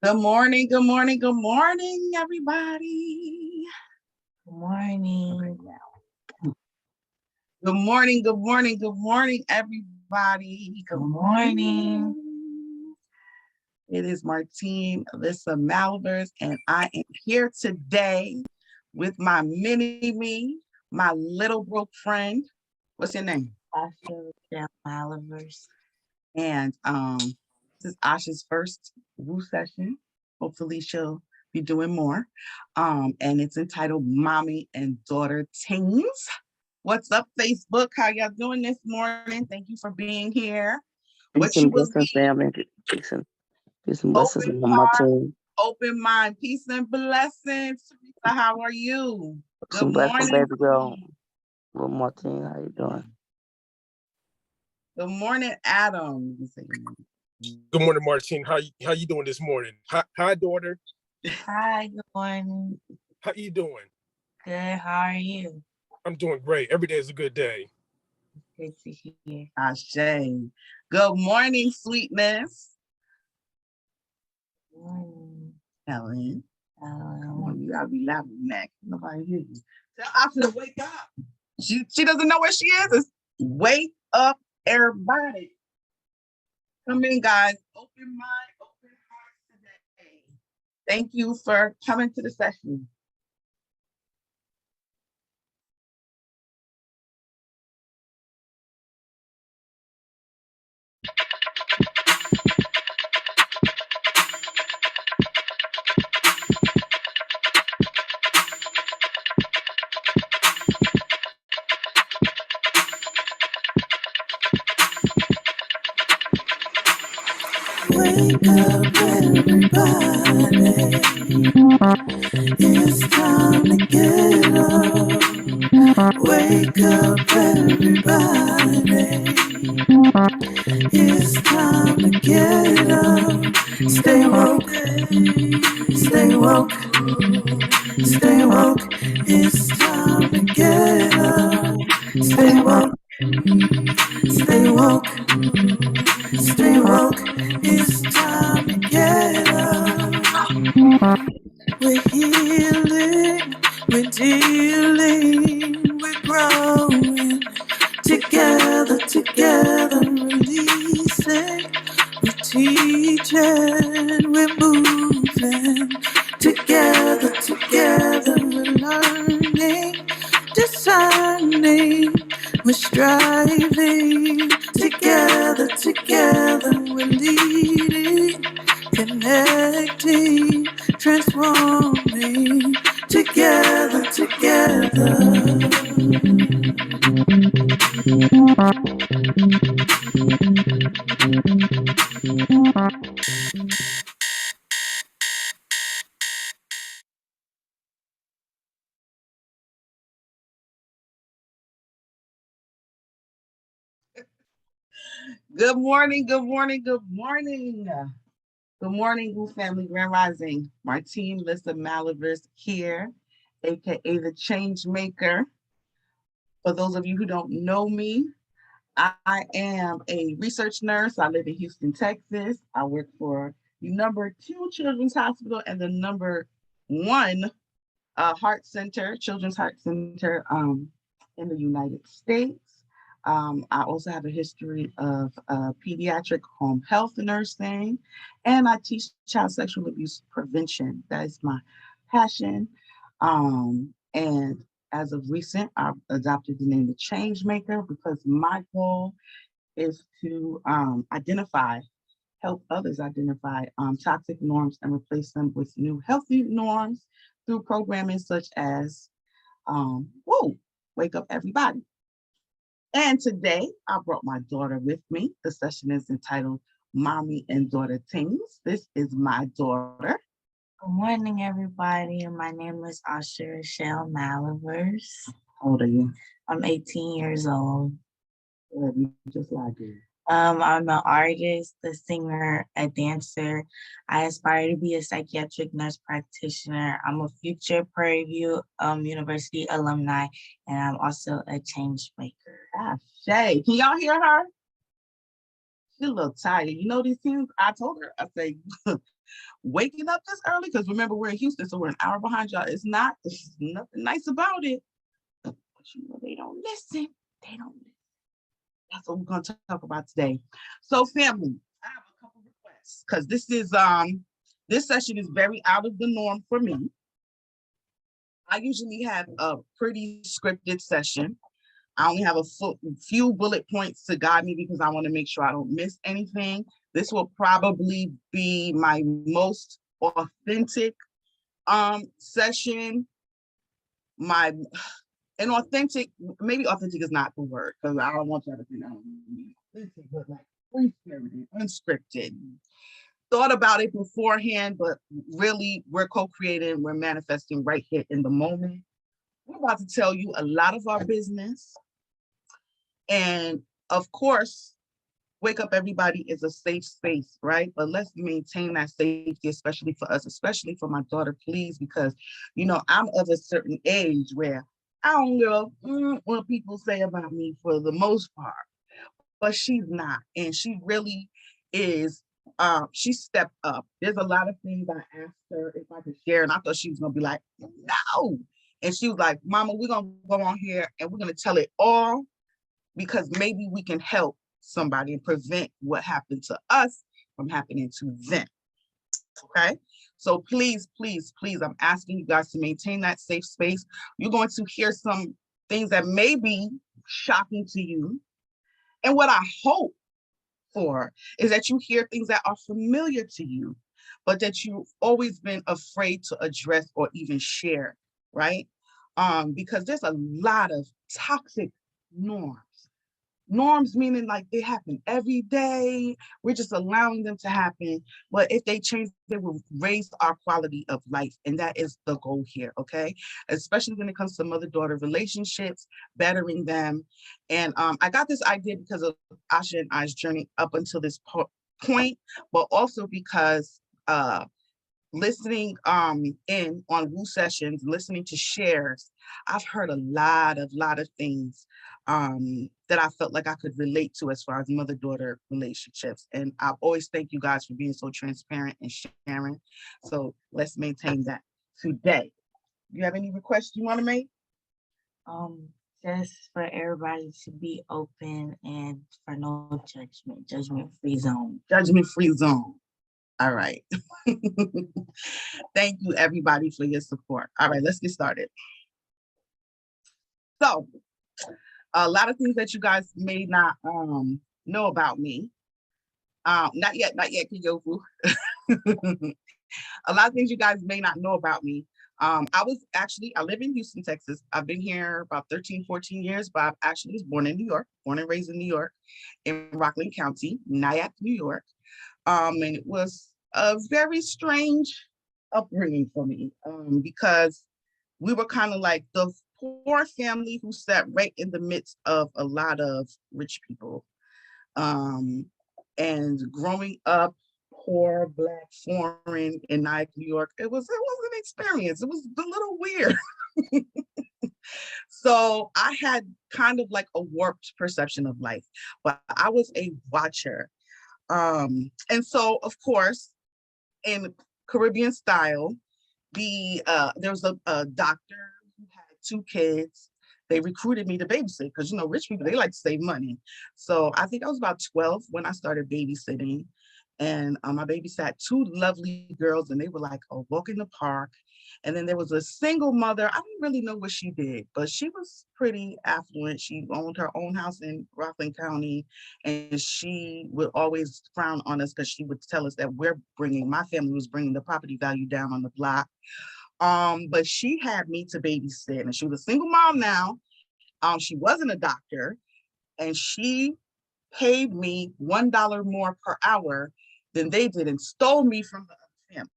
Good morning, good morning, good morning, everybody. Good morning. Good morning, good morning, good morning, everybody. Good morning. It is Martine Lissa Malivers, and I am here today with my mini-me, my little broke friend. What's your name? Asha Malivers. And this is Asha's first woo session. Hopefully she'll be doing more. And it's entitled Mommy and Daughter Tings. What's up, Facebook? How y'all doing this morning? Thank you for being here. Peace and blessings, family. Peace and blessings Open with my heart, team. open mind, peace and blessings. Teresa, how are you? Good Some blessings, morning. baby girl. With Martine, how you doing? Good morning, Adam. Good morning, Martine. How you doing this morning? Hi, daughter. Hi, good morning. How you doing? Good, how are you? I'm doing great. Every day is a good day. Good to hear. Ashe. Good morning, sweetness. Good morning. Helen. Come on, you gotta be loud than that. Nobody hear you. Tell Asha to wake up. She doesn't know where she is. It's wake up, everybody. Come in, guys. Open mind, open heart today. Thank you for coming to the session. Wake up, everybody. It's time to get up. Wake up, everybody. It's time to get up. Stay woke, stay woke, stay woke. It's time to get up. Stay woke, stay woke, stay woke. It's time to get up. We're healing, we're dealing, we're growing. Together, together, releasing. We're teaching, we're moving. Together, together, we're learning, discerning. We're striving. Together, together, we're leading, connecting, transforming. Together, together. Good morning, good morning, good morning. Good morning, Woo Family Grand Rising. Martine Lissa Malivers here, aka the Change Maker. For those of you who don't know me, I am a research nurse. I live in Houston, Texas. I work for the #2 Children's Hospital and the #1 Heart Center, Children's Heart Center in the United States. I also have a history of pediatric home health nursing, and I teach child sexual abuse prevention. That is my passion. And as of recent, I've adopted the name the Change Maker because my goal is to help others identify toxic norms and replace them with new healthy norms through programming such as Wake Up Everybody. And today I brought my daughter with me. The session is entitled Mommy and Daughter Tings. This is my daughter. Good morning, everybody. My name is Asha Malivers. How old are you? I'm 18 years old. Just like you. I'm an artist, a singer, a dancer. I aspire to be a psychiatric nurse practitioner. I'm a future Prairie View University alumni, and I'm also a change maker. Shay, can y'all hear her? She's a little tired. You know these things? I told her, I say, waking up this early, because remember, we're in Houston, so we're an hour behind y'all. It's nothing nice about it. But you know, they don't listen. They don't listen. That's what we're going to talk about today. So, family, I have a couple requests because this session is very out of the norm for me. I usually have a pretty scripted session. I only have a few bullet points to guide me because I want to make sure I don't miss anything. This will probably be my most authentic session. And authentic, maybe authentic is not the word, because I don't want y'all to think I don't mean authentic, but like free-spirited, unscripted. Thought about it beforehand, but really we're co-creating, we're manifesting right here in the moment. We're about to tell you a lot of our business. And of course, Wake Up Everybody is a safe space, right? But let's maintain that safety, especially for us, especially for my daughter, please, because, you know, I'm of a certain age where I don't know what people say about me for the most part, but she's not. And she really is, she stepped up. There's a lot of things I asked her if I could share, and I thought she was gonna be like, no. And she was like, Mama, we're gonna go on here and we're gonna tell it all because maybe we can help somebody and prevent what happened to us from happening to them. Okay, so please, please, please, I'm asking you guys to maintain that safe space. You're going to hear some things that may be shocking to you. And what I hope for is that you hear things that are familiar to you, but that you've always been afraid to address or even share, right? Because there's a lot of toxic norms. Norms meaning like they happen every day. We're just allowing them to happen. But if they change, they will raise our quality of life. And that is the goal here, okay? Especially when it comes to mother-daughter relationships, bettering them. And I got this idea because of Asha and I's journey up until this point, but also because listening in on Woo sessions, listening to shares, I've heard a lot of things that I felt like I could relate to as far as mother-daughter relationships. And I've always thank you guys for being so transparent and sharing. So let's maintain that today. You have any requests you want to make? Just for everybody to be open and for no judgment-free zone. Judgment-free zone. All right. Thank you, everybody, for your support. All right, let's get started. So, a lot of things that you guys may not know about me. Not yet, Kiyofu. A lot of things you guys may not know about me. I live in Houston, Texas. I've been here about 13, 14 years, but I actually was born in New York, born and raised in New York, in Rockland County, Nyack, New York. And it was a very strange upbringing for me because we were kind of like the poor family who sat right in the midst of a lot of rich people. And growing up poor, Black, foreign in Nyack, New York, it was an experience. It was a little weird. So I had kind of like a warped perception of life, but I was a watcher. And so, of course, in Caribbean style, there was a doctor who had 2 kids. They recruited me to babysit because, you know, rich people, they like to save money. So I think I was about 12 when I started babysitting. And I babysat 2 lovely girls, and they were like a walk in the park. And then there was a single mother. I don't really know what she did, but she was pretty affluent. She owned her own house in Rockland County, and she would always frown on us because she would tell us that my family was bringing the property value down on the block. But she had me to babysit, and she was a single mom now. She wasn't a doctor, and she paid me $1 more per hour than they did and stole me from the other family.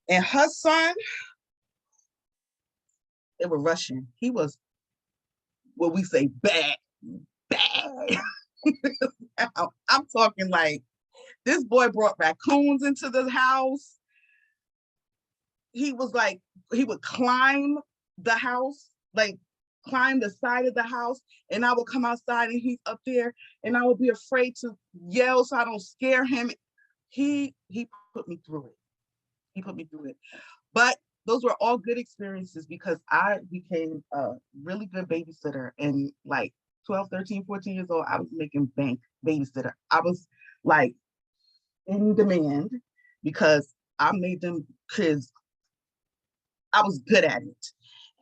And her son, they were Russian. He was what we say bad. I'm talking like this boy brought raccoons into the house. He was like, he would climb the house, like climb the side of the house, and I would come outside and he's up there and I would be afraid to yell so I don't scare him. he put me through it. He put me through it. But those were all good experiences because I became a really good babysitter. And like 12, 13, 14 years old, I was making bank babysitter. I was like in demand because I made them kids, I was good at it.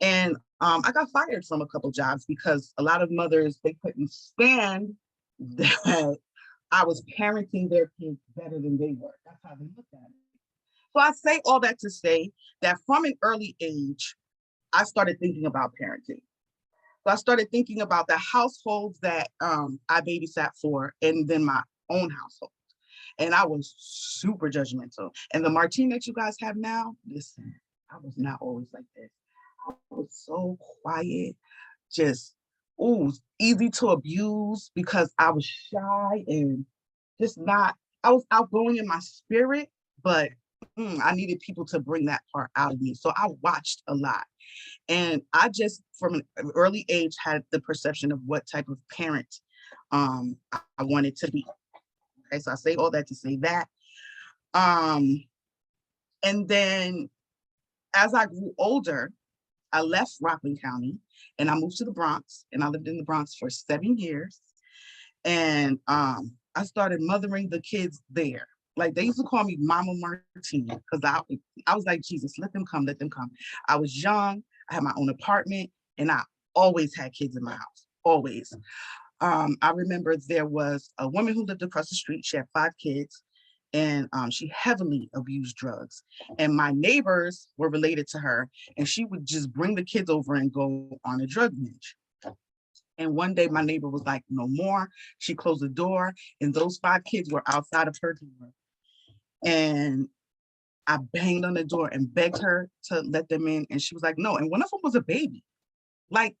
And I got fired from a couple jobs because a lot of mothers, they couldn't stand that I was parenting their kids better than they were. That's how they looked at it. So I say all that to say that from an early age, I started thinking about parenting. So I started thinking about the households that I babysat for and then my own household. And I was super judgmental. And the Martine that you guys have now, listen, I was not always like this. I was so quiet, just, ooh, easy to abuse because I was shy and just not, I was outgoing in my spirit, but I needed people to bring that part out of me. So I watched a lot. And I just, from an early age, had the perception of what type of parent I wanted to be. Okay, so I say all that to say that. And then as I grew older, I left Rockland County and I moved to the Bronx, and I lived in the Bronx for 7 years. And I started mothering the kids there. Like they used to call me Mama Martine because I was like, Jesus, let them come, let them come. I was young, I had my own apartment, and I always had kids in my house, always. I remember there was a woman who lived across the street. She had 5 kids, and she heavily abused drugs. And my neighbors were related to her, and she would just bring the kids over and go on a drug binge. And one day my neighbor was like, no more. She closed the door, and those 5 kids were outside of her door. And I banged on the door and begged her to let them in. And she was like, no. And one of them was a baby. Like,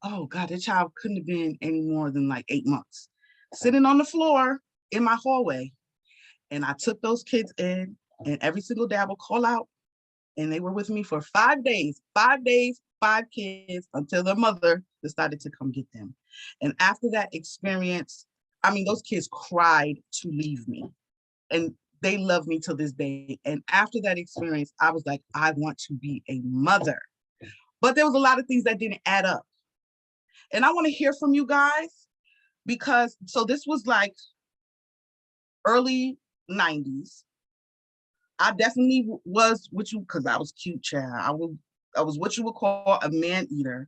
oh God, the child couldn't have been any more than like 8 months, sitting on the floor in my hallway. And I took those kids in, and every single day I would call out, and they were with me for 5 days, 5 days, 5 kids, until their mother decided to come get them. And after that experience, I mean, those kids cried to leave me, and they love me to this day. And after that experience, I was like, I want to be a mother. But there was a lot of things that didn't add up. And I want to hear from you guys because, so this was like early 90s. I definitely was what you, because I was cute, child. I was what you would call a man eater.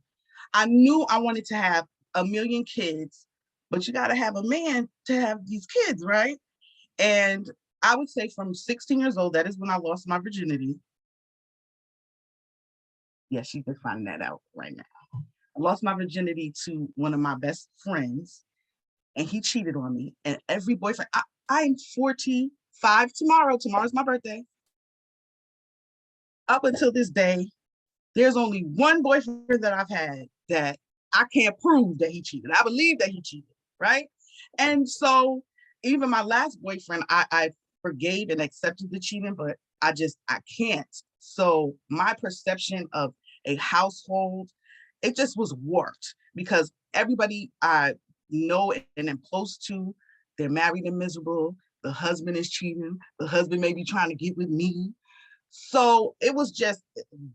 I knew I wanted to have a million kids, but you got to have a man to have these kids, right? And I would say from 16 years old, that is when I lost my virginity. Yes, she's been finding that out right now. I lost my virginity to one of my best friends, and he cheated on me. And every boyfriend, I'm 45 tomorrow. Tomorrow's my birthday. Up until this day, there's only one boyfriend that I've had that I can't prove that he cheated. I believe that he cheated, right? And so even my last boyfriend, I forgave and accepted the cheating, but I can't. So my perception of a household, it just was warped because everybody I know and am close to, they're married and miserable. The husband is cheating. The husband may be trying to get with me. So it was just,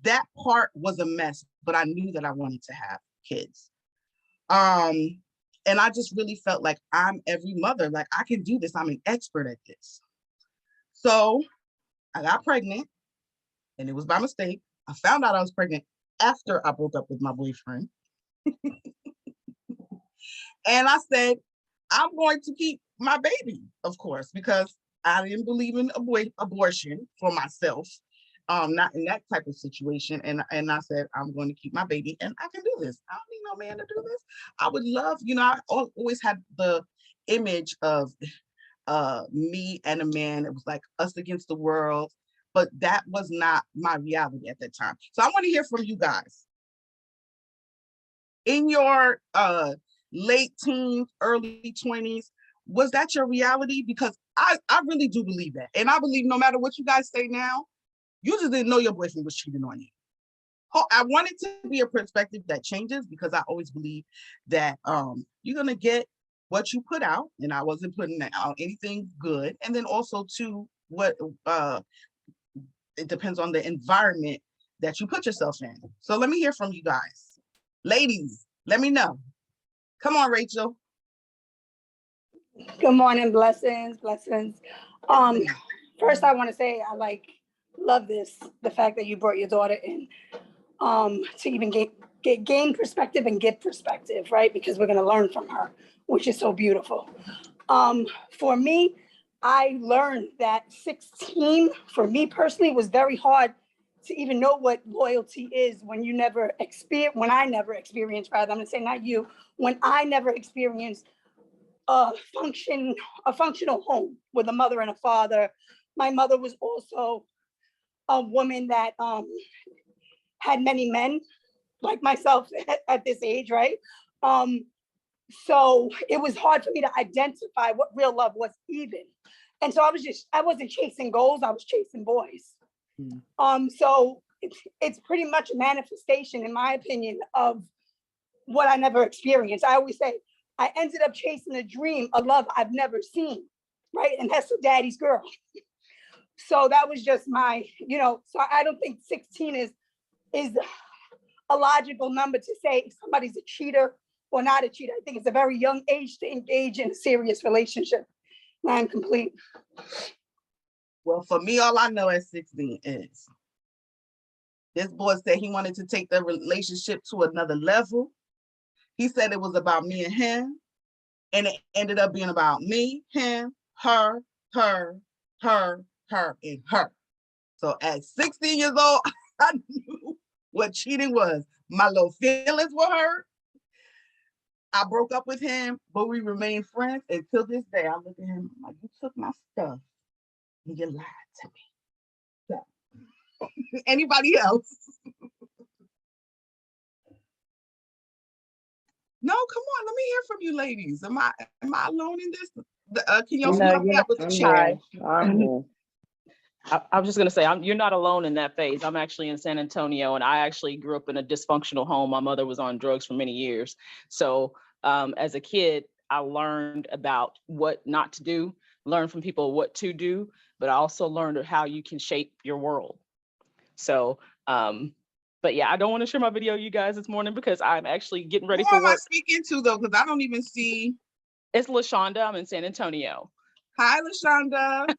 that part was a mess, but I knew that I wanted to have kids. And I just really felt like I'm every mother, like I can do this. I'm an expert at this. So I got pregnant, and it was by mistake. I found out I was pregnant after I broke up with my boyfriend. And I said, I'm going to keep my baby, of course, because I didn't believe in abortion for myself, not in that type of situation. And I said, I'm going to keep my baby, and I can do this. I don't need no man to do this. I would love, I always had the image of me and a man. It was like us against the world, but that was not my reality at that time. So I want to hear from you guys. In your late teens, early 20s, was that your reality? Because I really do believe that. And I believe no matter what you guys say now, you just didn't know your boyfriend was cheating on you. I want it to be a perspective that changes because I always believe that you're going to get what you put out, and I wasn't putting out anything good. And then also to what it depends on the environment that you put yourself in. So let me hear from you guys. Ladies, let me know. Come on, Rachel. Good morning, blessings, blessings. First I want to say I love the fact that you brought your daughter in, to even gain perspective and get perspective, right? Because we're gonna learn from her, which is so beautiful. For me, I learned that 16 for me personally was very hard to even know what loyalty is when you never experience, when I never experienced, rather, I'm gonna say not you, when I never experienced a functional home with a mother and a father. My mother was also a woman that had many men like myself at this age, right? So it was hard for me to identify what real love was even. And so I wasn't chasing goals, I was chasing boys. So it's pretty much a manifestation, in my opinion, of what I never experienced. I always say, I ended up chasing a dream, a love I've never seen, right? And that's a daddy's girl. So that was just my, so I don't think 16 is a logical number to say if somebody's a cheater or not a cheater. I think it's a very young age to engage in a serious relationship. And I'm complete. Well, for me, all I know at 16 is this boy said he wanted to take the relationship to another level. He said it was about me and him, and it ended up being about me, him, her, and her. So at 16 years old, I knew what cheating was. My little feelings were hurt. I broke up with him, but we remained friends. And till this day, I look at him like, you took my stuff and you lied to me. So, anybody else? No, come on. Let me hear from you, ladies. Am I alone in this? Can y'all help me out with the I'm chat? here. I'm here. I was just going to say, you're not alone in that phase. I'm actually in San Antonio, and I actually grew up in a dysfunctional home. My mother was on drugs for many years. So as a kid, I learned about what not to do, learned from people what to do, but I also learned how you can shape your world. So, but yeah, I don't want to share my video, you guys, this morning because I'm actually getting ready Who for am I work. speaking to, though? Because I don't even see. It's LaShonda. I'm in San Antonio. Hi, LaShonda.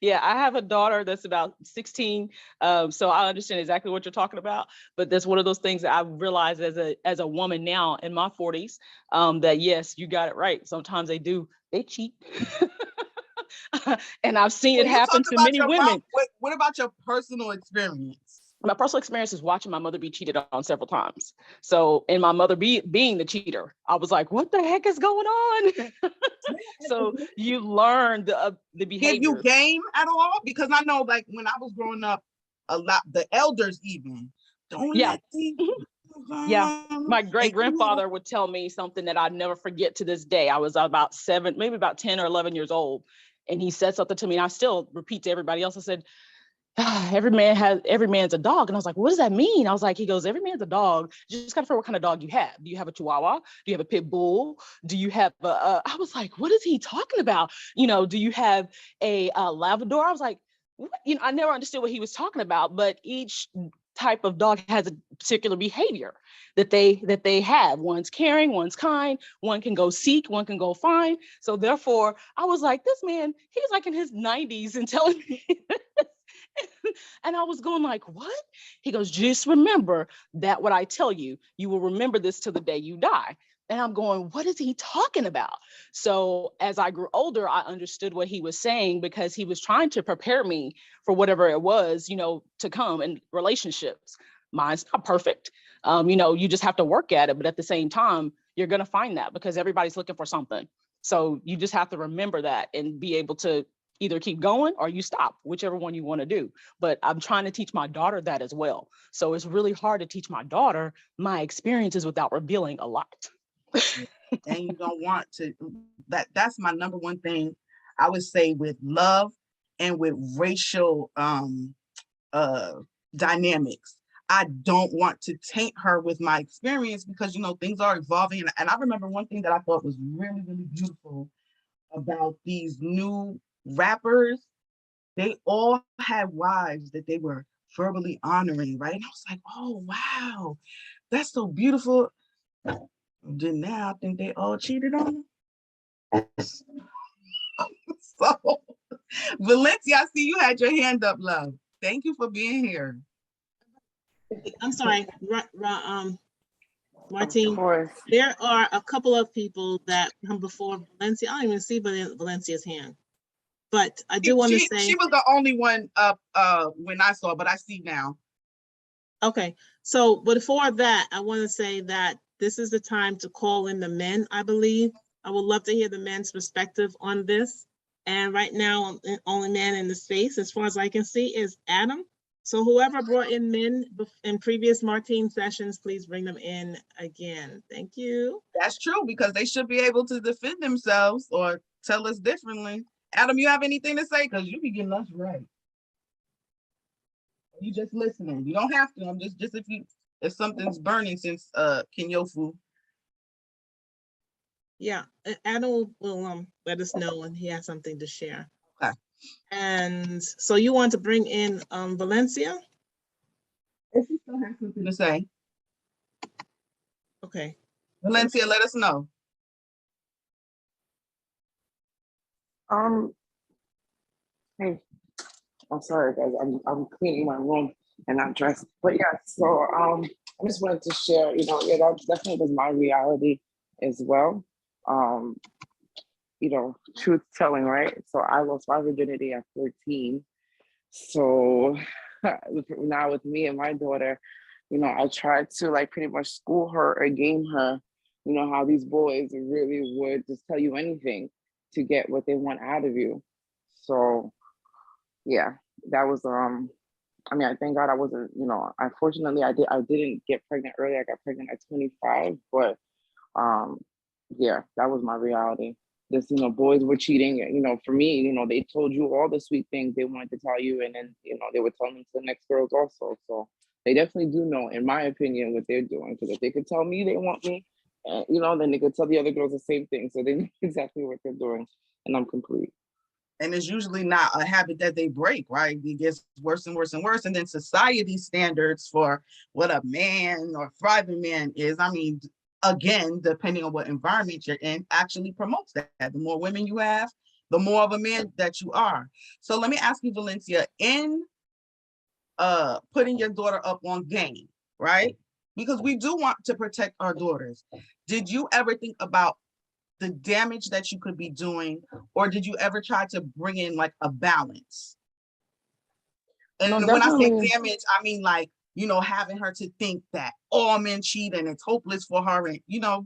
Yeah, I have a daughter that's about 16, so I understand exactly what you're talking about. But that's one of those things that I realize as a woman now in my 40s, that yes, you got it right. Sometimes they cheat, and I've seen it When you happen talk to about many your women. mom, what about your personal experience? My personal experience is watching my mother be cheated on several times. So, and my mother being the cheater, I was like, what the heck is going on? So you learn the Give you behaviors. game at all? Because I know, like, when I was growing up, a lot, the elders even, don't Yeah. let these Yeah. My great and you know, grandfather would tell me something that I'd never forget to this day. I was about 7, maybe about 10 or 11 years old. And he said something to me, and I still repeat to everybody else. I said, every man's a dog. And I was like, what does that mean? I was like, he goes, every man's a dog. You just gotta figure what kind of dog you have. Do you have a Chihuahua? Do you have a pit bull? Do you have I was like, what is he talking about? Do you have a Labrador? I was like, what? I never understood what he was talking about, but each type of dog has a particular behavior that they have. One's caring, one's kind, one can go seek, one can go find. So therefore, I was like, this man, he's like in his 90s and telling me and I was going like, what? He goes, just remember that what I tell you, you will remember this till the day you die. And I'm going, what is he talking about? So as I grew older, I understood what he was saying because he was trying to prepare me for whatever it was, to come in relationships. Mine's not perfect. You just have to work at it. But at the same time, you're going to find that because everybody's looking for something. So you just have to remember that and be able to either keep going or you stop, whichever one you want to do. But I'm trying to teach my daughter that as well. So it's really hard to teach my daughter my experiences without revealing a lot. and you don't want to. That's my number one thing I would say with love and with racial dynamics. I don't want to taint her with my experience because, you know, things are evolving. And I remember one thing that I thought was really, really beautiful about these new rappers. They all had wives that they were verbally honoring, right? And I was like, oh, wow, that's so beautiful. Then now I think they all cheated on them. So, Valencia, I see you had your hand up, love. Thank you for being here. I'm sorry, Of Martine. course. There are a couple of people that come before Valencia. I don't even see Valencia's hand. But I do want to say, She was the only one up when I saw, but I see now. okay, so before that, I want to say that this is the time to call in the men, I believe. I would love to hear the men's perspective on this. And right now, only man in the space, as far as I can see, is Adam. So whoever brought in men in previous Martine sessions, please bring them in again. Thank you. That's true, because they should be able to defend themselves or tell us differently. Adam, you have anything to say? Because you be getting us right. You just listening. You don't have to. I'm just if something's burning since Kinyofu. Yeah, Adam will let us know when he has something to share. Okay. And so you want to bring in Valencia? If you still have something to say, Okay. Valencia, let us know. Hey, I'm sorry, guys. I'm cleaning my room and not dressed. But yeah, so I just wanted to share, you know, yeah, that definitely was my reality as well. You know, truth telling, right? So I lost my virginity at 14. So now with me and my daughter, you know, I tried to like pretty much school her or game her, you know, how these boys really would just tell you anything to get what they want out of you. So yeah, that was I mean, I thank God I wasn't, you know, unfortunately I didn't get pregnant early. I got pregnant at 25, but yeah, that was my reality. This, you know, boys were cheating, you know, for me, you know, they told you all the sweet things they wanted to tell you, and then, you know, they were telling them to the next girls also. So they definitely do know, in my opinion, what they're doing. Because if they could tell me they want me, you know, then they could tell the other girls the same thing. So they know exactly what they're doing, and I'm complete. And it's usually not a habit that they break, right? It gets worse and worse and worse. And then society standards for what a man or thriving man is, I mean, again, depending on what environment you're in, actually promotes that. The more women you have, the more of a man that you are. So let me ask you, Valencia, in putting your daughter up on game, right? Because we do want to protect our daughters. Did you ever think about the damage that you could be doing, or did you ever try to bring in like a balance? And No, when I say definitely. damage, I mean like, you know, having her to think that all men cheat and it's hopeless for her, and you know.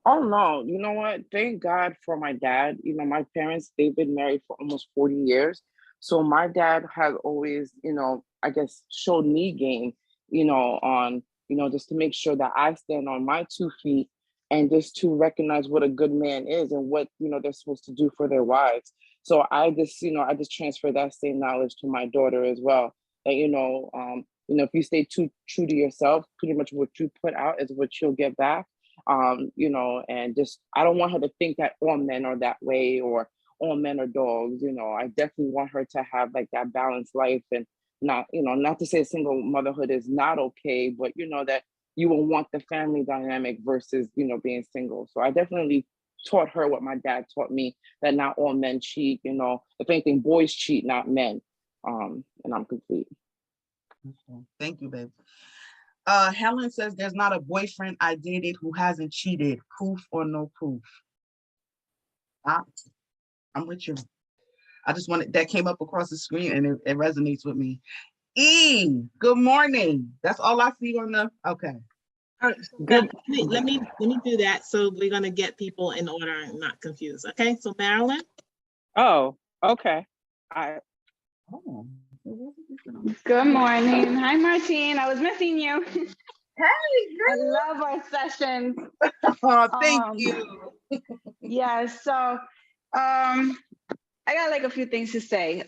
Oh no, you know what? Thank God for my dad. You know, my parents, they've been married for almost 40 years. So my dad has always, you know, I guess showed me game, you know, on, you know, just to make sure that I stand on my 2 feet and just to recognize what a good man is and what, you know, they're supposed to do for their wives. So I just, you know, I just transfer that same knowledge to my daughter as well. That, you know, if you stay too true to yourself, pretty much what you put out is what you'll get back. You know, and just I don't want her to think that all men are that way or all men are dogs. You know, I definitely want her to have like that balanced life, and not, you know, not to say single motherhood is not okay, but you know that you will want the family dynamic versus, you know, being single. So I definitely taught her what my dad taught me, that not all men cheat. You know, if anything, boys cheat, not men. And I'm complete. Thank you, babe. Helen says there's not a boyfriend I dated who hasn't cheated, proof or no proof. I'm with you. I just wanted that came up across the screen and it resonates with me. E, good morning. That's all I see on the, okay. All right, Good. let me do that. So we're gonna get people in order and not confused. Okay, so Marilyn. Oh, okay. Oh. Good morning. Hi, Martine. I was missing you. Hey, I girl. love our sessions. Oh, thank you. Yeah, so I got like a few things to say.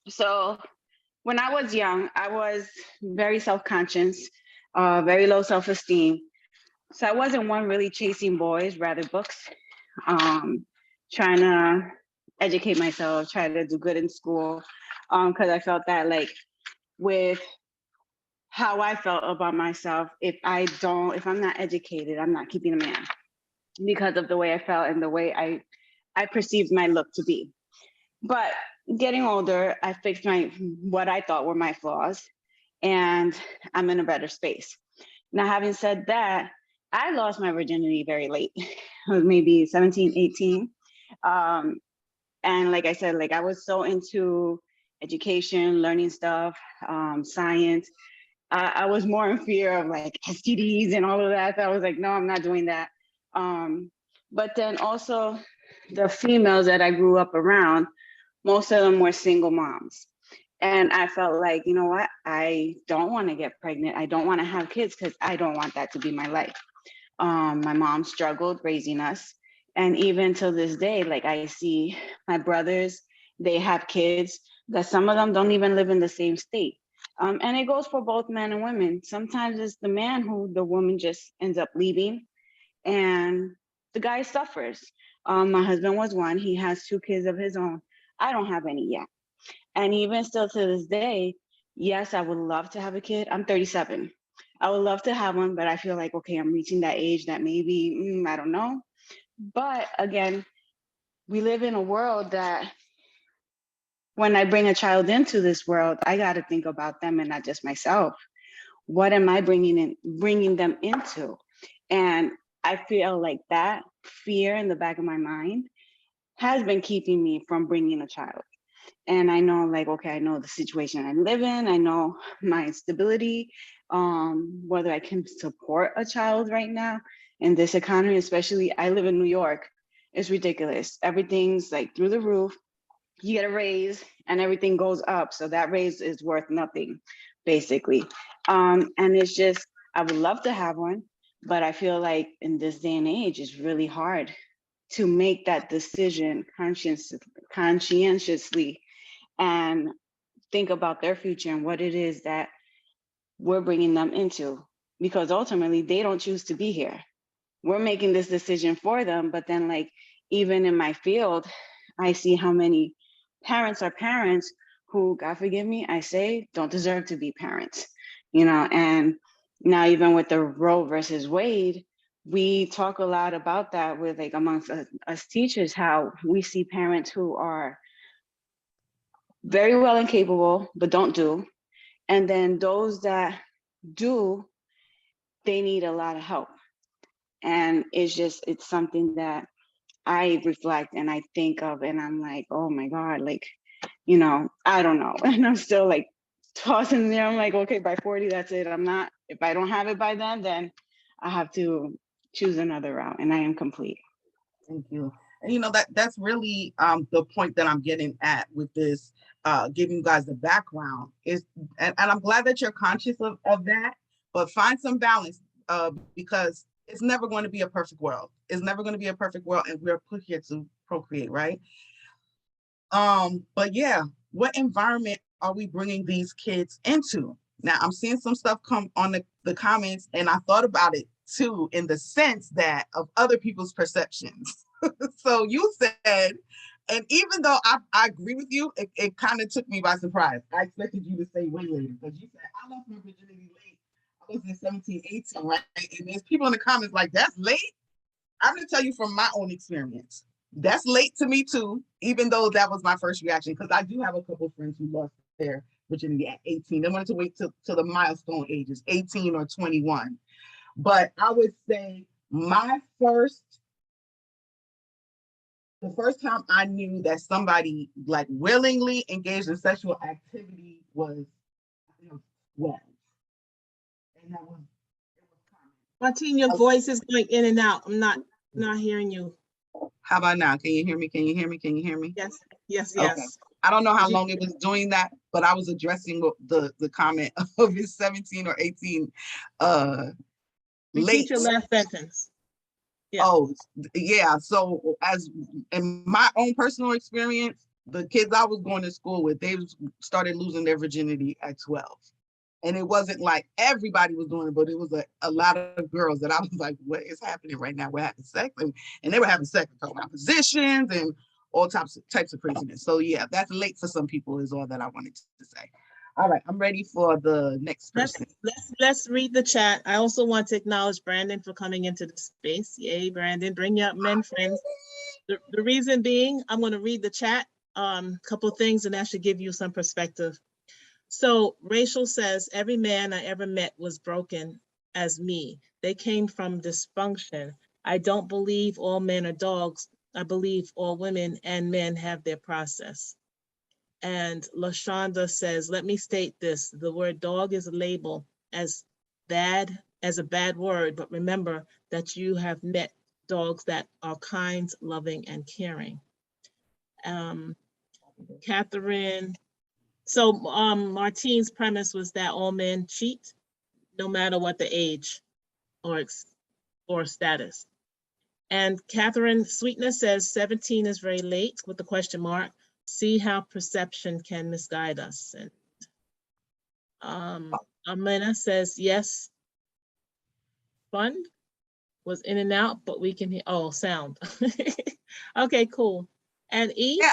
So when I was young, I was very self-conscious, very low self-esteem. So I wasn't one really chasing boys, rather books, trying to educate myself, try to do good in school, because I felt that like with how I felt about myself, if I'm not educated, I'm not keeping a man because of the way I felt and the way I perceived my look to be. But getting older, I fixed what I thought were my flaws, and I'm in a better space. Now, having said that, I lost my virginity very late. It was maybe 17, 18. Um, and like I said, like I was so into education, learning stuff, science. I was more in fear of like STDs and all of that. So I was like, no, I'm not doing that. But then also the females that I grew up around, most of them were single moms. And I felt like, you know what? I don't want to get pregnant. I don't want to have kids because I don't want that to be my life. My mom struggled raising us. And even till this day, like I see my brothers, they have kids that some of them don't even live in the same state. And it goes for both men and women. Sometimes it's the man who the woman just ends up leaving and the guy suffers. My husband was one, he has 2 kids of his own. I don't have any yet. And even still to this day, yes, I would love to have a kid. I'm 37. I would love to have one, but I feel like, okay, I'm reaching that age that maybe, I don't know. But again, we live in a world that when I bring a child into this world, I got to think about them and not just myself. What am I bringing them into? And I feel like that fear in the back of my mind has been keeping me from bringing a child. And I know, like, okay, I know the situation I live in. I know my instability, whether I can support a child right now in this economy, especially I live in New York. It's ridiculous. Everything's like through the roof. You get a raise and everything goes up. So that raise is worth nothing, basically. And it's just, I would love to have one, but I feel like in this day and age, it's really hard to make that decision conscientiously and think about their future and what it is that we're bringing them into, because ultimately they don't choose to be here. We're making this decision for them. But then, like, even in my field, I see how many parents are parents who, God forgive me, I say, don't deserve to be parents, and now even with the Roe versus Wade, we talk a lot about that with like amongst us teachers, how we see parents who are very well and capable, but don't do. And then those that do, they need a lot of help. And it's something that I reflect and I think of, and I'm like, oh my God, like, I don't know. And I'm still like tossing there. I'm like, okay, by 40, that's it. If I don't have it by then I have to choose another route, and I am complete. Thank you. And that's really the point that I'm getting at with this, giving you guys the background is, and I'm glad that you're conscious of that, but find some balance, because it's never going to be a perfect world. It's never going to be a perfect world, and we're put here to procreate, right? But yeah, what environment are we bringing these kids into? Now, I'm seeing some stuff come on the comments, and I thought about it too, in the sense that of other people's perceptions. So you said, and even though I agree with you, it kind of took me by surprise. I expected you to say way later, because you said, I lost my virginity late. I was in 17, 18, right? And there's people in the comments like, that's late? I'm going to tell you from my own experience. That's late to me too, even though that was my first reaction, because I do have a couple of friends who lost their virginity at 18. They wanted to wait till the milestone ages, 18 or 21. But I would say the first time I knew that somebody like willingly engaged in sexual activity was 12. And that was Martine, your voice is going in and out. I'm not hearing you. How about now? Can you hear me? Can you hear me? Can you hear me? Yes. Okay. I don't know how long it was doing that, but I was addressing the comment of his 17 or 18 Repeat your last sentence. Yeah. Oh, yeah. So as in my own personal experience, the kids I was going to school with, they started losing their virginity at 12. And it wasn't like everybody was doing it, but it was a lot of girls that I was like, what is happening right now? We're having sex. And they were having sex talking about positions and all types of craziness. So yeah, that's late for some people is all that I wanted to say. All right, I'm ready for the next person. Let's read the chat. I also want to acknowledge Brandon for coming into the space. Yay, Brandon, bring your men friends. The reason being, I'm going to read the chat, couple of things, and that should give you some perspective. So Rachel says, every man I ever met was broken as me. They came from dysfunction. I don't believe all men are dogs. I believe all women and men have their process. And LaShonda says, let me state this. The word dog is a label as a bad word, but remember that you have met dogs that are kind, loving, and caring. Catherine, so Martine's premise was that all men cheat, no matter what the age or status. And Catherine Sweetness says 17 is very late with the question mark. See how perception can misguide us. And Amina says yes. Fund was in and out, but we can hear. Oh, sound. Okay, cool. And E. Yeah.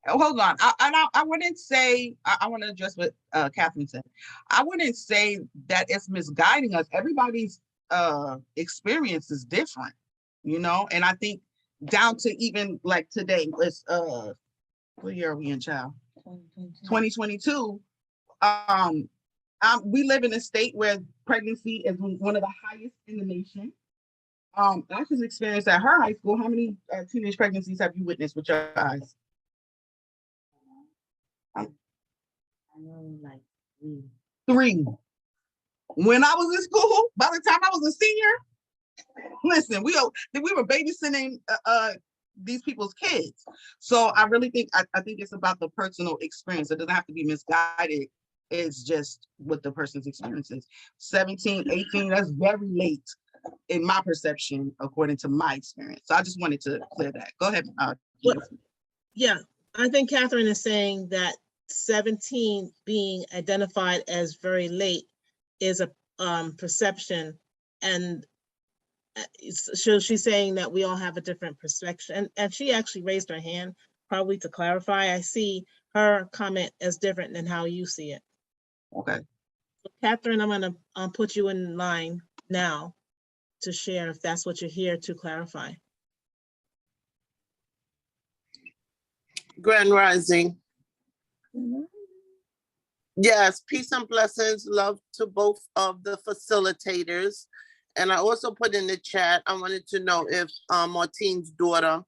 Oh, hold on. I wouldn't say, I want to address what Catherine said. I wouldn't say that it's misguiding us. Everybody's experience is different, you know? And I think down to even like today, let's, what year are we in, child? 2022. We live in a state where pregnancy is one of the highest in the nation. Ashley's experience at her high school, how many teenage pregnancies have you witnessed with your eyes? I know like 3. 3. When I was in school, by the time I was a senior, listen, we were babysitting these people's kids. So I really think I think it's about the personal experience. It doesn't have to be misguided. It's just what the person's experience is. 17, 18, that's very late in my perception, according to my experience. So I just wanted to clear that. Go ahead. Yeah, I think Catherine is saying that 17 being identified as very late is a perception, and so she's saying that we all have a different perspective, and she actually raised her hand probably to clarify. I see her comment as different than how you see it. Okay. So Catherine, I'm gonna put you in line now to share if that's what you're here to clarify. Grand Rising. Yes, peace and blessings. Love to both of the facilitators. And I also put in the chat, I wanted to know if Martine's daughter,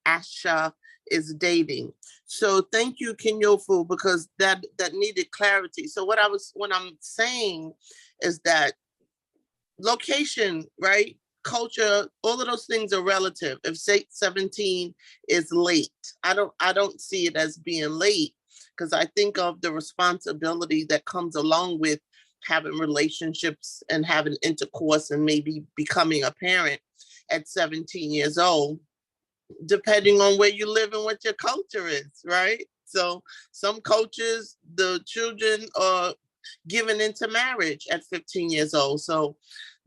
Asha, is dating. So thank you, Kinyofu, because that needed clarity. So what I'm saying is that location, right? Culture, all of those things are relative. If say 17 is late, I don't see it as being late, because I think of the responsibility that comes along with having relationships and having intercourse and maybe becoming a parent at 17 years old, depending on where you live and what your culture is, right? So some cultures, the children are given into marriage at 15 years old. So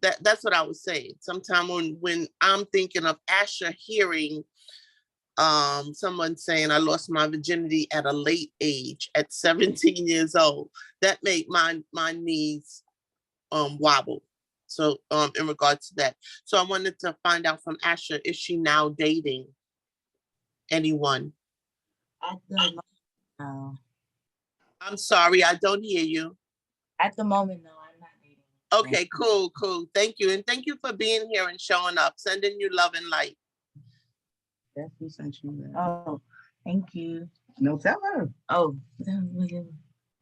that's what I was saying. Sometime when I'm thinking of Asha hearing someone saying I lost my virginity at a late age at 17 years old, that made my knees wobble. So in regards to that. So I wanted to find out from Asha, is she now dating anyone? At the moment, no. I'm sorry, I don't hear you. At the moment, no, I'm not dating. Okay, cool. Thank you. And thank you for being here and showing up, sending you love and light. That's who sent you that. Oh, thank you. No, tell her. Oh,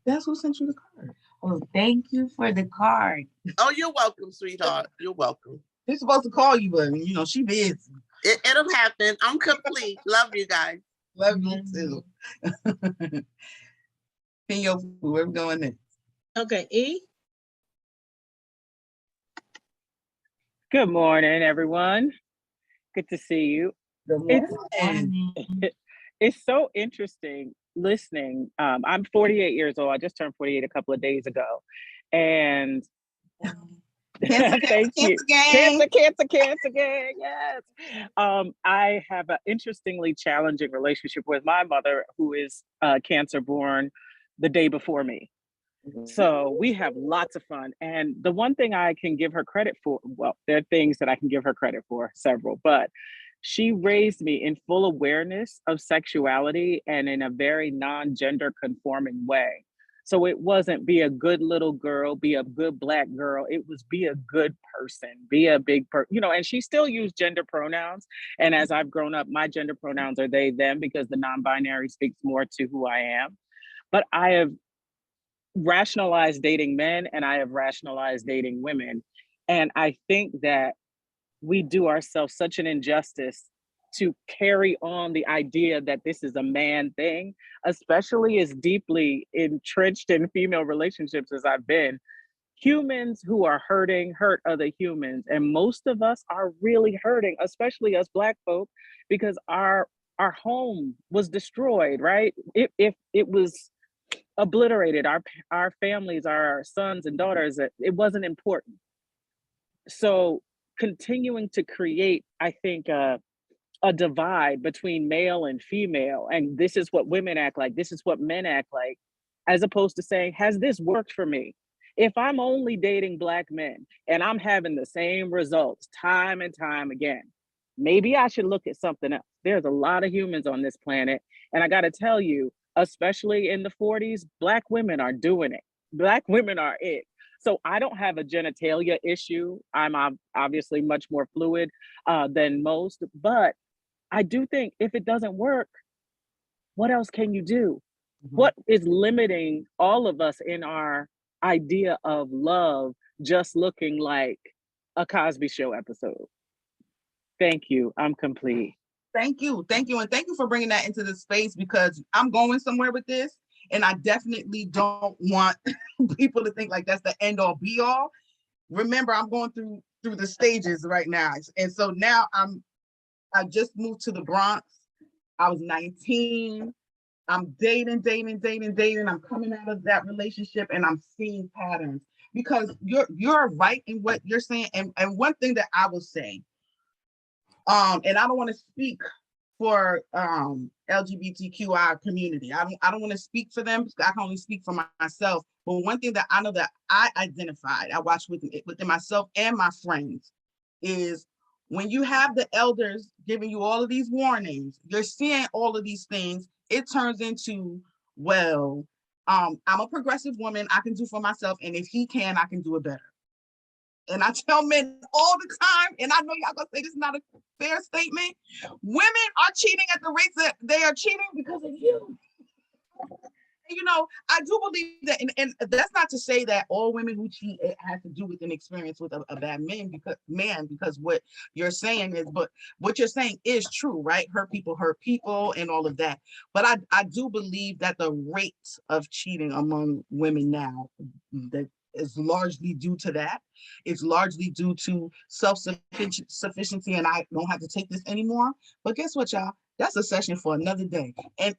that's who sent you the card. Oh, thank you for the card. Oh, you're welcome, sweetheart. You're welcome. She's supposed to call you, but you know, she busy. It'll happen. I'm complete. Love you guys. Love you too. Kinyo, where we going next? Okay, E. Good morning, everyone. Good to see you. Good morning. it's so interesting listening. I'm 48 years old. I just turned 48 a couple of days ago. And Cancer, thank you. gang. Cancer gang. Yes. I have an interestingly challenging relationship with my mother, who is cancer born the day before me. So we have lots of fun. And the one thing I can give her credit for, well, there are things that I can give her credit for, several, but she raised me in full awareness of sexuality and in a very non-gender conforming way. So it wasn't be a good little girl, be a good Black girl. It was be a good person, be a big person, you know, and she still used gender pronouns. And as I've grown up, my gender pronouns are they, them, because the non-binary speaks more to who I am. But I have rationalized dating men and I have rationalized dating women. And I think that we do ourselves such an injustice to carry on the idea that this is a man thing, especially as deeply entrenched in female relationships as I've been. Humans who are hurting hurt other humans. And most of us are really hurting, especially us Black folk, because our home was destroyed, right? If it was obliterated, our families, our sons and daughters, it wasn't important. So continuing to create, I think, a divide between male and female, and this is what women act like, this is what men act like, as opposed to saying, has this worked for me? If I'm only dating Black men and I'm having the same results time and time again, maybe I should look at something else. There's a lot of humans on this planet, and I got to tell you, especially in the 40s, Black women are doing it. Black women are it. So I don't have a genitalia issue. I'm obviously much more fluid than most, but I do think if it doesn't work, what else can you do? What is limiting all of us in our idea of love just looking like a Cosby Show episode? Thank you. I'm complete. Thank you. Thank you. And thank you for bringing that into the space, because I'm going somewhere with this. And I definitely don't want people to think like that's the end all be all. Remember, I'm going through the stages right now. And so now I just moved to the Bronx. I was 19. I'm dating. I'm coming out of that relationship and I'm seeing patterns, because you're right in what you're saying. And one thing that I will say, and I don't want to speak for LGBTQI community. I don't want to speak for them, because I can only speak for myself. But one thing that I know that I identified, I watched within myself and my friends, is when you have the elders giving you all of these warnings, you're seeing all of these things, it turns into, well, I'm a progressive woman, I can do for myself, and if he can, I can do it better. And I tell men all the time, and I know y'all gonna say this is not a fair statement, women are cheating at the rates that they are cheating because of you. You know, I do believe that, and that's not to say that all women who cheat, it has to do with an experience with a bad man, because what you're saying is, but what you're saying is true, right? Hurt people and all of that. But I do believe that the rate of cheating among women now, that is largely due to that. It's largely due to self-sufficiency, and I don't have to take this anymore. But guess what, y'all? That's a session for another day. And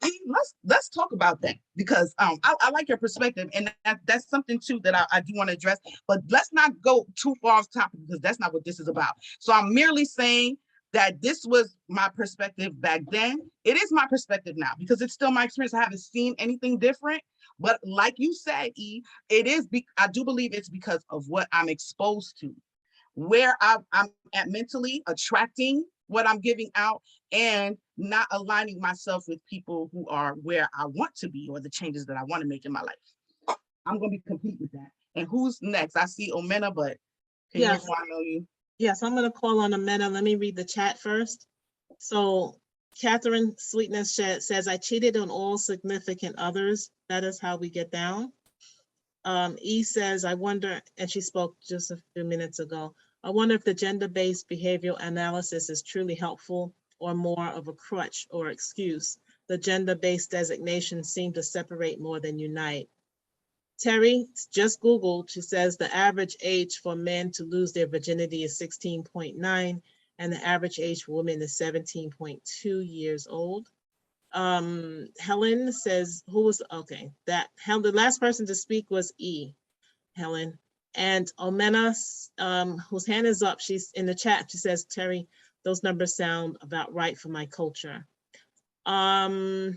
let's talk about that, because I like your perspective, and that's something too that I do want to address. But let's not go too far off topic, because that's not what this is about. So I'm merely saying that this was my perspective back then. It is my perspective now, because it's still my experience. I haven't seen anything different. But like you said, E, it is. I do believe it's because of what I'm exposed to, where I'm at mentally, attracting what I'm giving out, and not aligning myself with people who are where I want to be, or the changes that I want to make in my life. I'm going to be complete with that. And who's next? I see Omena, but can Yes. you know you? Yes, I'm going to call on Omena. Let me read the chat first. So Catherine Sweetness says, I cheated on all significant others. That is how we get down. E says, I wonder, and she spoke just a few minutes ago, I wonder if the gender-based behavioral analysis is truly helpful or more of a crutch or excuse. The gender-based designations seem to separate more than unite. Terry just Googled, she says the average age for men to lose their virginity is 16.9, and the average age for women is 17.2 years old. Helen says, who was, okay, the last person to speak was Helen. And Omena, whose hand is up, she's in the chat, she says, Terry, those numbers sound about right for my culture. Scrolling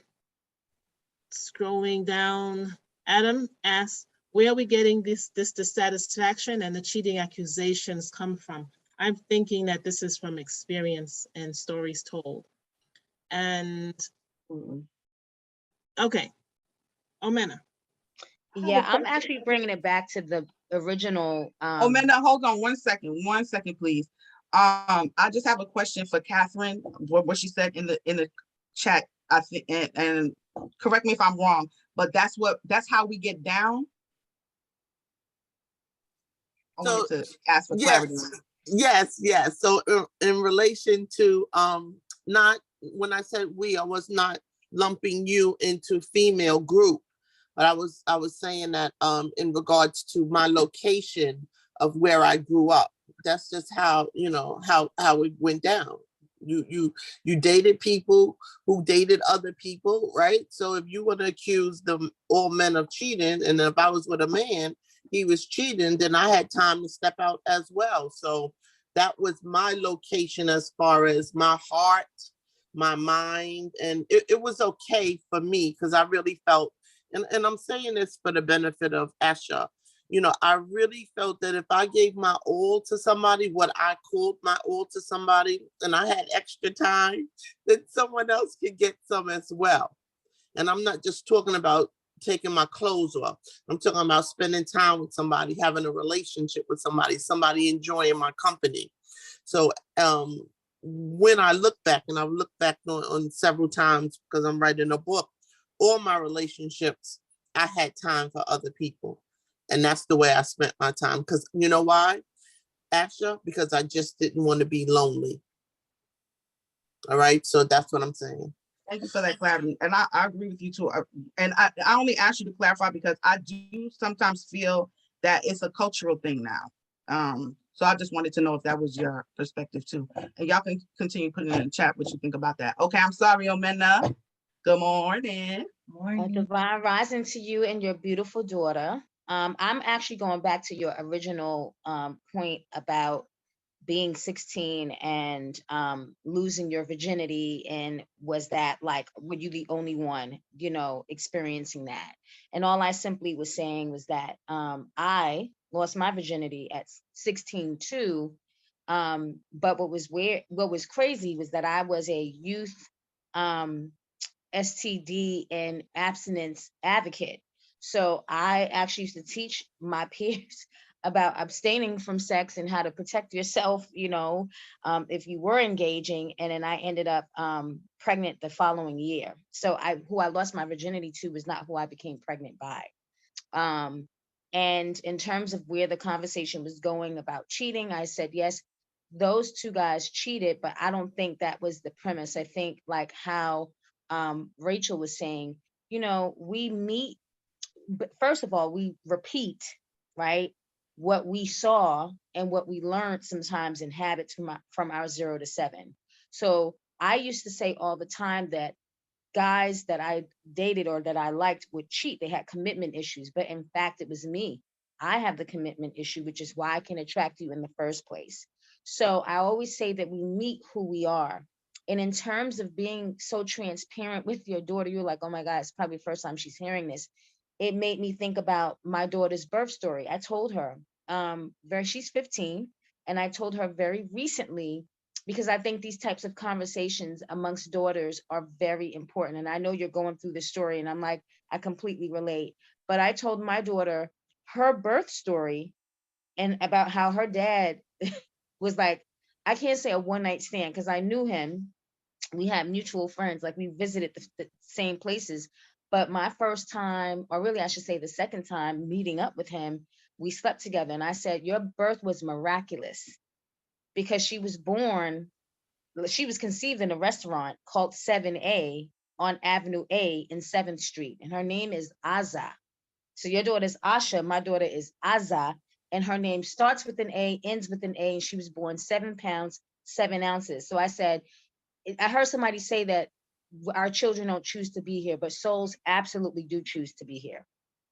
down, Adam asks, where are we getting this dissatisfaction and the cheating accusations come from? I'm thinking that this is from experience and stories told. And okay, Omena. Yeah, I'm actually bringing it back to the original. Omena, hold on 1 second. 1 second, please. I just have a question for Catherine. What she said in the chat, I think, and correct me if I'm wrong, but that's how we get down. I So, wanted to ask for clarity. Yes. So in relation to not, when I said we, I was not lumping you into female group, but I was saying that in regards to my location of where I grew up. That's just how, you know, how it went down. You dated people who dated other people, right? So if you were to accuse them, all men, of cheating, and if I was with a man, he was cheating, then I had time to step out as well. So that was my location as far as my heart, my mind, and it was okay for me because I really felt, and I'm saying this for the benefit of Asha, you know, I really felt that if I gave my all to somebody, what I called my all to somebody, and I had extra time, that someone else could get some as well. And I'm not just talking about taking my clothes off. I'm talking about spending time with somebody, having a relationship with somebody enjoying my company. So when I look back, and I've looked back on several times because I'm writing a book, all my relationships, I had time for other people. And that's the way I spent my time. Because you know why, Asha? Because I just didn't want to be lonely. All right. So that's what I'm saying. Thank you for that clarity. And I agree with you too. And I only asked you to clarify because I do sometimes feel that it's a cultural thing now. So I just wanted to know if that was your perspective too. And y'all can continue putting in the chat what you think about that. Okay, I'm sorry, Omena. Good morning. A divine rising to you and your beautiful daughter. I'm actually going back to your original point about being 16 and losing your virginity, and was that like, were you the only one, you know, experiencing that? And all I simply was saying was that I lost my virginity at 16 too. But what was crazy was that I was a youth STD and abstinence advocate. So I actually used to teach my peers about abstaining from sex and how to protect yourself, you know, if you were engaging. And then I ended up pregnant the following year. So who I lost my virginity to was not who I became pregnant by. And in terms of where the conversation was going about cheating, I said, yes, those two guys cheated, but I don't think that was the premise. I think like how Rachel was saying, you know, we meet, but first of all, we repeat, right, what we saw and what we learned sometimes in habits from our 0 to 7. So I used to say all the time that guys that I dated or that I liked would cheat. They had commitment issues, but in fact, it was me. I have the commitment issue, which is why I can attract you in the first place. So I always say that we meet who we are. And in terms of being so transparent with your daughter, you're like, oh my God, it's probably the first time she's hearing this. It made me think about my daughter's birth story. I told her, she's 15, and I told her very recently, because I think these types of conversations amongst daughters are very important. And I know you're going through this story, and I'm like, I completely relate. But I told my daughter her birth story and about how her dad was like, I can't say a one-night stand because I knew him. We had mutual friends, like we visited the same places. But my first time, or really I should say the second time meeting up with him, we slept together. And I said, your birth was miraculous because she was conceived in a restaurant called 7A on Avenue A in 7th Street. And her name is Aza. So your daughter is Asha, my daughter is Aza, and her name starts with an A, ends with an A, and she was born 7 pounds, 7 ounces. So I said, I heard somebody say that our children don't choose to be here, but souls absolutely do choose to be here,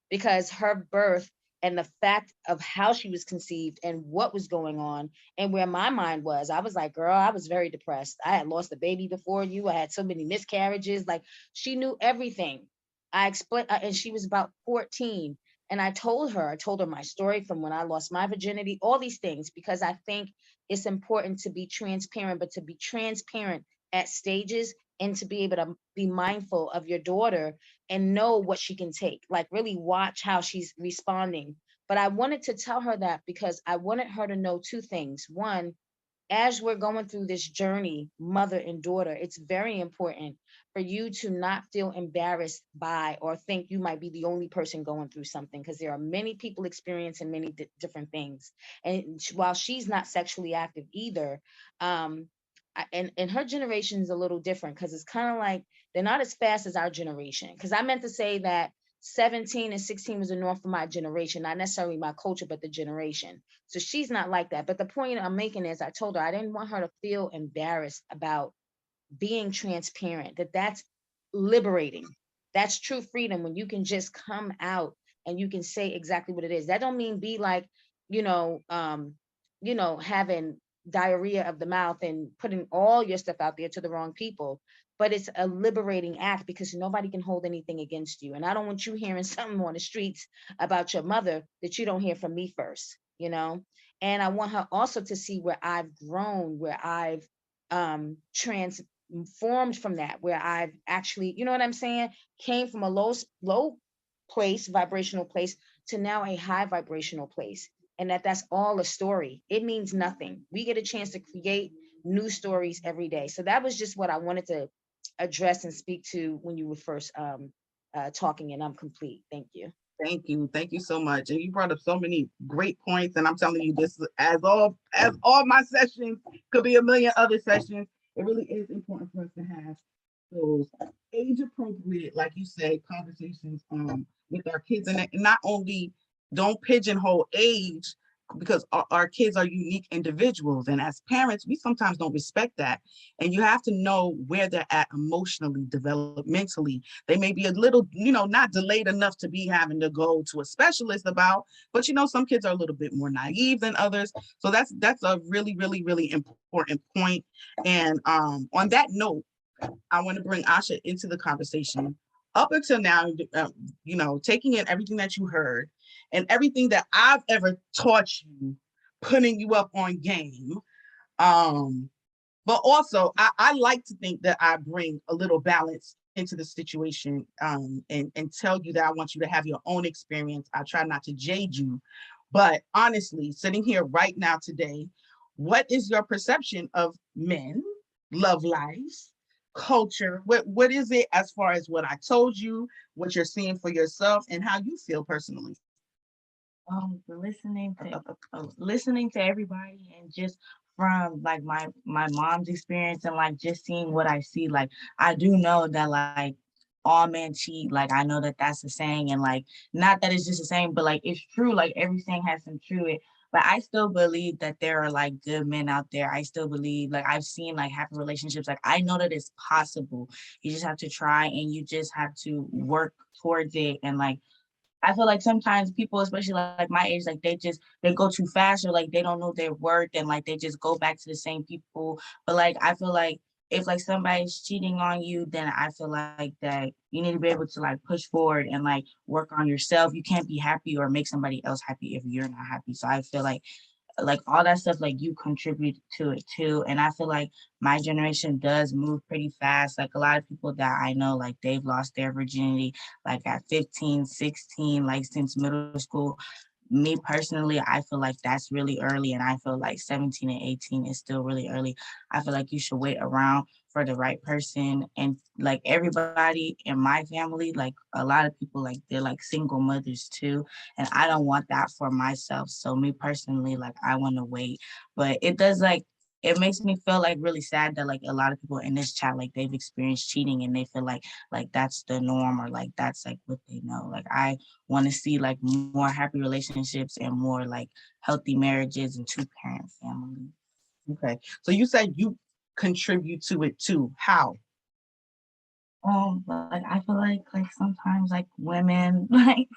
because her birth and the fact of how she was conceived and what was going on and where my mind was, I was like, girl, I was very depressed. I had lost a baby before you. I had so many miscarriages. Like, she knew everything. I explained, and she was about 14. And I told her my story from when I lost my virginity, all these things, because I think it's important to be transparent, but to be transparent at stages and to be able to be mindful of your daughter and know what she can take, like really watch how she's responding. But I wanted to tell her that because I wanted her to know two things. One, as we're going through this journey, mother and daughter, it's very important for you to not feel embarrassed by or think you might be the only person going through something, because there are many people experiencing many different things. And while she's not sexually active either, and her generation is a little different, because it's kind of like they're not as fast as our generation. Because I meant to say that 17 and 16 was the norm for my generation, not necessarily my culture, but the generation. So she's not like that. But the point I'm making is I told her I didn't want her to feel embarrassed about being transparent, that's liberating. That's true freedom, when you can just come out and you can say exactly what it is. That don't mean be like, you know, having diarrhea of the mouth and putting all your stuff out there to the wrong people. But it's a liberating act, because nobody can hold anything against you. And I don't want you hearing something on the streets about your mother that you don't hear from me first, you know? And I want her also to see where I've grown, where I've transformed from that, where I've actually, you know what I'm saying, came from a low place, vibrational place, to now a high vibrational place. And that's all a story. It means nothing. We get a chance to create new stories every day. So that was just what I wanted to address and speak to when you were first talking, and I'm complete. Thank you. Thank you. Thank you so much. And you brought up so many great points. And I'm telling you, this as all my sessions could be a million other sessions. It really is important for us to have those age appropriate, like you say, conversations with our kids. And not only don't pigeonhole age, because our kids are unique individuals. And as parents, we sometimes don't respect that. And you have to know where they're at emotionally, developmentally. They may be a little, not delayed enough to be having to go to a specialist about, but some kids are a little bit more naive than others. So that's a really, really, really important point. And on that note, I want to bring Asha into the conversation. Up until now, taking in everything that you heard and everything that I've ever taught you, putting you up on game. But also, I like to think that I bring a little balance into the situation, and tell you that I want you to have your own experience. I try not to jade you. But honestly, sitting here right now today, what is your perception of men, love life, culture? What is it as far as what I told you, what you're seeing for yourself, and how you feel personally? For listening to everybody, and just from like my mom's experience, and like just seeing what I see, like I do know that like all men cheat. Like I know that that's a saying, and like not that it's just a saying, but like it's true. Like everything has some truth. But I still believe that there are like good men out there. I still believe, like I've seen like happy relationships. Like I know that it's possible. You just have to try, and you just have to work towards it. And like I feel like sometimes people, especially like my age, like they go too fast, or like they don't know their worth, and like they just go back to the same people. But like I feel like if like somebody's cheating on you, then I feel like that you need to be able to like push forward and like work on yourself. You can't be happy or make somebody else happy if you're not happy. So I feel like all that stuff, like you contribute to it too. And I feel like my generation does move pretty fast. Like a lot of people that I know, like they've lost their virginity like at 15, 16, like since middle school. Me personally, I feel like that's really early, and I feel like 17 and 18 is still really early. I feel like you should wait around for the right person. And like everybody in my family, like a lot of people, like they're like single mothers too, and I don't want that for myself. So me personally, like I want to wait. But it does, like it makes me feel like really sad that like a lot of people in this chat, like they've experienced cheating, and they feel like that's the norm, or like that's like what they know. Like I want to see like more happy relationships and more like healthy marriages and two-parent families. Okay. So you said you contribute to it too. How? Like I feel like sometimes like women like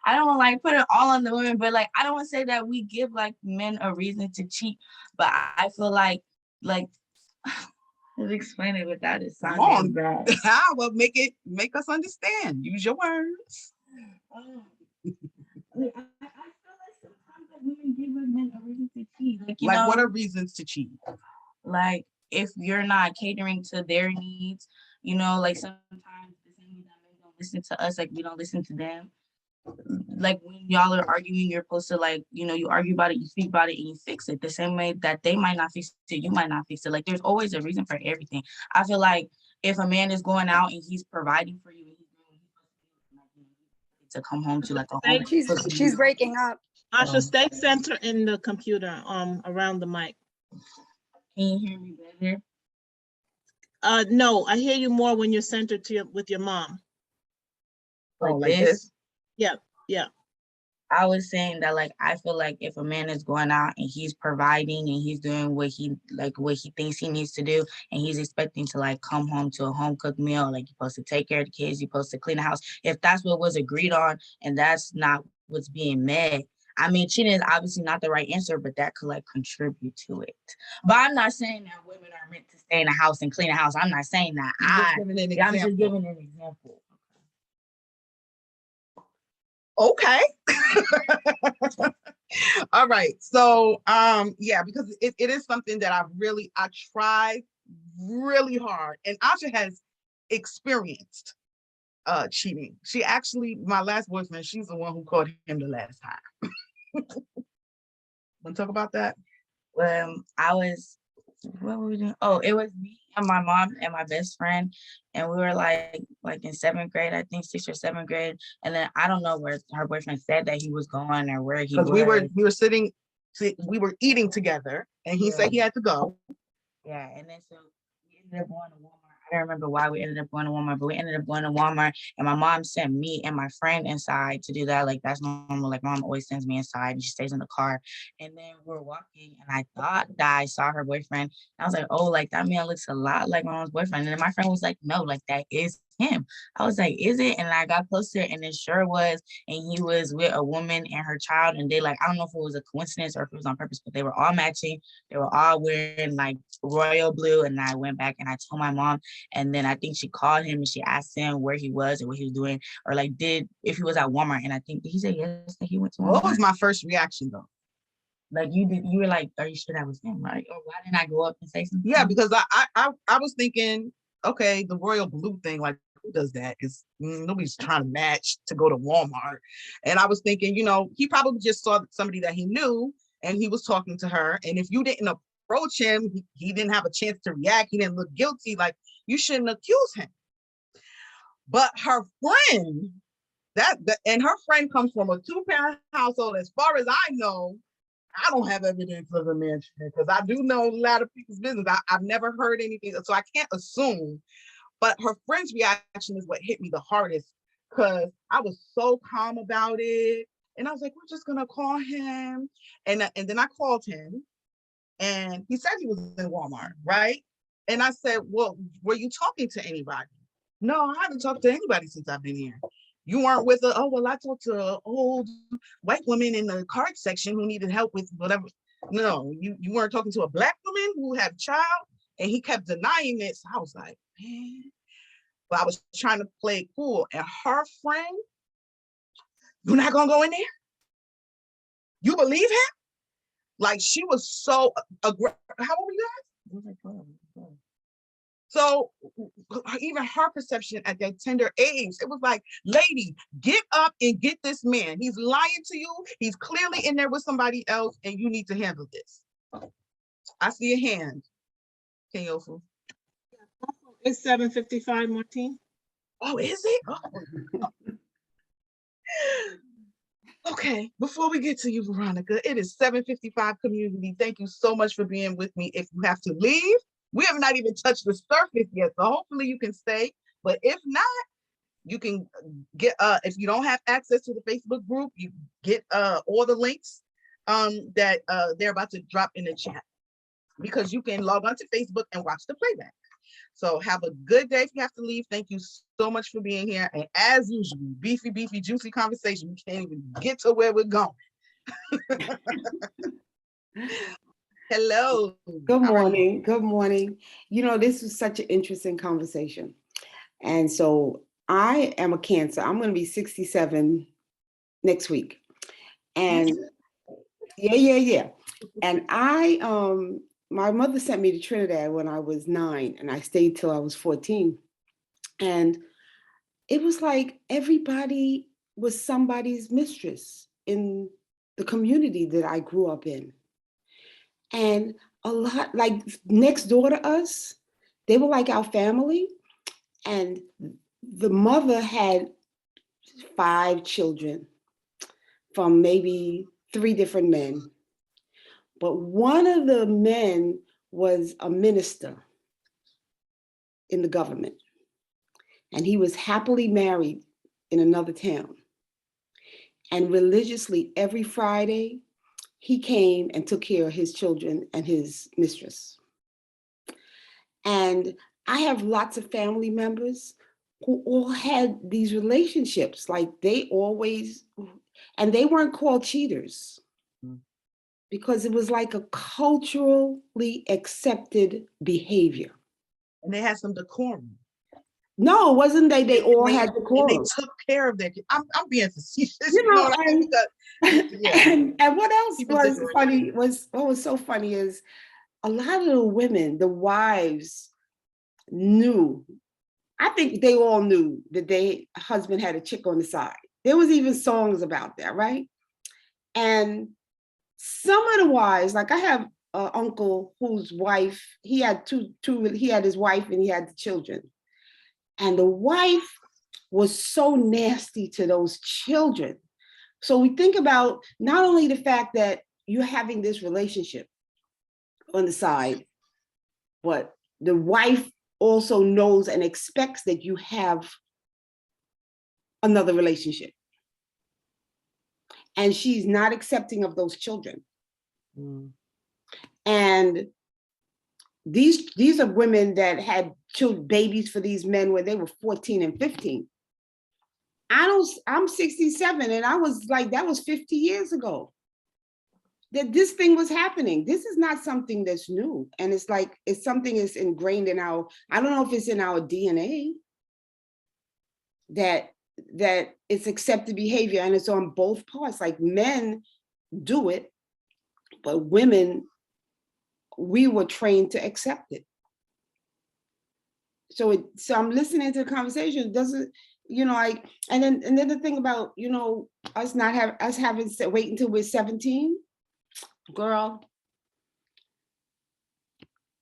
I don't like put it all on the women, but like I don't want to say that we give like men a reason to cheat, but I feel like how to explain it without it Come sounding on. bad. Well, make us understand. Use your words. Like, I feel like sometimes like women give men a reason to cheat. Like you Like, know, what are reasons to cheat? like if you're not catering to their needs, you know, like sometimes the same way that men don't listen to us, like we don't listen to them. Like when y'all are arguing, you're supposed to like, you know, you argue about it, you speak about it, and you fix it. The same way that they might not fix it, you might not fix it. Like there's always a reason for everything. I feel like if a man is going out and he's providing for you and he's doing what he's supposed to do, like, to come home to like a home. She's breaking up. Asha, stay center in the computer, around the mic. Can you hear me better? No, I hear you more when you're centered with your mom. Like this? Yeah, yeah. I was saying that like I feel like if a man is going out and he's providing and he's doing what he thinks he needs to do and he's expecting to like come home to a home cooked meal, like you're supposed to take care of the kids, you're supposed to clean the house. If that's what was agreed on and that's not what's being met, I mean, cheating is obviously not the right answer, but that could like contribute to it. But I'm not saying that women are meant to stay in the house and clean the house. I'm not saying that. I'm just giving an example. Okay. All right. So yeah, because it is something that I try really hard, and Asha has experienced cheating. She actually, my last boyfriend, she's the one who caught him the last time. Want to talk about that? What were we doing? Oh, it was me and my mom and my best friend, and we were like in 7th grade, I think 6th or 7th grade, and then I don't know where her boyfriend said that he was going or where he was. Because we were sitting, we were eating together, and he said he had to go. Yeah, and then so we ended up going to Walmart. I don't remember why we ended up going to Walmart, but we ended up going to Walmart, and my mom sent me and my friend inside to do that. Like that's normal. Like mom always sends me inside, and she stays in the car. And then we're walking, and I thought that I saw her boyfriend. I was like, oh, like that man looks a lot like my mom's boyfriend. And then my friend was like, no, like that is him. I was like, is it? And I got closer, and it sure was. And he was with a woman and her child, and they like, I don't know if it was a coincidence or if it was on purpose, but they were all matching. They were all wearing like royal blue. And I went back and I told my mom, and then I think she called him and she asked him where he was or what he was doing, or like if he was at Walmart. And I think he said yes, that he went to Walmart. What was my first reaction though? Like you were like, are you sure that was him, right? Or why didn't I go up and say something? Yeah, because I was thinking, okay, the royal blue thing, like who does that? Is nobody's trying to match to go to Walmart. And I was thinking, he probably just saw somebody that he knew and he was talking to her. And if you didn't approach him, he didn't have a chance to react. He didn't look guilty. Like you shouldn't accuse him. But her friend, and her friend comes from a 2-parent household. As far as I know, I don't have evidence of a man because I do know a lot of people's business. I've never heard anything, so I can't assume. But her friend's reaction is what hit me the hardest because I was so calm about it. And I was like, we're just going to call him. And then I called him and he said he was in Walmart, right? And I said, well, were you talking to anybody? No, I haven't talked to anybody since I've been here. You weren't with I talked to an old white woman in the cart section who needed help with whatever. No, you weren't talking to a black woman who had a child, and he kept denying it. So I was like, man. But I was trying to play it cool. And her friend, you're not gonna go in there? You believe him? Like she was so aggressive. How old were you guys? So even her perception at that tender age, it was like, lady, get up and get this man. He's lying to you. He's clearly in there with somebody else, and you need to handle this. I see a hand. Kenyofu. It's 7:55, Martine. Oh, is it? Oh. Okay, before we get to you, Veronica, it is 7:55 community. Thank you so much for being with me. If you have to leave, we have not even touched the surface yet, so hopefully you can stay. But if not, you can get, if you don't have access to the Facebook group, you get all the links that they're about to drop in the chat, because you can log on to Facebook and watch the playback. So have a good day if you have to leave. Thank you so much for being here. And as usual, beefy, juicy conversation. We can't even get to where we're going. Hello. Good morning. Good morning. This was such an interesting conversation. And so I am a Cancer. I'm going to be 67 next week. And yeah. And my mother sent me to Trinidad when I was 9, and I stayed till I was 14. And it was like everybody was somebody's mistress in the community that I grew up in. And a lot, like next door to us, they were like our family. And the mother had 5 children from maybe 3 different men. But one of the men was a minister in the government. And he was happily married in another town. And religiously every Friday, he came and took care of his children and his mistress. And I have lots of family members who all had these relationships, like they always, and they weren't called cheaters because it was like a culturally accepted behavior. And they had some decorum. No, it wasn't they all had decorum. And they took care of their kids. I'm being facetious. You know what I mean? And what else was funny was, what was so funny is a lot of the women, the wives, knew, I think they all knew that their husband had a chick on the side. There was even songs about that, right? And some of the wives, like I have an uncle whose wife, he had he had his wife and he had the children. And the wife was so nasty to those children. So we think about not only the fact that you're having this relationship on the side, but the wife also knows and expects that you have another relationship. And she's not accepting of those children. And these are women that had babies for these men when they were 14 and 15. I'm 67 and I was like, that was 50 years ago that this thing was happening. This is not something that's new. And it's like, it's something that's ingrained in I don't know if it's in our DNA that it's accepted behavior, and it's on both parts. Like men do it, but women, we were trained to accept it. So I'm listening to the conversation. Doesn't, and then the thing about, us having to wait until we're 17, girl,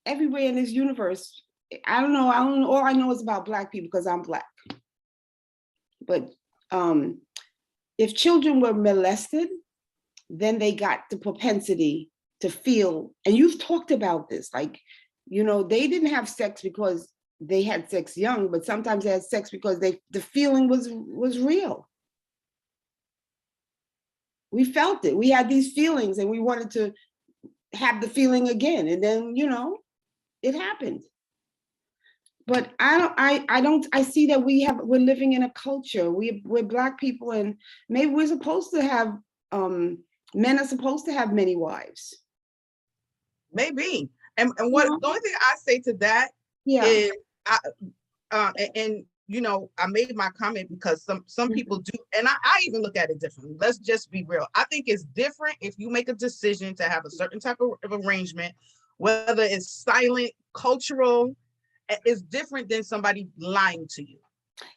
everywhere in this universe, I don't know, all I know is about Black people because I'm Black. But if children were molested, then they got the propensity to feel, and you've talked about this, like, they didn't have sex because they had sex young, but sometimes they had sex because the feeling was real. We felt it. We had these feelings and we wanted to have the feeling again. And then, it happened. But I see that we're living in a culture. We're Black people, and maybe we're supposed to have, men are supposed to have many wives. Maybe. And what the only thing I say to that is, I made my comment because some people do, and I even look at it differently. Let's just be real. I think it's different if you make a decision to have a certain type of arrangement, whether it's silent, cultural, it's different than somebody lying to you.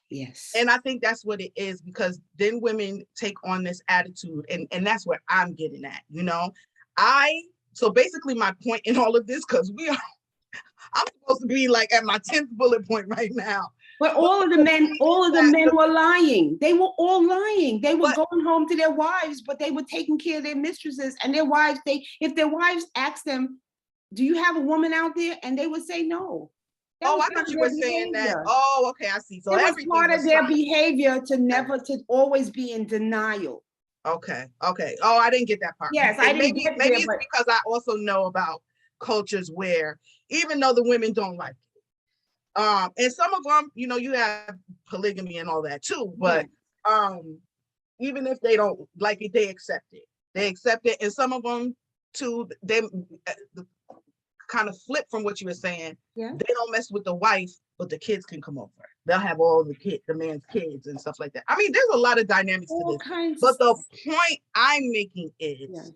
Yes. And I think that's what it is, because then women take on this attitude, and that's what I'm getting at, So basically my point in all of this, because I'm supposed to be like at my 10th bullet point right now. But all of the men were lying. They were all lying. They were going home to their wives, but they were taking care of their mistresses and their wives. If their wives asked them, do you have a woman out there? And they would say no. I thought you were saying that. Oh, okay, I see. So it was part of their behavior to always be in denial. Okay. Oh, I didn't get that part. Yes, I didn't get maybe it's because I also know about cultures where, even though the women don't like it, And some of them, you know, you have polygamy and all that too, but even if they don't like it, they accept it. They accept it. And some of them too, they kind of flip from what you were saying. Yeah. They don't mess with the wife, but the kids can come over. They'll have all the man's kids and stuff like that. I mean, there's a lot of dynamics to this. But the point I'm making is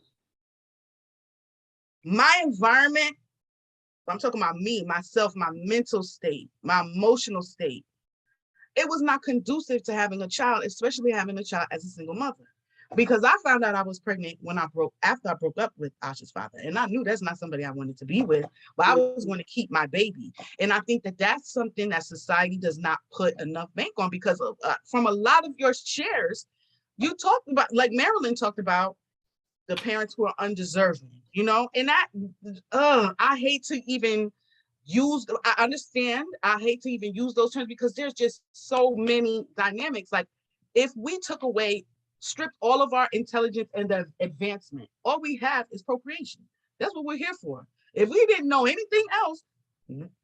my environment, I'm talking about me, myself, my mental state, my emotional state. It was not conducive to having a child, especially having a child as a single mother. Because I found out I was pregnant after I broke up with Asha's father. And I knew that's not somebody I wanted to be with, but I was going to keep my baby. And I think that that's something that society does not put enough bank on, because of, from a lot of your shares, you talked about, like Marilyn talked about, the parents who are undeserving, you know, and that, I hate to even I understand, I hate to even use those terms, because there's just so many dynamics. Like, if we took away, stripped all of our intelligence and the advancement, all we have is procreation. That's what we're here for. If we didn't know anything else,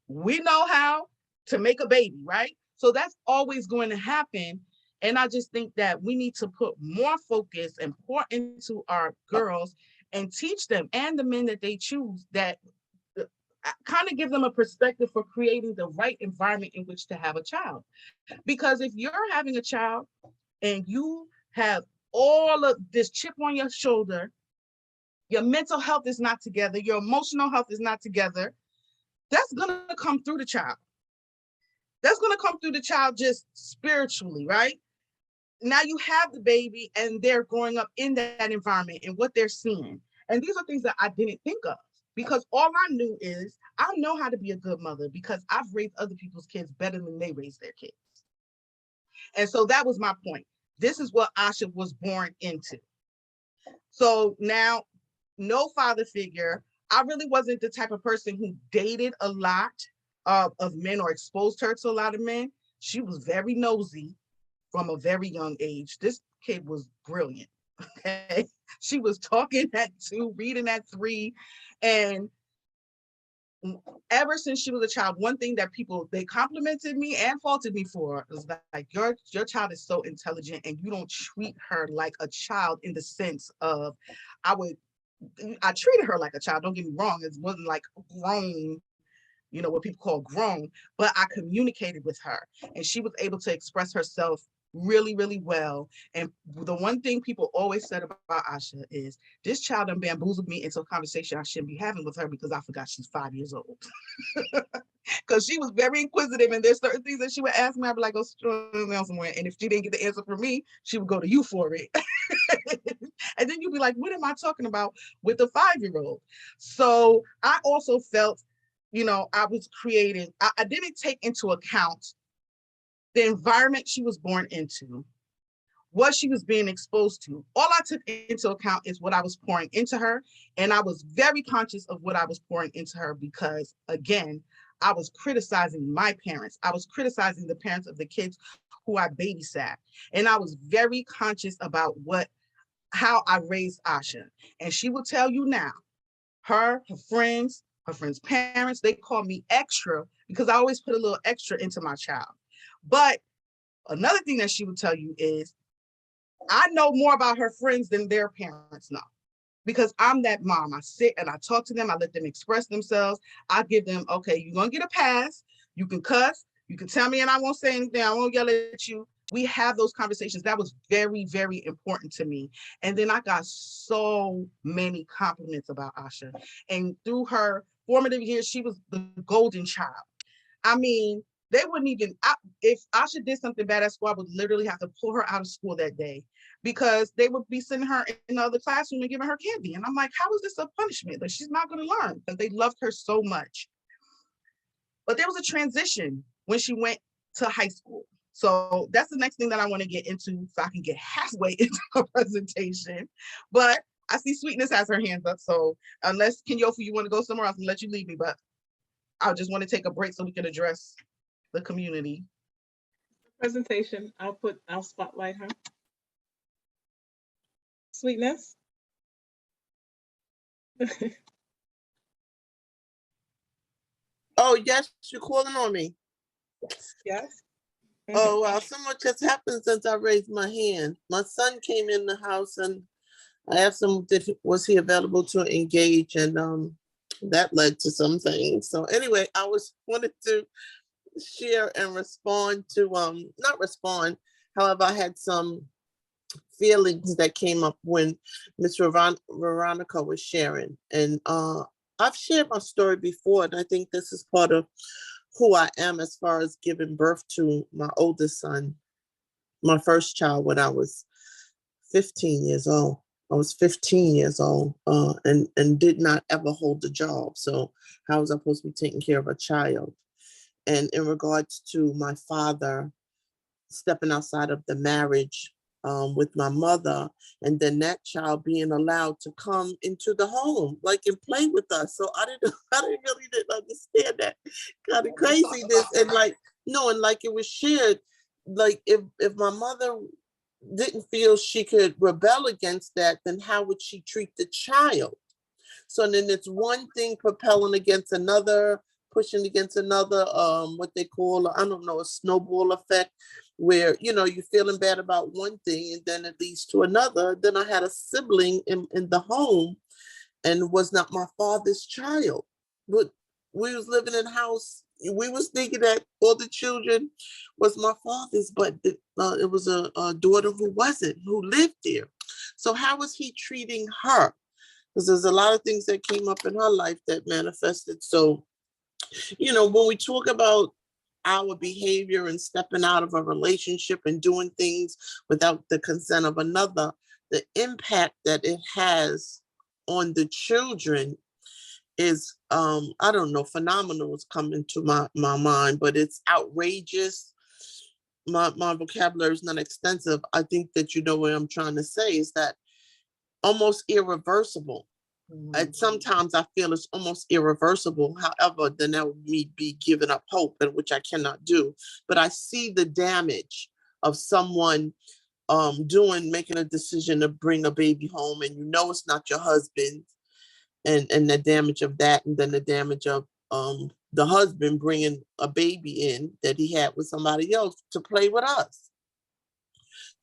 we know how to make a baby, right? So that's always going to happen. And I just think that we need to put more focus and pour into our girls and teach them, and the men that they choose, that kind of give them a perspective for creating the right environment in which to have a child. Because if you're having a child and you have all of this chip on your shoulder, your mental health is not together, your emotional health is not together, that's going to come through the child. That's going to come through the child just spiritually, right? Now you have the baby and they're growing up in that environment and what they're seeing. And these are things that I didn't think of, because all I knew is I know how to be a good mother because I've raised other people's kids better than they raised their kids. And so that was my point. This is what Asha was born into. So now, no father figure. I really wasn't the type of person who dated a lot of men or exposed her to a lot of men. She was very nosy from a very young age. This kid was brilliant. Okay. She was talking at 2, reading at 3. And ever since she was a child, one thing that they complimented me and faulted me for was like, your child is so intelligent and you don't treat her like a child, in the sense of, I treated her like a child, don't get me wrong. It wasn't like grown, you know, what people call grown, but I communicated with her and she was able to express herself really, really well. And the one thing people always said about Asha is, this child done bamboozled me into a conversation I shouldn't be having with her because I forgot she's 5 years old. Because she was very inquisitive, and there's certain things that she would ask me, I'd be like, go down somewhere. And if she didn't get the answer from me, she would go to you for it. And then you'd be like, what am I talking about with the 5-year-old? So I also felt, you know, I was creating, I didn't take into account the environment she was born into, what she was being exposed to. All I took into account is what I was pouring into her. And I was very conscious of what I was pouring into her because, again, I was criticizing my parents. I was criticizing the parents of the kids who I babysat. And I was very conscious about how I raised Asha. And she will tell you now, her friends' parents, they call me extra because I always put a little extra into my child. But another thing that she would tell you is, I know more about her friends than their parents know, because I'm that mom. I sit and I talk to them. I let them express themselves. I give them, okay, you're going to get a pass. You can cuss. You can tell me and I won't say anything. I won't yell at you. We have those conversations. That was very, very important to me. And then I got so many compliments about Asha. And through her formative years, she was the golden child. I mean, they wouldn't even, if Asha did something bad at school, I would literally have to pull her out of school that day because they would be sending her in the other classroom and giving her candy. And I'm like, how is this a punishment? But she's not going to learn because they loved her so much. But there was a transition when she went to high school. So that's the next thing that I want to get into so I can get halfway into a presentation. But I see Sweetness has her hands up. So unless Kenyofu, you want to go somewhere else and let you leave me, but I just want to take a break so we can address the community. Presentation, I'll spotlight her. Sweetness. Oh, yes, you're calling on me. Yes. Oh, wow. So much has happened since I raised my hand. My son came in the house and I asked him, was he available to engage? And that led to some things. So anyway, I wanted to share and respond to, not respond, however, I had some feelings that came up when Miss Veronica was sharing. And I've shared my story before, and I think this is part of who I am as far as giving birth to my oldest son, my first child, when I was 15 years old. I was 15 years old and did not ever hold a job. So how was I supposed to be taking care of a child? And in regards to my father stepping outside of the marriage with my mother, and then that child being allowed to come into the home, like, and play with us. So I really didn't understand that kind of craziness. And like, no, and like it was shared, like if my mother didn't feel she could rebel against that, then how would she treat the child? So then it's one thing propelling against another, pushing against another, what they call, I don't know, a snowball effect, where, you know, you're feeling bad about one thing and then it leads to another. Then I had a sibling in the home and was not my father's child. But we was living in a house, we was thinking that all the children was my father's, but it was a daughter who wasn't, who lived there. So how was he treating her? Because there's a lot of things that came up in her life that manifested. So, you know, when we talk about our behavior and stepping out of a relationship and doing things without the consent of another, the impact that it has on the children is, I don't know, phenomenal is coming to my mind, but it's outrageous. My vocabulary is not extensive. I think that you know what I'm trying to say is that almost irreversible. And sometimes I feel it's almost irreversible. However, then that would be giving up hope, and which I cannot do. But I see the damage of someone making a decision to bring a baby home, and you know it's not your husband, and the damage of that, and then the damage of the husband bringing a baby in that he had with somebody else to play with us.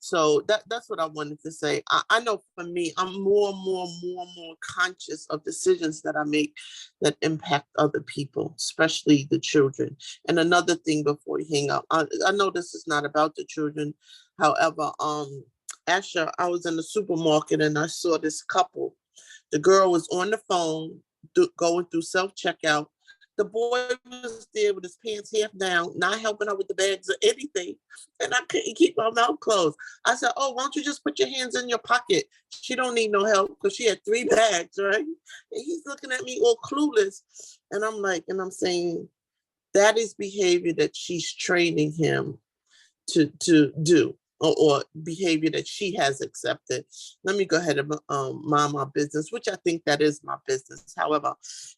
So that's what I wanted to say. I know for me, I'm more conscious of decisions that I make that impact other people, especially the children. And another thing before you hang up, I know this is not about the children. However, Asha, I was in the supermarket and I saw this couple. The girl was on the phone going through self-checkout. The boy was there with his pants half down, not helping her with the bags or anything. And I couldn't keep my mouth closed. I said, oh, why don't you just put your hands in your pocket? She don't need no help because she had 3 bags, right? And he's looking at me all clueless. And I'm saying, that is behavior that she's training him to do. Or behavior that she has accepted. Let me go ahead and mind my business, which I think that is my business. However,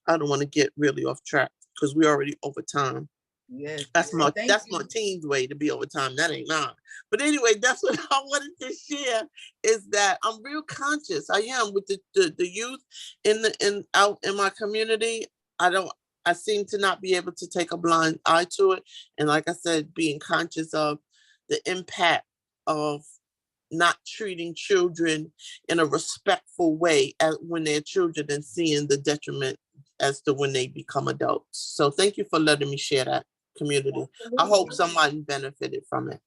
I don't want to get really off track because we're already over time. Yes. That's Martine's way to be over time. That ain't mine. But anyway, that's what I wanted to share, is that I'm real conscious. I am with the youth out in my community. I seem to not be able to take a blind eye to it. And like I said, being conscious of the impact of not treating children in a respectful way when they're children, and seeing the detriment as to when they become adults. So thank you for letting me share that, community. Absolutely. I hope someone benefited from it.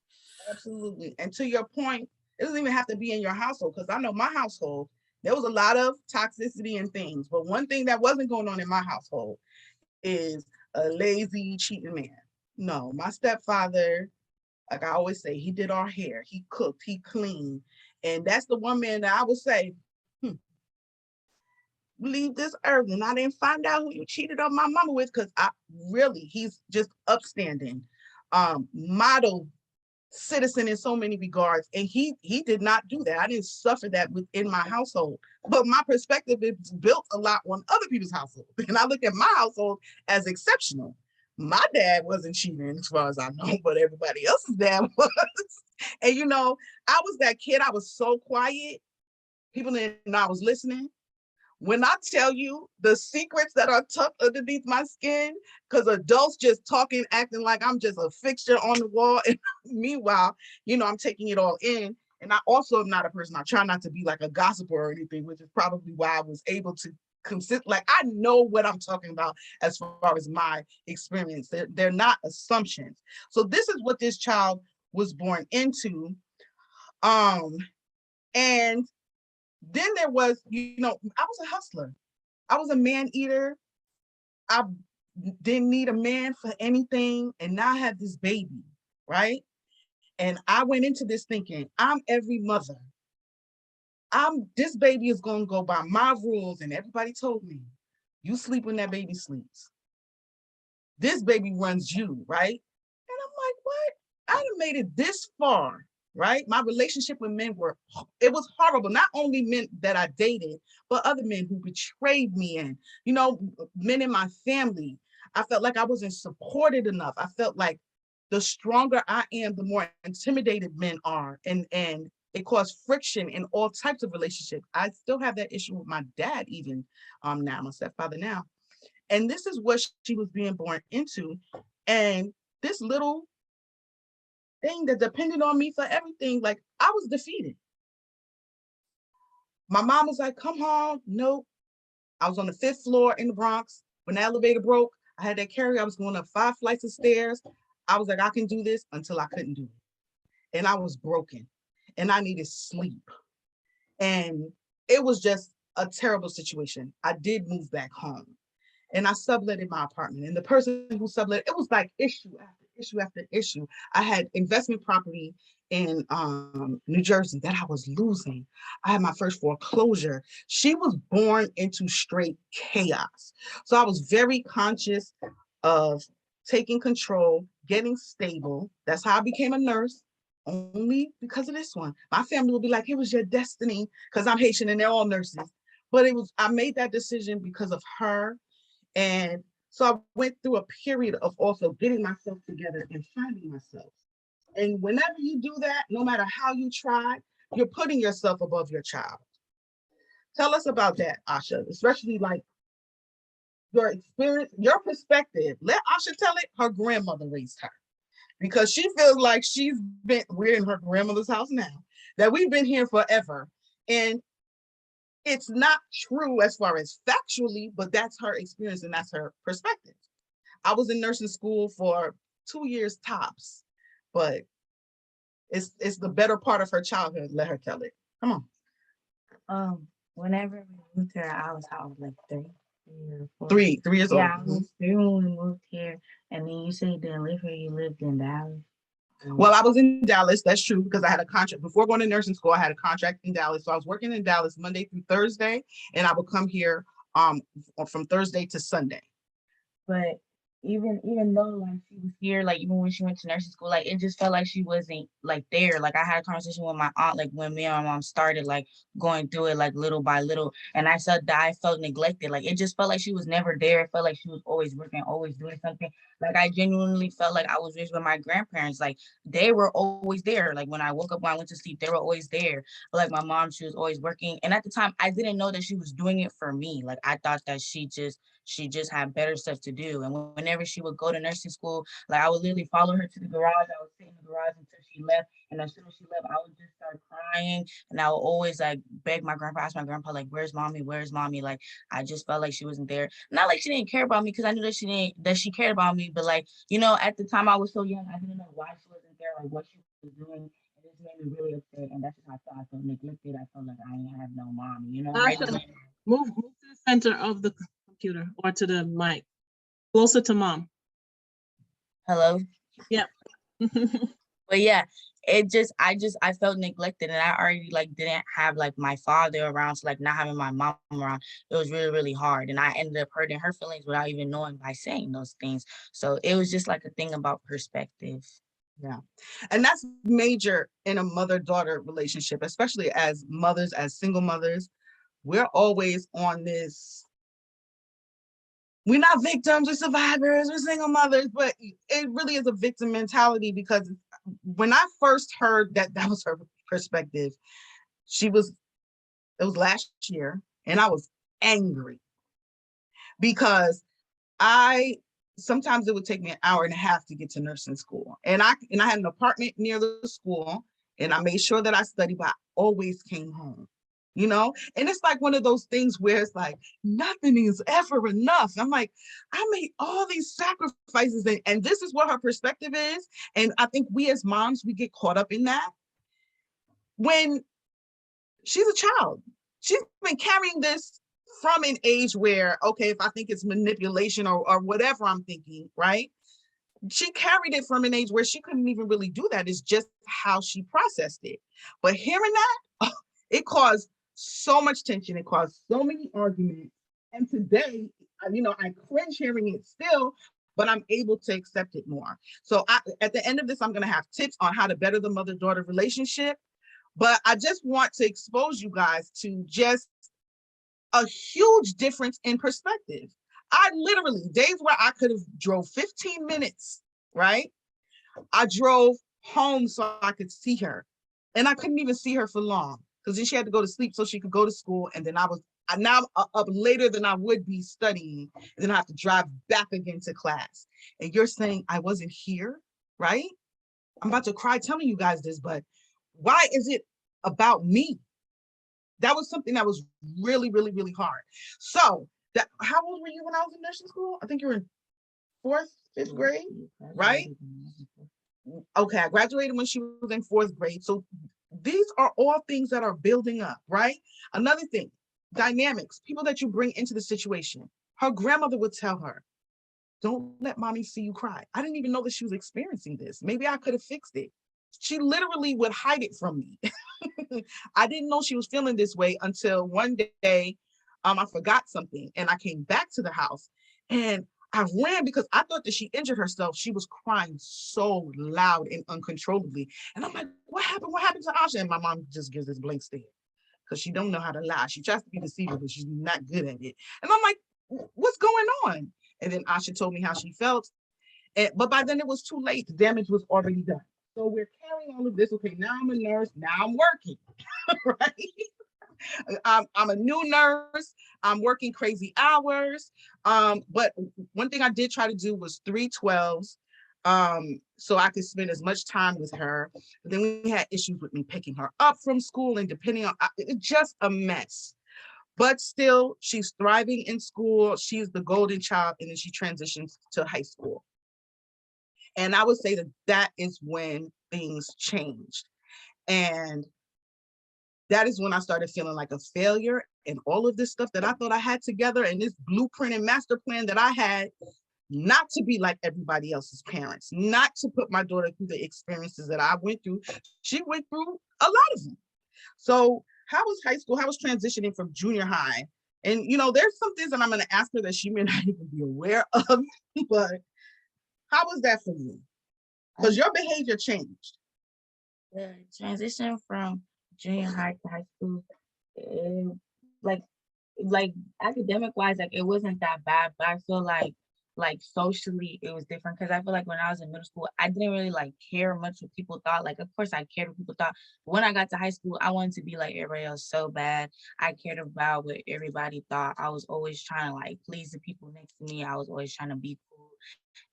Absolutely. And to your point, it doesn't even have to be in your household, because I know my household, there was a lot of toxicity and things. But one thing that wasn't going on in my household is a lazy, cheating man. No, my stepfather, like I always say, he did our hair, he cooked, he cleaned. And that's the one man that I would say, leave this earth. And I didn't find out who you cheated on my mama with, because he's just upstanding, model citizen in so many regards. And he did not do that. I didn't suffer that within my household. But my perspective is built a lot on other people's household. And I look at my household as exceptional. My dad wasn't cheating as far as I know, but everybody else's dad was. And you know, I was that kid, I was so quiet. People didn't know I was listening. When I tell you the secrets that are tucked underneath my skin, because adults just talking, acting like I'm just a fixture on the wall. And meanwhile, I'm taking it all in. And I also am not a person, I try not to be like a gossiper or anything, which is probably why I was able to like, I know what I'm talking about as far as my experience. They're not assumptions. So this is what this child was born into. And then there was, I was a hustler. I was a man eater. I didn't need a man for anything. And now I have this baby, right? And I went into this thinking, I'm every mother. This baby is going to go by my rules. And everybody told me, you sleep when that baby sleeps. This baby runs you, right? And I'm like, what? I done made it this far, right? My relationship with men it was horrible. Not only men that I dated, but other men who betrayed me, and, men in my family. I felt like I wasn't supported enough. I felt like the stronger I am, the more intimidated men are. And it caused friction in all types of relationships. I still have that issue with my dad, even now, my stepfather now. And this is what she was being born into. And this little thing that depended on me for everything, like, I was defeated. My mom was like, come home. Nope. I was on the 5th floor in the Bronx. When the elevator broke, I had that carrier. I was going up 5 flights of stairs. I was like, I can do this, until I couldn't do it. And I was broken and I needed sleep. And it was just a terrible situation. I did move back home. And I subletted my apartment. And the person who sublet, it was like issue after issue after issue. I had investment property in New Jersey that I was losing. I had my first foreclosure. She was born into straight chaos. So I was very conscious of taking control, getting stable. That's how I became a nurse, only because of this one. My family would be like, it was your destiny, because I'm Haitian and they're all nurses. But I made that decision because of her. And so I went through a period of also getting myself together and finding myself. And whenever you do that, no matter how you try, you're putting yourself above your child. Tell us about that, Asha, especially like your experience, your perspective. Let Asha tell it. Her grandmother raised her, because she feels like we're in her grandmother's house now, that we've been here forever. And it's not true as far as factually, but that's her experience and that's her perspective. I was in nursing school for 2 years tops, but it's the better part of her childhood. Let her tell it. Come on. Whenever we moved here, I was like 3 or 4. 3 years old. Yeah, I was 3 when we moved here. And then you said you didn't live here, you lived in Dallas. Well, I was in Dallas. That's true, because I had a contract before going to nursing school. I had a contract in Dallas, so I was working in Dallas Monday through Thursday, and I would come here from Thursday to Sunday. But even though like she was here, like even when she went to nursing school, like it just felt like she wasn't like there. Like I had a conversation with my aunt, like when me and my mom started like going through it like little by little, and I said that I felt neglected. Like it just felt like she was never there. It felt like she was always working, always doing something. Like I genuinely felt like I was raised with my grandparents. Like they were always there. Like when I woke up, when I went to sleep, they were always there. But like my mom, she was always working, and at the time I didn't know that she was doing it for me. Like I thought that she just had better stuff to do. And whenever she would go to nursing school, like I would literally follow her to the garage. I would sit in the garage until she left. And as soon as she left, I would just start crying. And I would always like beg my grandpa, ask my grandpa, like, where's mommy? Where's mommy? Like, I just felt like she wasn't there. Not like she didn't care about me, because I knew that she cared about me. But like, at the time I was so young, I didn't know why she wasn't there or what she was doing. And this made me really upset. And that's just how I felt. I felt neglected. I felt like I didn't have no mom, Asha, move to the center of the computer or to the mic, closer to mom. Hello? Yeah. But yeah, I felt neglected, and I already like didn't have like my father around, so like not having my mom around, it was really, really hard. And I ended up hurting her feelings without even knowing by saying those things. So it was just like a thing about perspective. Yeah. And that's major in a mother-daughter relationship, especially as mothers, as single mothers. We're always on this, we're not victims, we're survivors, we're single mothers, but it really is a victim mentality, because when I first heard that was her perspective, it was last year, and I was angry because sometimes it would take me an hour and a half to get to nursing school. And I had an apartment near the school, and I made sure that I studied, but I always came home, And it's like one of those things where it's like, nothing is ever enough. I'm like, I made all these sacrifices, and this is what her perspective is. And I think we as moms, we get caught up in that. When she's a child, she's been carrying this from an age where, okay, if I think it's manipulation or whatever I'm thinking, right? She carried it from an age where she couldn't even really do that. It's just how she processed it. But hearing that, it caused so much tension. It caused so many arguments. And today, I cringe hearing it still, but I'm able to accept it more. So at the end of this, I'm going to have tips on how to better the mother-daughter relationship. But I just want to expose you guys to just a huge difference in perspective. I literally, days where I could have drove 15 minutes, right? I drove home so I could see her. And I couldn't even see her for long because then she had to go to sleep so she could go to school. And then I'm now up later than I would be studying. And then I have to drive back again to class. And you're saying I wasn't here, right? I'm about to cry telling you guys this, but why is it about me? That was something that was really, really, really hard. So how old were you when I was in nursing school? I think you were in 4th, 5th grade, right? Okay, I graduated when she was in 4th grade. So these are all things that are building up, right? Another thing, dynamics, people that you bring into the situation. Her grandmother would tell her, don't let mommy see you cry. I didn't even know that she was experiencing this. Maybe I could have fixed it. She literally would hide it from me. I didn't know she was feeling this way until one day I forgot something and I came back to the house and I ran because I thought that she injured herself. She was crying so loud and uncontrollably. And I'm like, what happened? What happened to Asha? And my mom just gives this blank stare because she don't know how to lie. She tries to be deceiving, but she's not good at it. And I'm like, what's going on? And then Asha told me how she felt. But by then it was too late. The damage was already done. So we're carrying all of this. Okay, now I'm a nurse. Now I'm working, right? I'm a new nurse. I'm working crazy hours. But one thing I did try to do was 3/12s, so I could spend as much time with her. But then we had issues with me picking her up from school and depending on, it's just a mess. But still, she's thriving in school. She's the golden child, and then she transitions to high school. And I would say that is when things changed. And that is when I started feeling like a failure, and all of this stuff that I thought I had together and this blueprint and master plan that I had, not to be like everybody else's parents, not to put my daughter through the experiences that I went through. She went through a lot of them. So how was high school? How was transitioning from junior high? And, there's some things that I'm going to ask her that she may not even be aware of, but how was that for you? Because your behavior changed. The transition from junior high to high school, like academic wise, like it wasn't that bad, but I feel like socially it was different because I feel like when I was in middle school, I didn't really like care much what people thought. Like, of course I cared what people thought. But when I got to high school, I wanted to be like everybody else so bad. I cared about what everybody thought. I was always trying to like please the people next to me. I was always trying to be cool.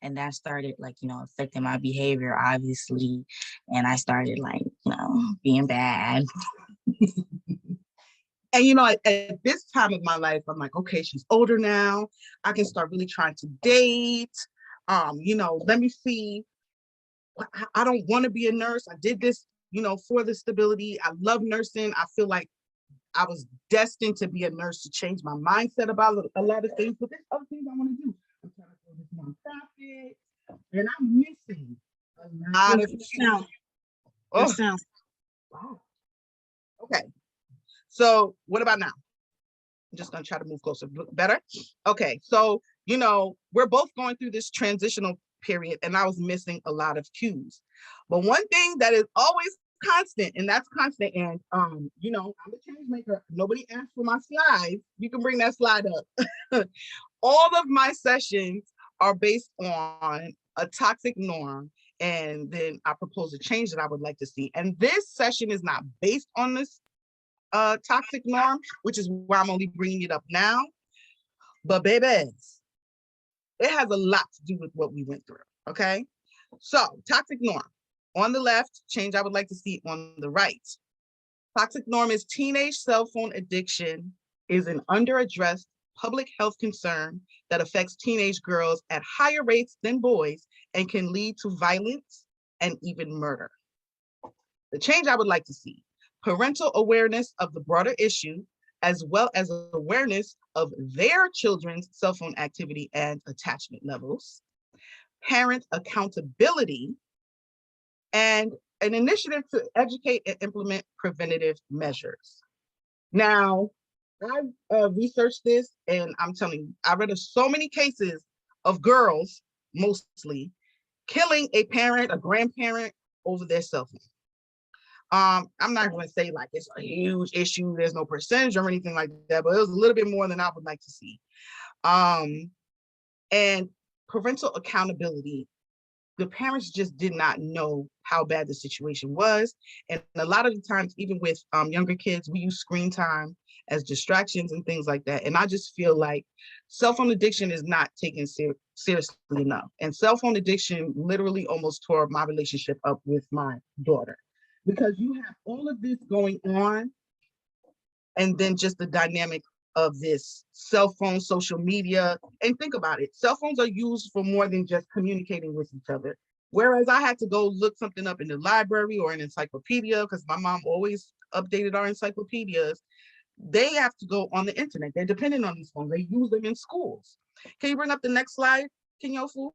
And that started like, affecting my behavior, obviously. And I started like, being bad. And, at this time of my life, I'm like, okay, she's older now. I can start really trying to date. Let me see. I don't want to be a nurse. I did this, for the stability. I love nursing. I feel like I was destined to be a nurse to change my mindset about a lot of things. But there's other things I want to do. I'm trying to grow this nonprofit. And I'm missing a lot of things. Oh, wow. Okay. So what about now? I'm just going to try to move closer. Better? Okay. So, we're both going through this transitional period, and I was missing a lot of cues. But one thing that is always constant, and that's constant, and, I'm a change maker. Nobody asked for my slides. You can bring that slide up. All of my sessions are based on a toxic norm, and then I propose a change that I would like to see. And this session is not based on this toxic norm, which is why I'm only bringing it up now. But babies, it has a lot to do with what we went through, okay? So toxic norm. On the left, change I would like to see on the right. Toxic norm is teenage cell phone addiction is an underaddressed public health concern that affects teenage girls at higher rates than boys and can lead to violence and even murder. The change I would like to see, parental awareness of the broader issue, as well as awareness of their children's cell phone activity and attachment levels, parent accountability, and an initiative to educate and implement preventative measures. Now, I researched this, and I'm telling you, I read of so many cases of girls, mostly, killing a parent, a grandparent, over their cell phone. I'm not going to say like it's a huge issue, there's no percentage or anything like that, but it was a little bit more than I would like to see. And parental accountability, the parents just did not know how bad the situation was. And a lot of the times, even with younger kids, we use screen time as distractions and things like that. And I just feel like cell phone addiction is not taken seriously enough. And cell phone addiction literally almost tore my relationship up with my daughter, because you have all of this going on, and then just the dynamic of this cell phone, social media. And think about it, cell phones are used for more than just communicating with each other. Whereas I had to go look something up in the library or an encyclopedia, because my mom always updated our encyclopedias. They have to go on the internet. They're dependent on these phones. They use them in schools. Can you bring up the next slide, Kinyofu?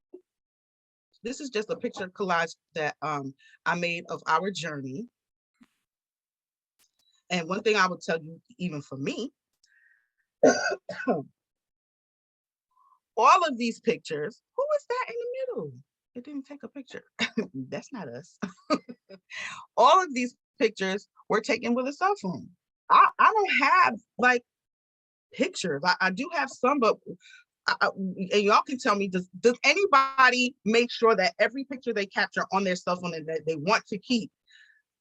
This is just a picture collage that I made of our journey. And one thing I would tell you, even for me, all of these pictures, who is that in the middle? It didn't take a picture. That's not us. All of these pictures were taken with a cell phone. I don't have like pictures. I do have some, but and y'all can tell me, does anybody make sure that every picture they capture on their cell phone and that they want to keep,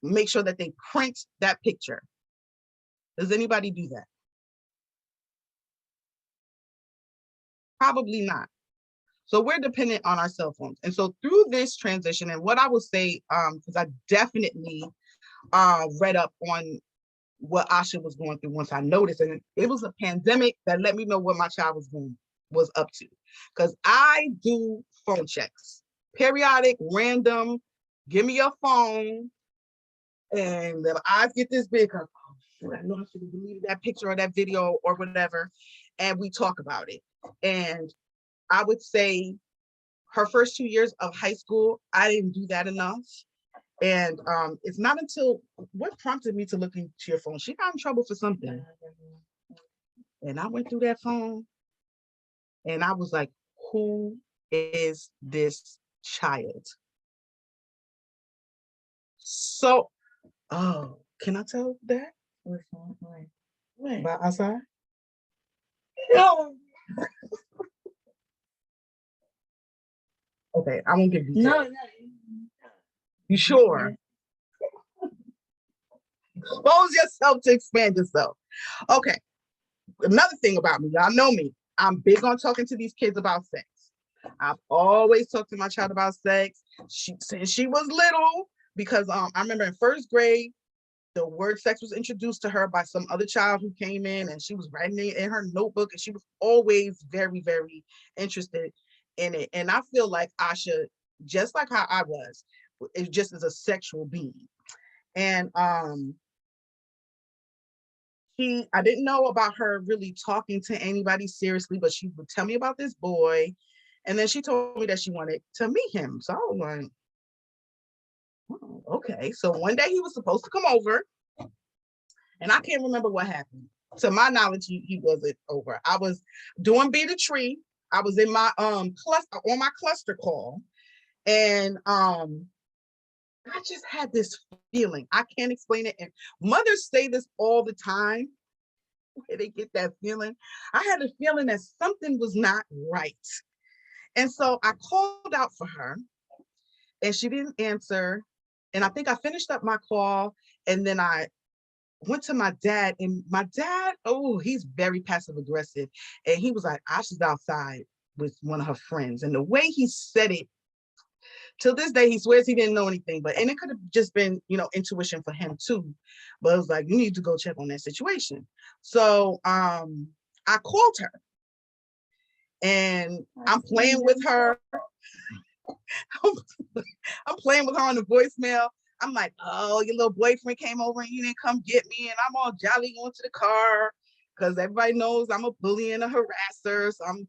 make sure that they print that picture? Does anybody do that? Probably not. So we're dependent on our cell phones. And so through this transition, and what I would say, because I definitely read up on what Asha was going through once I noticed, and it was a pandemic that let me know what my child was up to. Because I do phone checks, periodic, random, give me your phone, and the eyes get this big, oh, shoot, I know I should have deleted that picture or that video or whatever, and we talk about it. And I would say her first 2 years of high school, I didn't do that enough. And it's not until what prompted me to look into your phone. She got in trouble for something. And I went through that phone and I was like, who is this child? So, oh, can I tell that? About outside? No. Okay, I won't give details. No. You sure? Expose yourself to expand yourself. Okay. Another thing about me, y'all know me. I'm big on talking to these kids about sex. I've always talked to my child about sex. Since she was little, because I remember in first grade, the word sex was introduced to her by some other child who came in, and she was writing it in her notebook, and she was always very, very interested in it. And I feel like Asha, just like how I was, it just is a sexual being. And I didn't know about her really talking to anybody seriously, but she would tell me about this boy. And then she told me that she wanted to meet him. So I was like, oh, okay. So one day he was supposed to come over, and I can't remember what happened. To my knowledge, he wasn't over. I was doing Be the Tree. I was in my cluster on my cluster call, and I just had this feeling. I can't explain it. And mothers say this all the time. Where they get that feeling. I had a feeling that something was not right. And so I called out for her, and she didn't answer. And I think I finished up my call, and then I went to my dad, and my dad, oh, he's very passive aggressive. And he was like, Asha's outside with one of her friends. And the way he said it, till this day, he swears he didn't know anything, and it could have just been, intuition for him too. But it was like, you need to go check on that situation. So I called her, and I'm playing with her. I'm playing with her on the voicemail. I'm like, oh, your little boyfriend came over and you didn't come get me. And I'm all jolly going to the car because everybody knows I'm a bully and a harasser. So I'm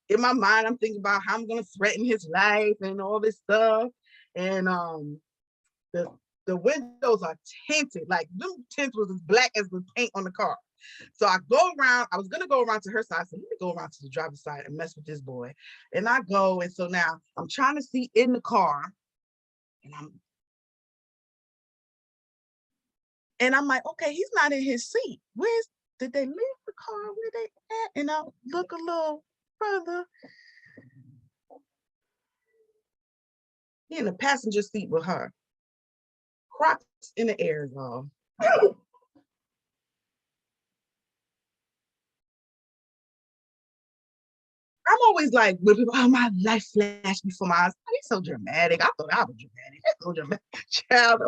in my mind, I'm thinking about how I'm going to threaten his life and all this stuff. And the windows are tinted. Like, them tints was as black as the paint on the car. So I go around, I was going to go around to her side. So let me go around to the driver's side and mess with this boy. And I go, and so now I'm trying to see in the car, and I'm like, okay, he's not in his seat. Did they leave the car? Where they at? And I look a little further. He in the passenger seat with her. Crocs in the air, y'all. I'm always like, when people, oh, my life flashed before my eyes. He's so dramatic. I thought I was dramatic. That's so dramatic. Child,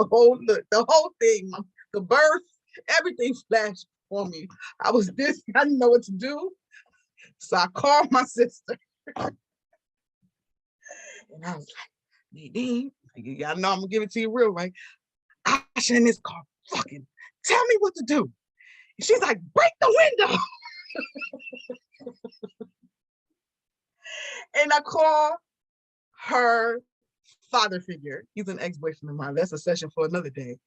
the whole thing, the birth, everything flashed for me. I didn't know what to do. So I called my sister. And I was like, Nadine, y'all know I'm gonna give it to you real, right? Asha in this car, fucking tell me what to do. And she's like, break the window. And I call her father figure. He's an ex-boyfriend of mine. That's a session for another day.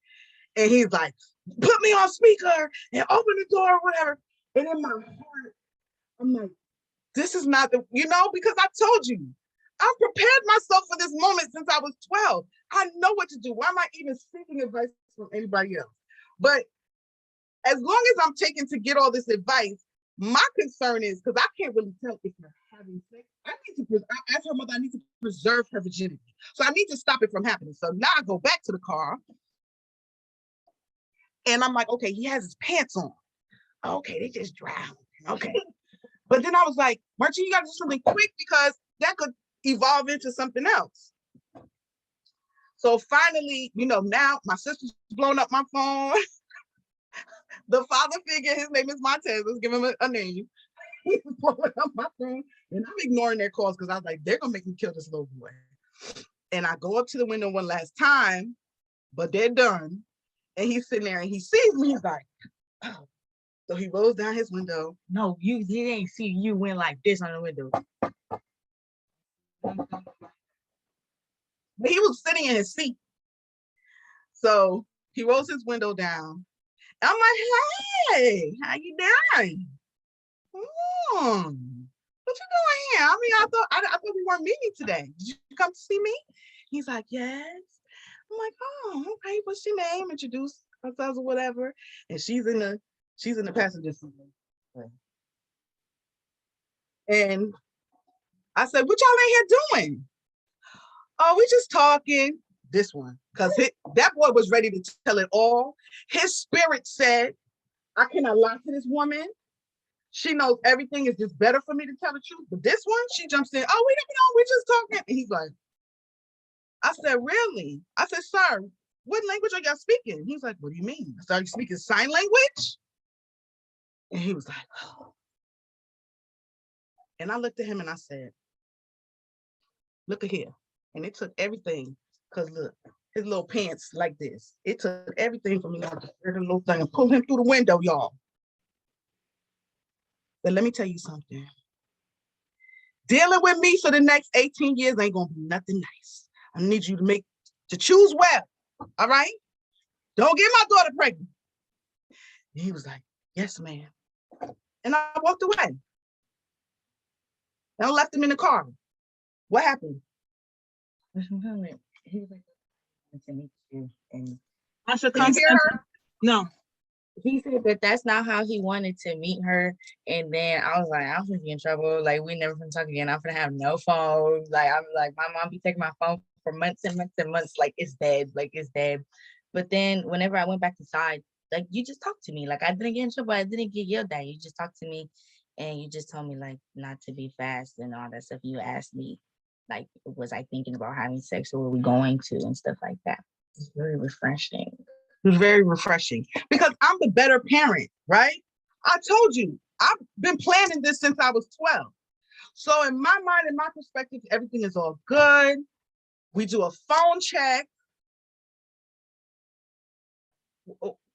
And he's like, put me on speaker and open the door or whatever. And in my heart, I'm like, this is not because I told you, I prepared myself for this moment since I was 12. I know what to do. Why am I even seeking advice from anybody else? But as long as I'm taking to get all this advice, my concern is, because I can't really tell if you're having sex, as her mother, I need to preserve her virginity. So I need to stop it from happening. So now I go back to the car and I'm like, okay, he has his pants on. Okay, they just drowned. Okay. But then I was like, Martine, you got to do something quick because that could evolve into something else. So finally, now my sister's blown up my phone. The father figure, his name is Montez. Let's give him a name. He's blowing up my phone, and I'm ignoring their calls because I was like, they're gonna make me kill this little boy. And I go up to the window one last time, but they're done. And he's sitting there and he sees me. He's like, oh. So he rolls down his window. No, he ain't see you went like this on the window. But he was sitting in his seat. So he rolls his window down. I'm like, hey, how you doing? What you doing here? I mean, I thought we weren't meeting today. Did you come to see me? He's like, yes. I'm like, oh, okay. What's your name? Introduce ourselves or whatever. And she's in the passenger seat. And I said, what y'all in here doing? Oh, we just talking. This one, because that boy was ready to tell it all. His spirit said, I cannot lie to this woman. She knows everything. Is just better for me to tell the truth. But this one, she jumps in. Oh, we don't know. We're just talking. And he's like, I said, really? I said, sir, what language are y'all speaking? He's like, what do you mean? I said, are you speaking sign language? And he was like, oh. And I looked at him and I said, look at here. And it took everything. Because look, his little pants like this. It took everything for me not to wear the little thing and pull him through the window, y'all. But let me tell you something. Dealing with me for the next 18 years ain't gonna be nothing nice. I need you to choose well, all right? Don't get my daughter pregnant. And he was like, yes, ma'am. And I walked away. And I left him in the car. What happened? He was like, to meet you. And Asha, did you hear her? No. He said that that's not how he wanted to meet her. And then I was like, I'm gonna be in trouble. Like, we never gonna talk again. I'm gonna have no phone. Like, I'm like, my mom be taking my phone for months and months and months. Like, it's dead. Like, it's dead. But then whenever I went back inside, like you just talked to me. Like I didn't get in trouble. I didn't get yelled at. You just talked to me and you just told me like not to be fast and all that stuff. You asked me like, was I thinking about having sex or were we going to and stuff like that. It's very refreshing. It was very refreshing because I'm the better parent, right? I told you, I've been planning this since I was 12. So in my mind, in my perspective, everything is all good. We do a phone check.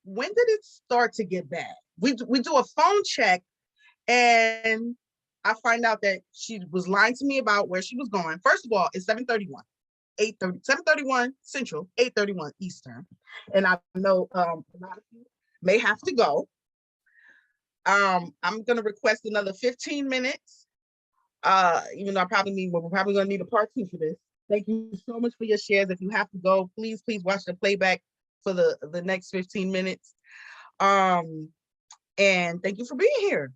When did it start to get bad? We do a phone check and I find out that she was lying to me about where she was going. First of all, it's 7:31. 7:31 Central, 8:31 Eastern. And I know a lot of you may have to go. I'm gonna request another 15 minutes. Even though we're probably gonna need a part 2 for this. Thank you so much for your shares. If you have to go, please watch the playback for the next 15 minutes. And thank you for being here.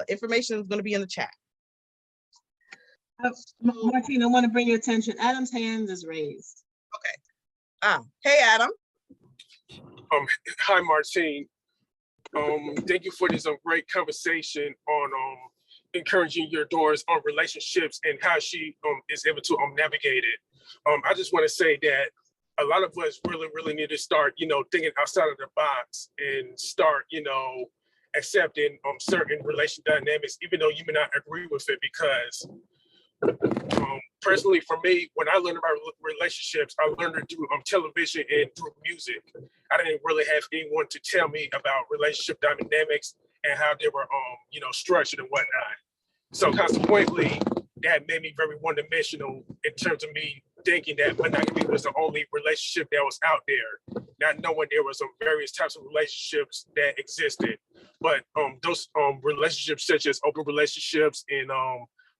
Information is gonna be in the chat. Martine, I want to bring your attention. Adam's hand is raised. Okay. Hey, Adam. Hi, Martine. Thank you for this great conversation on encouraging your daughters on relationships and how she is able to navigate it. I just want to say that a lot of us really need to start, thinking outside of the box and start, accepting certain relation dynamics, even though you may not agree with it, because personally for me, when I learned about relationships, I learned it through television and through music. I didn't really have anyone to tell me about relationship dynamics and how they were structured and whatnot. So consequently, that made me very one-dimensional in terms of me thinking that monogamy was the only relationship that was out there, not knowing there was various types of relationships that existed. But those relationships, such as open relationships and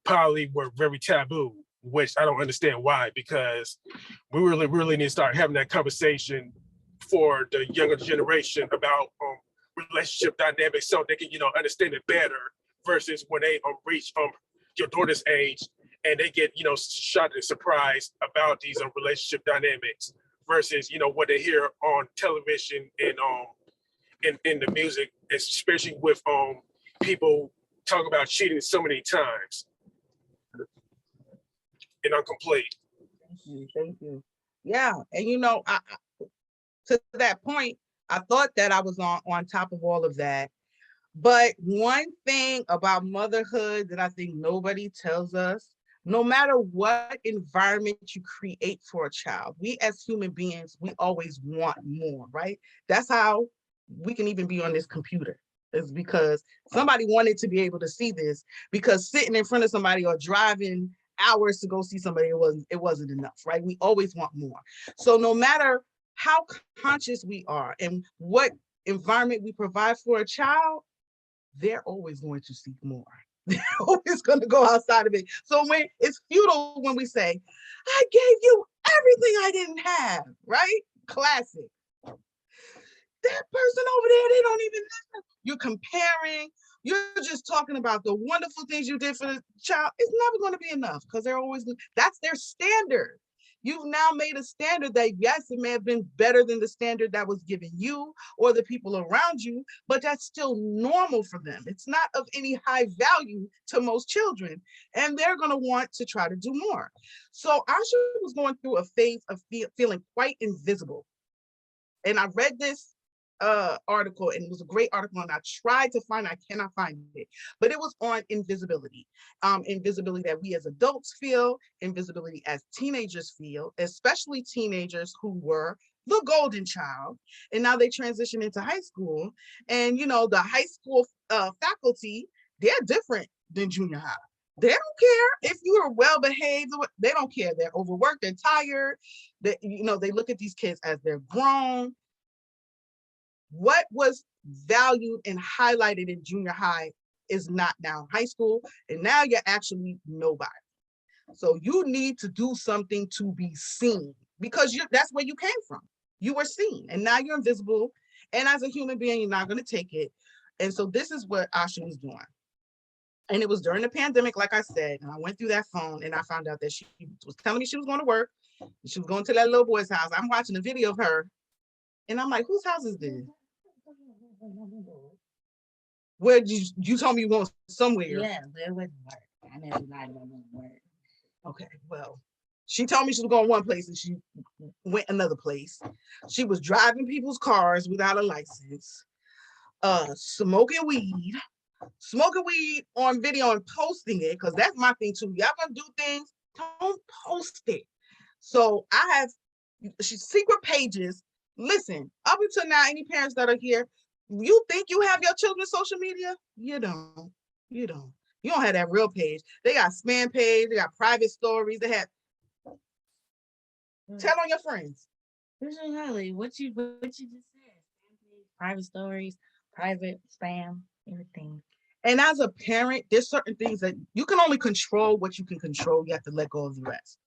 poly, were very taboo, which I don't understand why, because we really need to start having that conversation for the younger generation about relationship dynamics so they can, understand it better, versus when they reach your daughter's age and they get, shocked and surprised about these relationship dynamics versus, what they hear on television and in the music, especially with people talk about cheating so many times. And I'm complete. Thank you. Yeah, and I to that point, I thought that I was on top of all of that. But one thing about motherhood that I think nobody tells us, no matter what environment you create for a child, we as human beings, we always want more, right? That's how we can even be on this computer. It's because somebody wanted to be able to see this, because sitting in front of somebody or driving hours to go see somebody, it wasn't enough, right? We always want more. So no matter how conscious we are and what environment we provide for a child, they're always going to seek more. They're always going to go outside of it. So when it's futile when we say, I gave you everything I didn't have, right? Classic. That person over there, they don't even listen. You're comparing, you're just talking about the wonderful things you did for the child. It's never going to be enough because that's their standard. You've now made a standard that, yes, it may have been better than the standard that was given you or the people around you, but that's still normal for them. It's not of any high value to most children, and they're going to want to try to do more. So Asha was going through a phase of feeling quite invisible. And I read this article, and it was a great article, and I tried to find it, I cannot find it, but it was on invisibility. Invisibility that we as adults feel, invisibility as teenagers feel, especially teenagers who were the golden child, and now they transition into high school, and the high school faculty, they're different than junior high. They don't care if you are well behaved. They don't care. They're overworked. They're tired. They look at these kids as they're grown. What was valued and highlighted in junior high is not now in high school, and now you're actually nobody. So you need to do something to be seen, because that's where you came from. You were seen, and now you're invisible. And as a human being, you're not going to take it. And so this is what Asha was doing. And it was during the pandemic, like I said, and I went through that phone and I found out that she was telling me she was going to work. She was going to that little boy's house. I'm watching a video of her, And I'm like, whose house is this? Where you told me you want somewhere? Yeah, it wouldn't work. I never lied about no work. Okay, well, she told me she was going one place and she went another place. She was driving people's cars without a license, smoking weed on video and posting it, because that's my thing too. Y'all gonna do things, don't post it. So I have secret pages. Listen, up until now, any parents that are here, you think you have your children's social media? You don't. You don't. You don't have that real page. They got spam page, they got private stories, they have tell on your friends. Holly, what you just said. Private stories, private spam, everything. And as a parent, there's certain things that you can only control what you can control. You have to let go of the rest.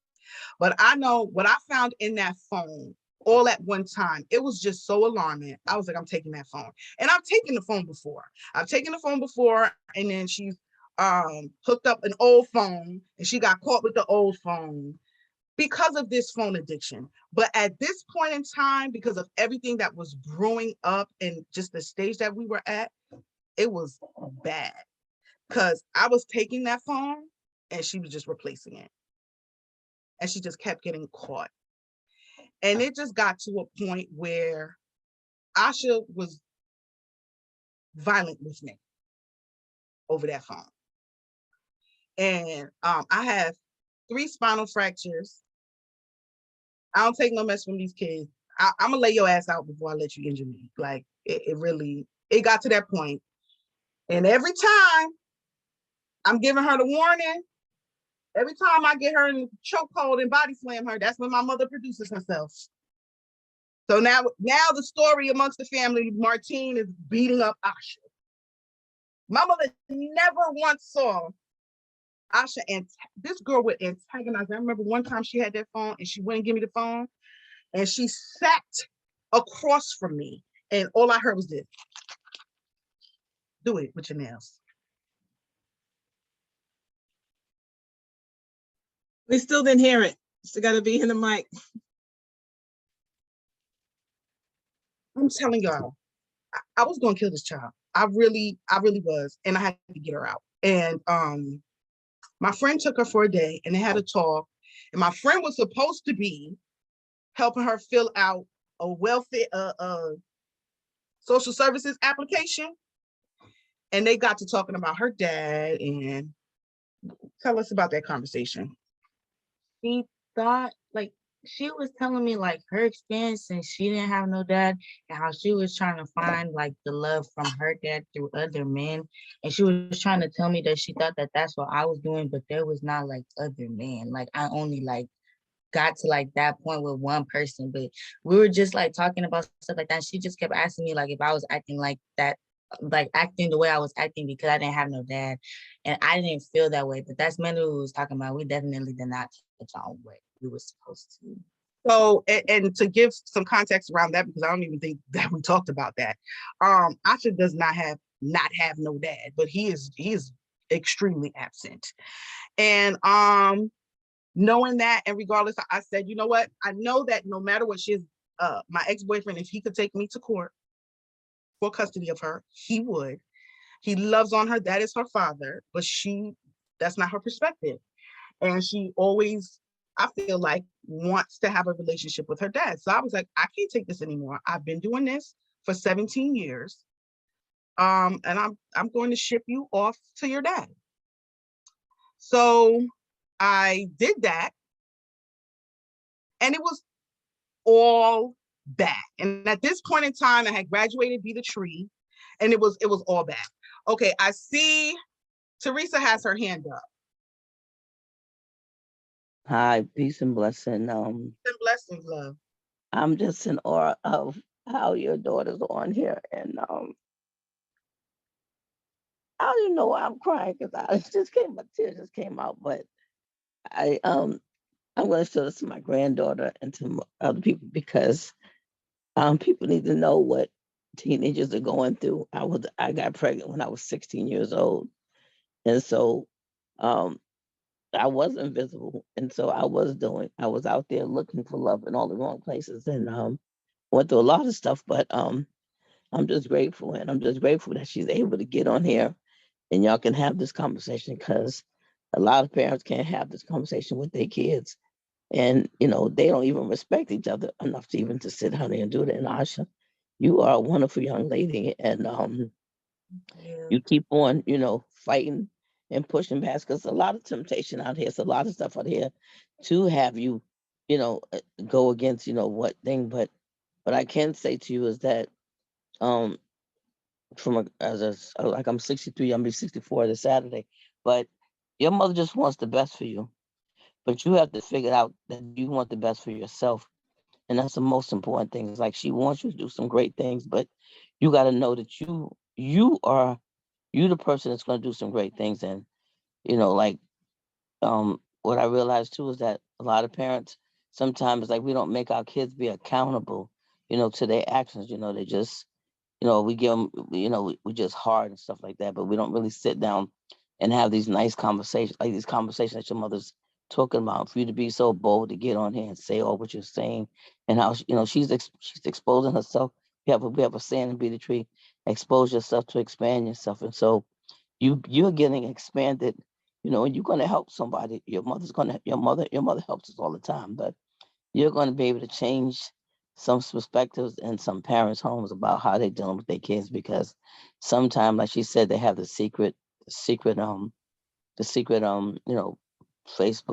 But I know what I found in that phone all at one time, it was just so alarming. I was like, I'm taking that phone. And I've taken the phone before. And then she's hooked up an old phone and she got caught with the old phone because of this phone addiction. But at this point in time, because of everything that was growing up and just the stage that we were at, it was bad. Because I was taking that phone and she was just replacing it. And she just kept getting caught. And it just got to a point where Asha was violent with me over that phone. And I have 3 spinal fractures. I don't take no mess from these kids. I'm gonna lay your ass out before I let you injure me. Like it got to that point. And every time I'm giving her the warning, every time I get her in chokehold and body slam her, that's when my mother produces herself. So now the story amongst the family, Martine is beating up Asha. My mother never once saw Asha, and this girl would antagonize. I remember one time she had that phone and she wouldn't give me the phone, and she sat across from me, and all I heard was this: "Do it with your nails." We still didn't hear it. Still got to be in the mic. I'm telling y'all, I was gonna kill this child. I really was, and I had to get her out. And my friend took her for a day, and they had a talk. And my friend was supposed to be helping her fill out a welfare, social services application. And they got to talking about her dad. And tell us about that conversation. She thought, like, she was telling me like her experience since she didn't have no dad and how she was trying to find like the love from her dad through other men. And she was trying to tell me that she thought that that's what I was doing, but there was not like other men. Like I only like got to like that point with one person, but we were just like talking about stuff like that. She just kept asking me like if I was acting like that, like acting the way I was acting because I didn't have no dad. And I didn't feel that way, but that's mainly what we was talking about. We definitely did not touch on what we were supposed to. So, and to give some context around that, because I don't even think that we talked about that. Asha does not have no dad, but he is extremely absent. And knowing that, and regardless, I said, you know what? I know that no matter what, she's my ex-boyfriend, if he could take me to court for custody of her, he would. He loves on her. That is her father, but that's not her perspective. And she always, I feel like, wants to have a relationship with her dad. So I was like, I can't take this anymore. I've been doing this for 17 years. And I'm going to ship you off to your dad. So I did that. And it was all bad. And at this point in time, I had graduated Be the Tree, and it was all bad. Okay, I see Teresa has her hand up. Hi, peace and blessing. And blessings, love. I'm just in awe of how your daughter's on here, and I don't even know why I'm crying because my tears just came out. But I'm going to show this to my granddaughter and to other people because people need to know what teenagers are going through. I got pregnant when I was 16 years old, and so I was invisible, and so I was out there looking for love in all the wrong places, and went through a lot of stuff, but I'm just grateful, and I'm just grateful that she's able to get on here and y'all can have this conversation, because a lot of parents can't have this conversation with their kids. And, they don't even respect each other enough to even to sit down there and do that. And Asha, you are a wonderful young lady. And you keep on, fighting and pushing past, because a lot of temptation out here. It's a lot of stuff out here to have you, go against, what thing. But what I can say to you is that um like I'm 63, I'm be 64 this Saturday, but your mother just wants the best for you. But you have to figure out that you want the best for yourself. And that's the most important thing. It's like she wants you to do some great things, but you got to know that you the person that's going to do some great things. And, like what I realized too is that a lot of parents sometimes, like, we don't make our kids be accountable, to their actions. They just, we give them, we just hard and stuff like that, but we don't really sit down and have these nice conversations, like these conversations that your mother's talking about. For you to be so bold to get on here and say all what you're saying, and how, she's exposing herself. We have a saying in Be the Tree: expose yourself to expand yourself. And so you're getting expanded, and you're going to help somebody. Your mother helps us all the time, but you're going to be able to change some perspectives in some parents' homes about how they're dealing with their kids, because sometimes, like she said, they have the secret, Facebook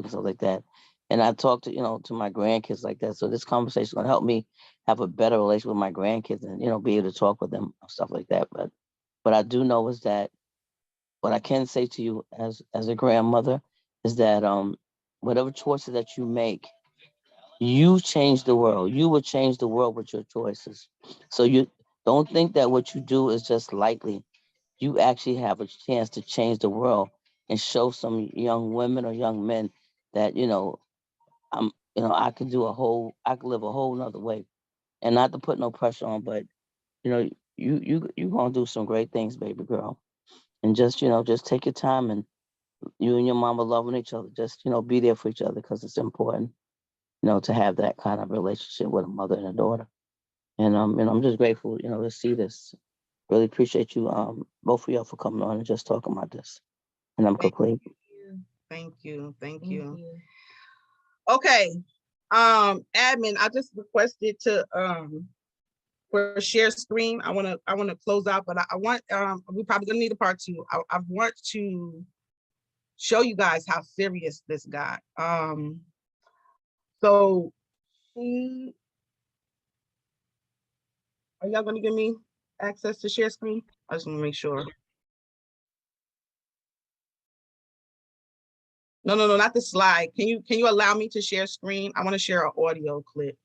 and stuff like that. And I talk to my grandkids like that. So this conversation is going to help me have a better relationship with my grandkids, and be able to talk with them and stuff like that. But what I do know is that what I can say to you as a grandmother is that whatever choices that you make, you change the world. You will change the world with your choices. So you don't think that what you do is just lightly. You actually have a chance to change the world and show some young women or young men that, I'm, I could live a whole nother way. And not to put no pressure on, but you gonna do some great things, baby girl. And just take your time, and you and your mama loving each other. Just, be there for each other, because it's important, to have that kind of relationship with a mother and a daughter. And I'm just grateful, to see this. Really appreciate you, both of y'all, for coming on and just talking about this. And I'm complete. Thank you. Thank you. Okay. Admin, I just requested to for share screen. I wanna close out, but I want we probably gonna need a part two. I want to show you guys how serious this got. So are y'all gonna give me access to share screen? I just want to make sure. No, not the slide. Can you allow me to share screen? I want to share an audio clip.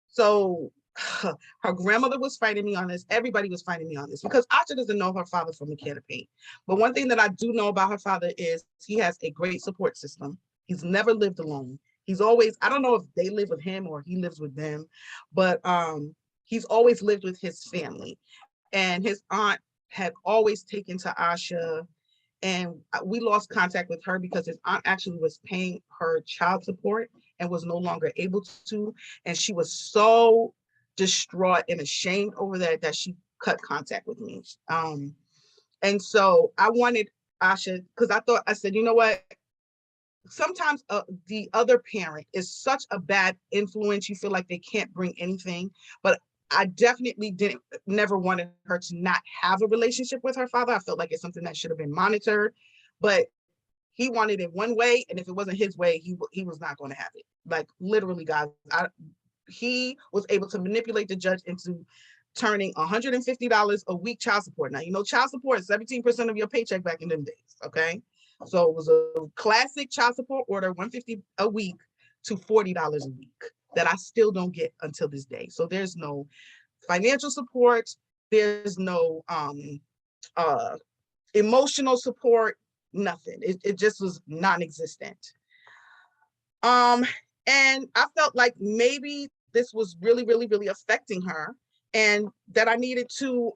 So her grandmother was fighting me on this. Everybody was fighting me on this, because Asha doesn't know her father from a can of paint. But one thing that I do know about her father is he has a great support system. He's never lived alone. He's always, I don't know if they live with him or he lives with them, but he's always lived with his family. And his aunt had always taken to Asha, and we lost contact with her because his aunt actually was paying her child support and was no longer able to. And she was so distraught and ashamed over that she cut contact with me. And so I wanted Asha, because I said, you know what? Sometimes the other parent is such a bad influence. You feel like they can't bring anything, but I definitely never wanted her to not have a relationship with her father. I felt like it's something that should have been monitored, but he wanted it one way, and if it wasn't his way, he was not going to have it. Like, literally, guys, he was able to manipulate the judge into turning $150 a week child support. Now, child support is 17% of your paycheck back in them days, okay? So it was a classic child support order, $150 a week to $40 a week, that I still don't get until this day. So there's no financial support, there's no emotional support, nothing. It just was non-existent. And I felt like maybe this was really, really, really affecting her, and that I needed to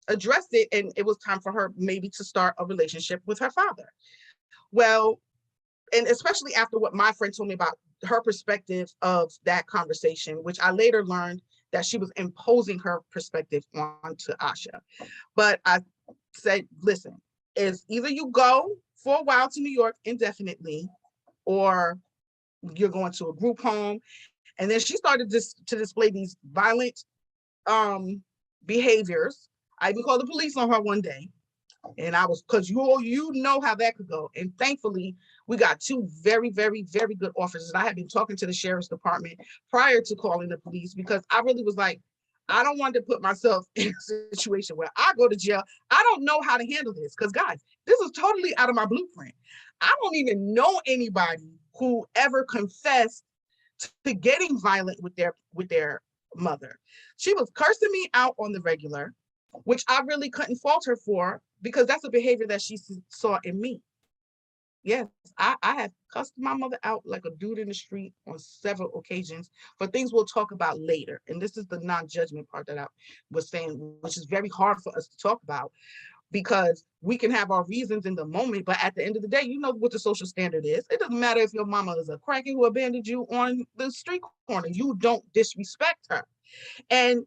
address it, and it was time for her maybe to start a relationship with her father. Well, and especially after what my friend told me about her perspective of that conversation, which I later learned that she was imposing her perspective onto Asha. But I said, listen, is either you go for a while to New York indefinitely, or you're going to a group home. And then she started to display these violent behaviors. I even called the police on her one day. And I was, because you know how that could go. And thankfully, we got two very, very, very good officers. I had been talking to the sheriff's department prior to calling the police, because I really was like, I don't want to put myself in a situation where I go to jail. I don't know how to handle this, because guys, this is totally out of my blueprint. I don't even know anybody who ever confessed to getting violent with their mother. She was cursing me out on the regular, which I really couldn't fault her for, because that's a behavior that she saw in me. Yes, I have cussed my mother out like a dude in the street on several occasions for things we'll talk about later. And this is the non-judgment part that I was saying, which is very hard for us to talk about, because we can have our reasons in the moment, but at the end of the day, you know what the social standard is. It doesn't matter if your mama is a crackhead who abandoned you on the street corner. You don't disrespect her. And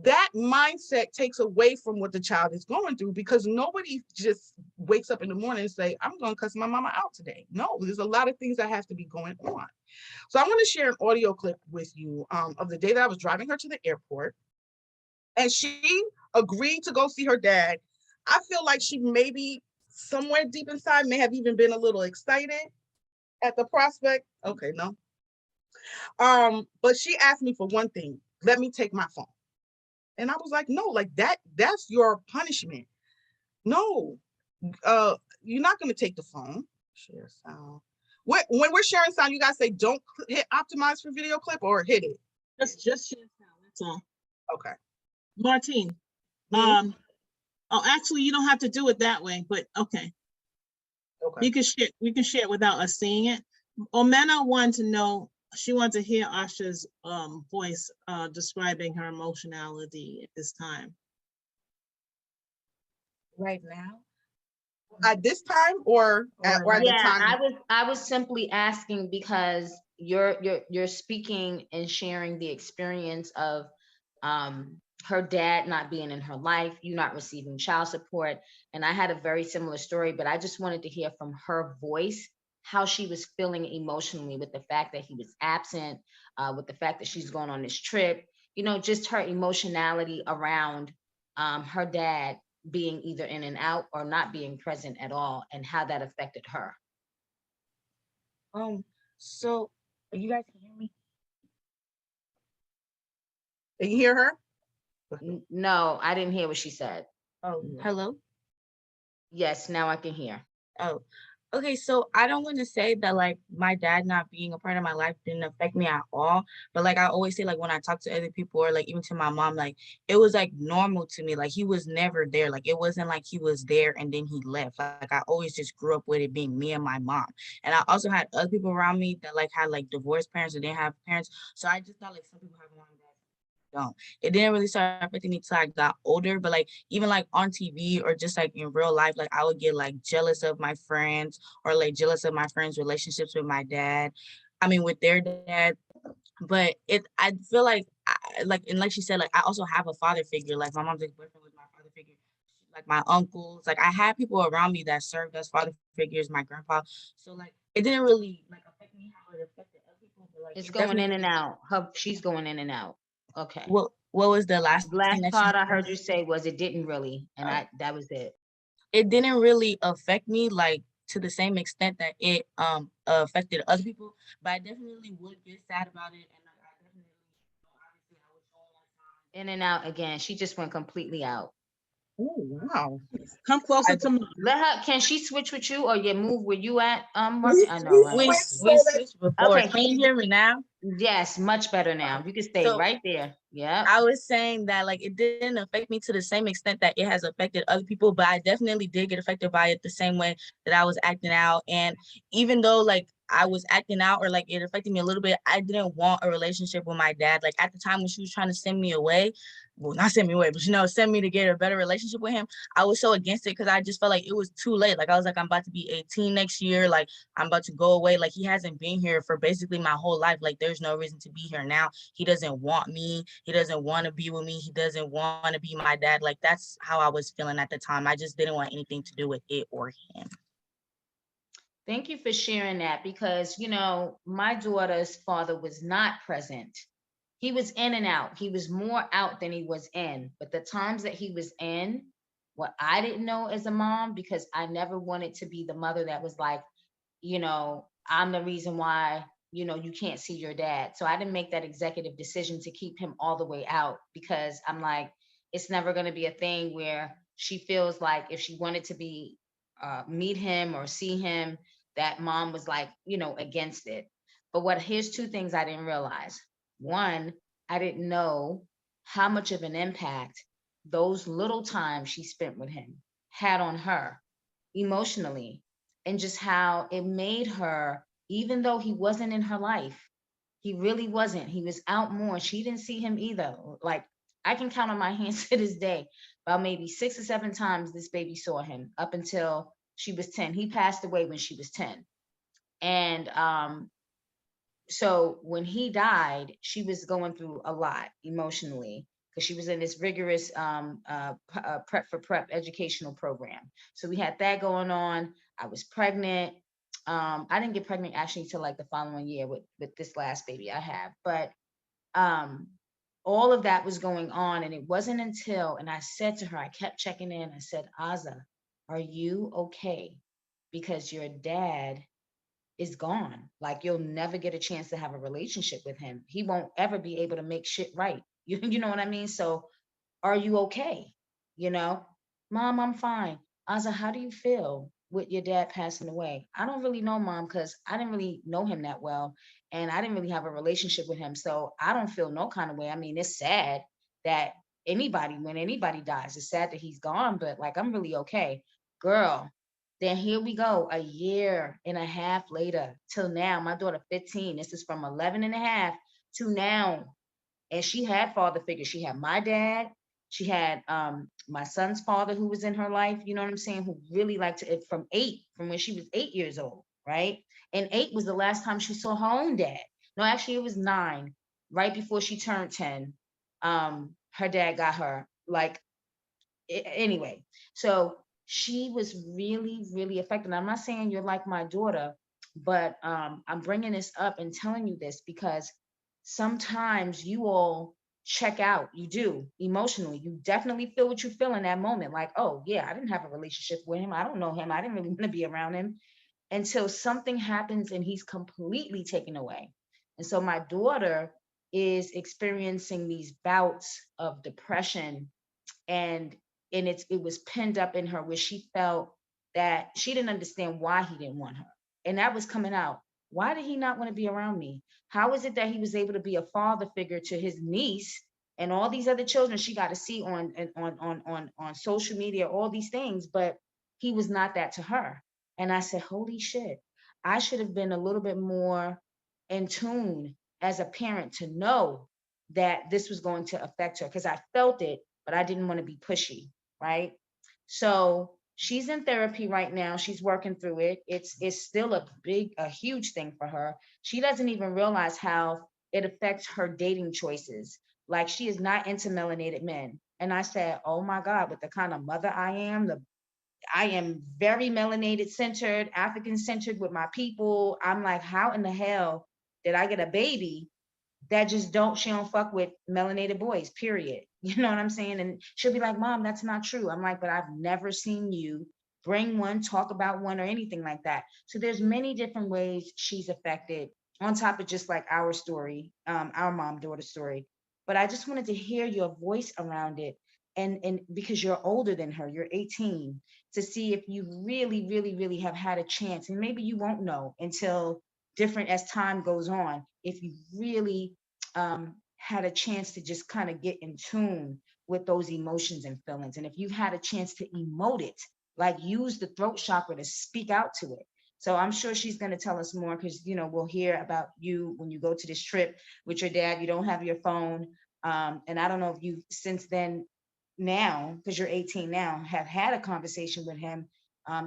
that mindset takes away from what the child is going through, because nobody just wakes up in the morning and say, I'm going to cuss my mama out today. No, there's a lot of things that have to be going on. So I want to share an audio clip with you of the day that I was driving her to the airport, and she agreed to go see her dad. I feel like she maybe somewhere deep inside may have even been a little excited at the prospect. Okay, no. But she asked me for one thing: let me take my phone. And I was like, no, like that's your punishment. No, you're not going to take the phone. Share sound. When we're sharing sound, you guys say don't hit optimize for video clip, or hit it. Just share sound, that's all. Okay. Martine, Mhm. oh, actually, you don't have to do it that way, but okay. Okay. We can share it without us seeing it. Omena wanted to know, she wanted to hear Asha's voice describing her emotionality at this time. Right now? At this time, or at the Yeah, time? I was simply asking because you're speaking and sharing the experience of her dad not being in her life, you not receiving child support. And I had a very similar story, but I just wanted to hear from her voice how she was feeling emotionally with the fact that he was absent, with the fact that she's going on this trip, you know, just her emotionality around her dad being either in and out or not being present at all, and how that affected her. So you guys can hear me? Can you hear her? No, I didn't hear what she said. Oh, hello? Yes, now I can hear. Oh, okay. So I don't want to say that like my dad not being a part of my life didn't affect me at all. But like I always say, like when I talk to other people or like even to my mom, like it was like normal to me. Like he was never there. Like it wasn't like he was there and then he left. Like I always just grew up with it being me and my mom. And I also had other people around me that like had like divorced parents or didn't have parents. So I just thought like some people have one that don't. It didn't really start affecting me till I got older, but like even like on TV or just like in real life, like I would get like jealous of my friends or like jealous of my friends' relationships with my dad. I mean, with their dad. But I feel like, like, and like she said, like I also have a father figure. Like my mom's ex-boyfriend was my father figure. Like my uncles, like I had people around me that served as father figures. My grandpa. So like it didn't really like affect me how it affected other people, but like It's it going in and definitely. out. She's going in and out. Okay. What was the last thing Last that you part I heard? heard you say was it didn't really, and that was it. It didn't really affect me like to the same extent that it affected other people, but I definitely would get sad about it, and like, I definitely, obviously I was showing my time. In and out again. She just went completely out. Oh, wow. Come closer to me. Let her. Can she switch with you or you move where you at? Mark. We, I know, we right? We switched so that switched before. Okay. Can you hear me now? Yes, much better now. You can stay So right there. Yeah. I was saying that like it didn't affect me to the same extent that it has affected other people, but I definitely did get affected by it the same way that I was acting out. And even though like I was acting out or like it affected me a little bit. I didn't want a relationship with my dad. Like at the time when she was trying to send me away, well, not send me away, but send me to get a better relationship with him. I was so against it because I just felt like it was too late. Like I was like, I'm about to be 18 next year. Like I'm about to go away. Like he hasn't been here for basically my whole life. Like there's no reason to be here now. He doesn't want me. He doesn't want to be with me. He doesn't want to be my dad. Like that's how I was feeling at the time. I just didn't want anything to do with it or him. Thank you for sharing that because, my daughter's father was not present. He was in and out. He was more out than he was in. But the times that he was in, what I didn't know as a mom, because I never wanted to be the mother that was like, I'm the reason why, you can't see your dad. So I didn't make that executive decision to keep him all the way out because I'm like, it's never going to be a thing where she feels like if she wanted to be meet him or see him, that mom was like, against it. But here's two things I didn't realize. One, I didn't know how much of an impact those little times she spent with him had on her emotionally, and just how it made her, even though he wasn't in her life, he really wasn't. He was out more. She didn't see him either. Like I can count on my hands to this day about maybe 6 or 7 times this baby saw him up until she was 10. He passed away when she was 10. And so when he died, she was going through a lot emotionally because she was in this rigorous prep for prep educational program. So we had that going on. I was pregnant. I didn't get pregnant actually till like the following year with this last baby I have. But all of that was going on. And it wasn't until, and I said to her, I kept checking in. I said, Aza, are you okay? Because your dad is gone. Like you'll never get a chance to have a relationship with him. He won't ever be able to make shit right. You know what I mean? So are you okay? Mom, I'm fine. Aza, how do you feel with your dad passing away? I don't really know, Mom, because I didn't really know him that well. And I didn't really have a relationship with him. So I don't feel no kind of way. I mean, it's sad that when anybody dies, it's sad that he's gone, but like, I'm really okay. Girl, then here we go, a year and a half later till now, my daughter 15, this is from 11 and a half to now. And she had father figures. She had my dad. She had my son's father who was in her life, you know what I'm saying, who really liked it from when she was 8 years old, right? And 8 was the last time she saw her own dad. No, actually it was 9, right before she turned 10. Her dad got her. Like anyway, so she was really, really affected. I'm not saying you're like my daughter, but I'm bringing this up and telling you this because sometimes you all check out. You do emotionally. You definitely feel what you feel in that moment. Like, oh, yeah, I didn't have a relationship with him. I don't know him. I didn't really want to be around him until something happens and he's completely taken away. And so my daughter is experiencing these bouts of depression, and it was pinned up in her where she felt that she didn't understand why he didn't want her, and that was coming out. Why did he not want to be around me? How is it that he was able to be a father figure to his niece and all these other children she got to see on social media, all these things, but he was not that to her? And I said, holy shit, I should have been a little bit more in tune as a parent to know that this was going to affect her, because I felt it, but I didn't want to be pushy, right? So she's in therapy right now. She's working through it. It's still a huge thing for her. She doesn't even realize how it affects her dating choices. Like she is not into melanated men. And I said, oh my God, with the kind of mother I am very melanated centered, African centered with my people. I'm like, how in the hell did I get a baby that just she don't fuck with melanated boys, period. You know what I'm saying? And she'll be like, Mom, that's not true. I'm like, but I've never seen you bring one, talk about one, or anything like that. So there's many different ways she's affected on top of just like our story, our mom daughter story. But I just wanted to hear your voice around it. And because you're older than her, you're 18, to see if you really, really, really have had a chance. And maybe you won't know until different as time goes on, if you really had a chance to just kind of get in tune with those emotions and feelings. And if you've had a chance to emote it, like use the throat chakra to speak out to it. So I'm sure she's going to tell us more because, you know, we'll hear about you when you go to this trip with your dad. You don't have your phone. And I don't know if you, since then, now, because you're 18 now, have had a conversation with him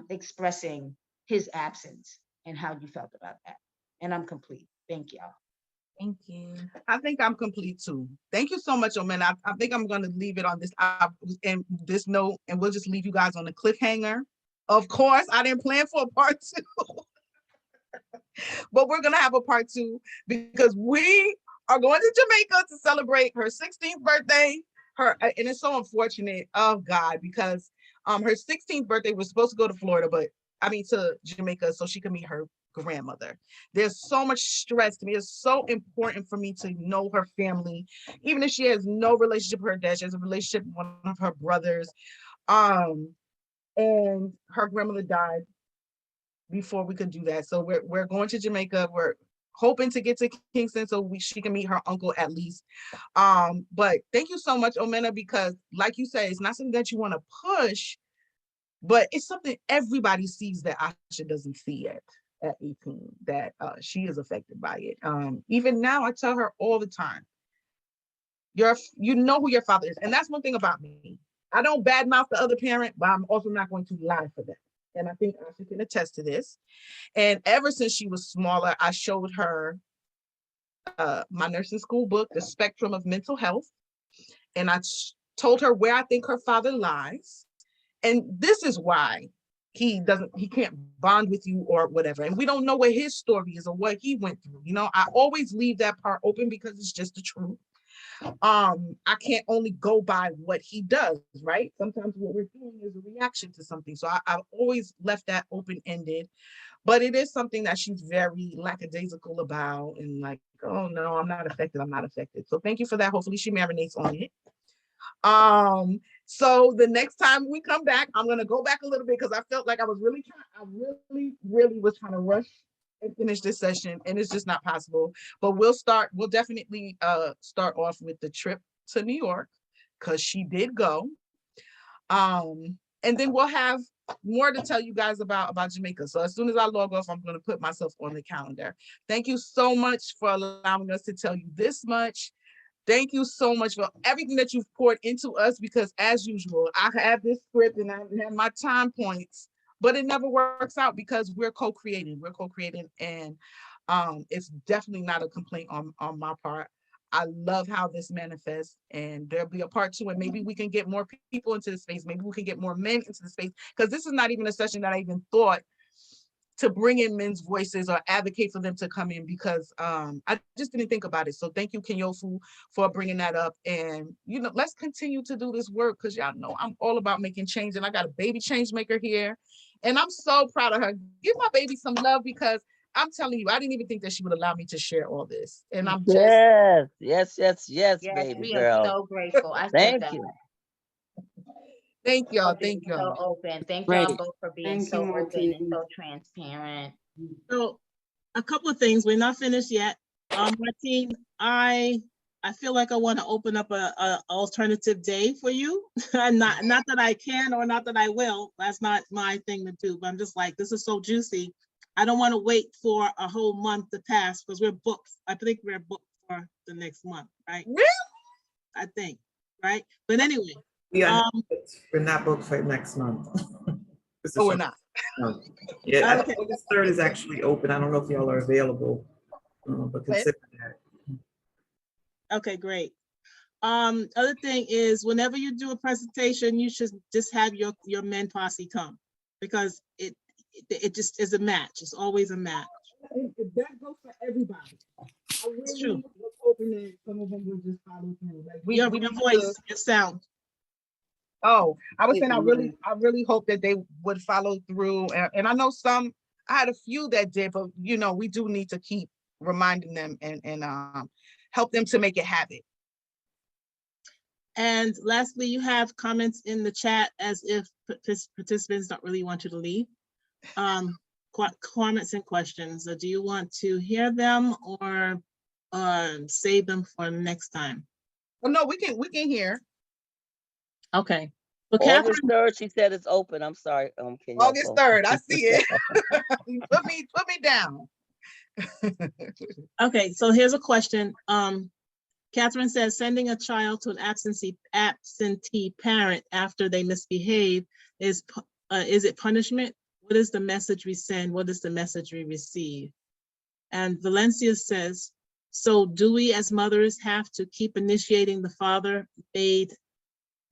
expressing his absence and how you felt about that. And I'm complete. Thank y'all. Thank you. I think I'm complete too. Thank you so much, Omen. I think I'm going to leave it on this and this note, and we'll just leave you guys on the cliffhanger. Of course, I didn't plan for a part 2, but we're going to have a part 2 because we are going to Jamaica to celebrate her 16th birthday. And it's so unfortunate, oh God, because her 16th birthday was supposed to go to Florida, but I mean to Jamaica so she could meet her grandmother. There's so much stress to me. It's so important for me to know her family, even if she has no relationship with her dad. She has a relationship with one of her brothers. And her grandmother died before we could do that. So we're going to Jamaica. We're hoping to get to Kingston so she can meet her uncle at least. But thank you so much, Omena, because like you said, it's not something that you want to push, but it's something everybody sees that Asha doesn't see at 18, that she is affected by it. Even now, I tell her all the time, you know who your father is. And that's one thing about me. I don't badmouth the other parent, but I'm also not going to lie for them. And I think Asha can attest to this. And ever since she was smaller, I showed her my nursing school book, The Spectrum of Mental Health. And I told her where I think her father lies. And this is why he can't bond with you or whatever. And we don't know what his story is or what he went through. You know, I always leave that part open because it's just the truth. I can't only go by what he does, right? Sometimes what we're doing is a reaction to something. So I've always left that open-ended, but it is something that she's very lackadaisical about and like, oh no, I'm not affected. I'm not affected. So thank you for that. Hopefully she marinates on it. So the next time we come back, I'm going to go back a little bit because I felt like I really was trying to rush and finish this session, and it's just not possible. But we'll definitely start off with the trip to New York because she did go. And then we'll have more to tell you guys about Jamaica. So as soon as I log off, I'm going to put myself on the calendar. Thank you so much for allowing us to tell you this much. Thank you so much for everything that you've poured into us, because as usual, I have this script and I have my time points, but it never works out because we're co-creating. And it's definitely not a complaint on my part. I love how this manifests, and there'll be a part 2, and maybe we can get more people into the space. Maybe we can get more men into the space, because this is not even a session that I even thought to bring in men's voices or advocate for them to come in, because I just didn't think about it. So thank you, Kenyofu, for bringing that up. And, you know, let's continue to do this work, because y'all know I'm all about making change, and I got a baby change maker here, and I'm so proud of her. Give my baby some love, because I'm telling you, I didn't even think that she would allow me to share all this. And I'm just... Yes, Yes, baby we girl. are so grateful. I feel Thank that. you. Thank y'all. For being Thank y'all. so open. Thank Great. y'all both for being Thank so you, open and Martine. so transparent. So a couple of things. We're not finished yet. Martine, I feel like I want to open up a alternative day for you. not that I can or not that I will. That's not my thing to do. But I'm just like, this is so juicy. I don't want to wait for a whole month to pass because we're booked. I think we're booked for the next month, right? Really? I think, right? But anyway. Yeah, we're not booked for next month. Oh, we're not. Yeah, Okay. August 3rd is actually open. I don't know if y'all are available, but consider that. Okay, great. Other thing is, whenever you do a presentation, you should just have your men posse come, because it just is a match. It's always a match. That goes for everybody. I It's really true. was hoping that some of them would just follow through. Like Your need voice, to... your sound. Oh, I was saying I really hope that they would follow through. And I know I had a few that did, but you know, we do need to keep reminding them and help them to make it habit. And lastly, you have comments in the chat as if participants don't really want you to leave. Comments and questions. Do you want to hear them or save them for next time? Well, no, we can hear. Okay. But August Catherine, 3rd, she said it's open. I'm sorry, August Kenyoko. 3rd, I see it. Put me down. okay, so here's a question. Catherine says, sending a child to an absentee parent after they misbehave is it punishment? What is the message we send? What is the message we receive? And Valencia says, so do we as mothers have to keep initiating the father made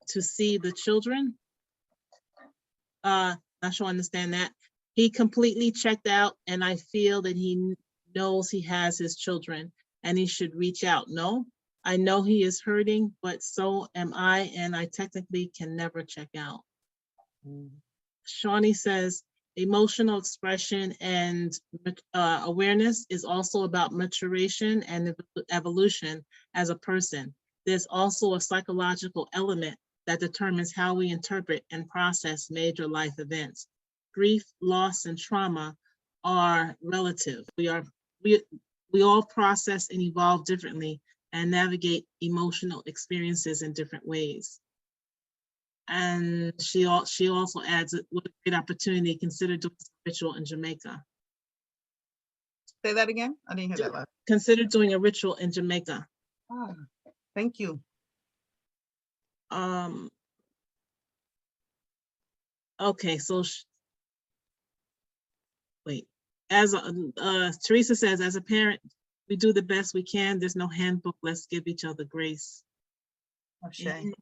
to see the children? Not sure I understand that. He completely checked out and I feel that he knows he has his children and he should reach out. No, I know he is hurting, but so am I, and I technically can never check out. Shawnee says, emotional expression and awareness is also about maturation and evolution as a person. There's also a psychological element that determines how we interpret and process major life events. Grief, loss, and trauma are relative. We all process and evolve differently and navigate emotional experiences in different ways. And she also adds, what a great opportunity, consider doing some ritual in Jamaica. Say that again? I didn't hear that last. Consider doing a ritual in Jamaica. Oh, thank you. Okay, so wait, as Teresa says, as a parent, we do the best we can. There's no handbook. Let's give each other grace. Okay.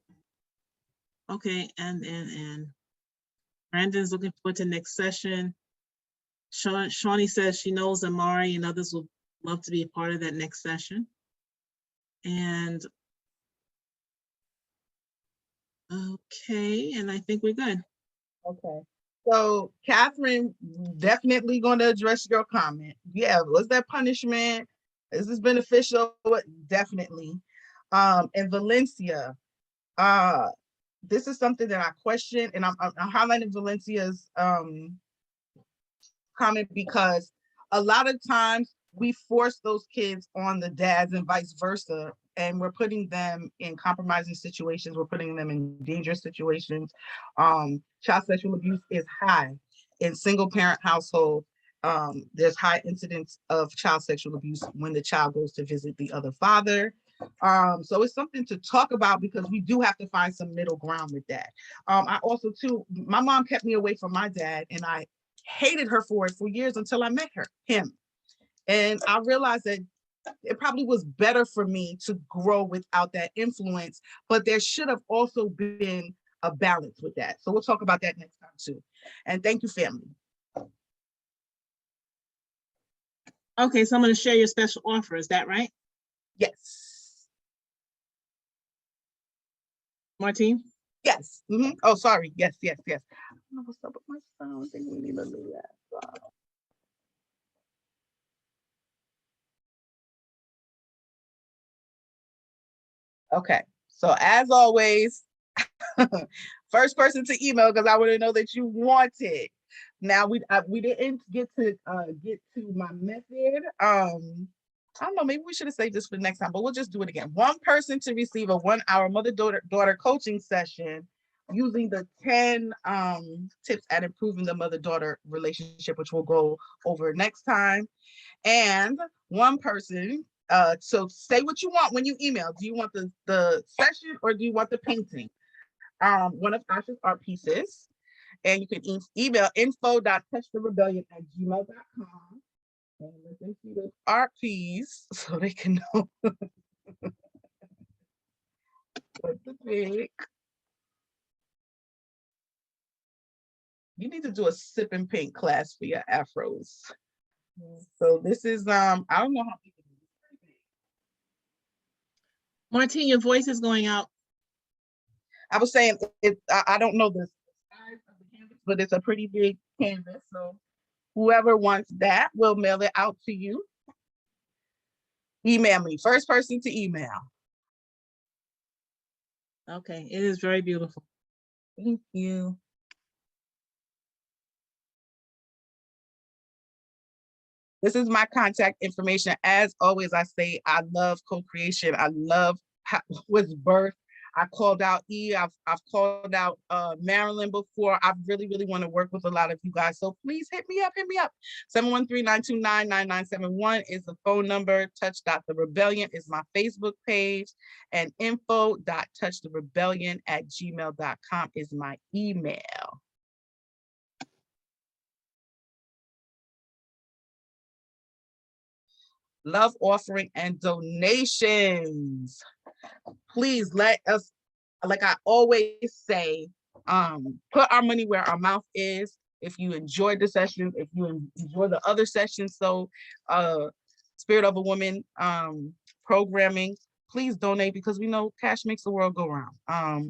Okay, and Brandon's looking forward to next session. Shawnee says she knows Amari and others will love to be a part of that next session. And okay, and I think we're good. Okay. So Catherine, definitely going to address your comment. Yeah, was that punishment? Is this beneficial? Definitely. And Valencia, this is something that I question, and I'm highlighting Valencia's comment because a lot of times we force those kids on the dads and vice versa, and we're putting them in compromising situations. We're putting them in dangerous situations. Child sexual abuse is high in single parent household. There's high incidence of child sexual abuse when the child goes to visit the other father. So it's something to talk about because we do have to find some middle ground with that. I also too, my mom kept me away from my dad, and I hated her for it for years until I met him. And I realized that it probably was better for me to grow without that influence, but there should have also been a balance with that. So we'll talk about that next time too. And thank you, family. Okay, so I'm going to share your special offer. Is that right? Yes. Martine? Yes. Mm-hmm. Oh, sorry. Yes. I don't know what's up with my sound. I think we need to do that. Okay. So as always, first person to email because I want to know that you want it. Now we didn't get to my method. I don't know, maybe we should have saved this for the next time, but we'll just do it again. One person to receive a 1-hour mother-daughter coaching session using the 10 tips at improving the mother-daughter relationship, which we'll go over next time. And one person, so say what you want when you email. Do you want the session or do you want the painting? One of Asha's art pieces. And you can email info.touchtherebellion@gmail.com. And let them see the art piece so they can know what to pick. You need to do a sip and paint class for your afros. So this is I don't know how people do this. Martine, your voice is going out. I was saying I don't know the size of the canvas, but it's a pretty big canvas. So whoever wants that, will mail it out to you. Email me. First person to email. Okay, it is very beautiful. Thank you. This is my contact information. As always, I say I love co-creation. I love what's birth. I called out I've called out Marilyn before. I really want to work with a lot of you guys. So please hit me up. 713-929-9971 is the phone number. Touch.the-rebellion is my Facebook page, and info.touchtherebellion@gmail.com is my email. Love offering and donations. Please let us, like I always say, put our money where our mouth is. If you enjoyed the session, if you enjoy the other sessions, so Spirit of a Woman programming, please donate, because we know cash makes the world go round.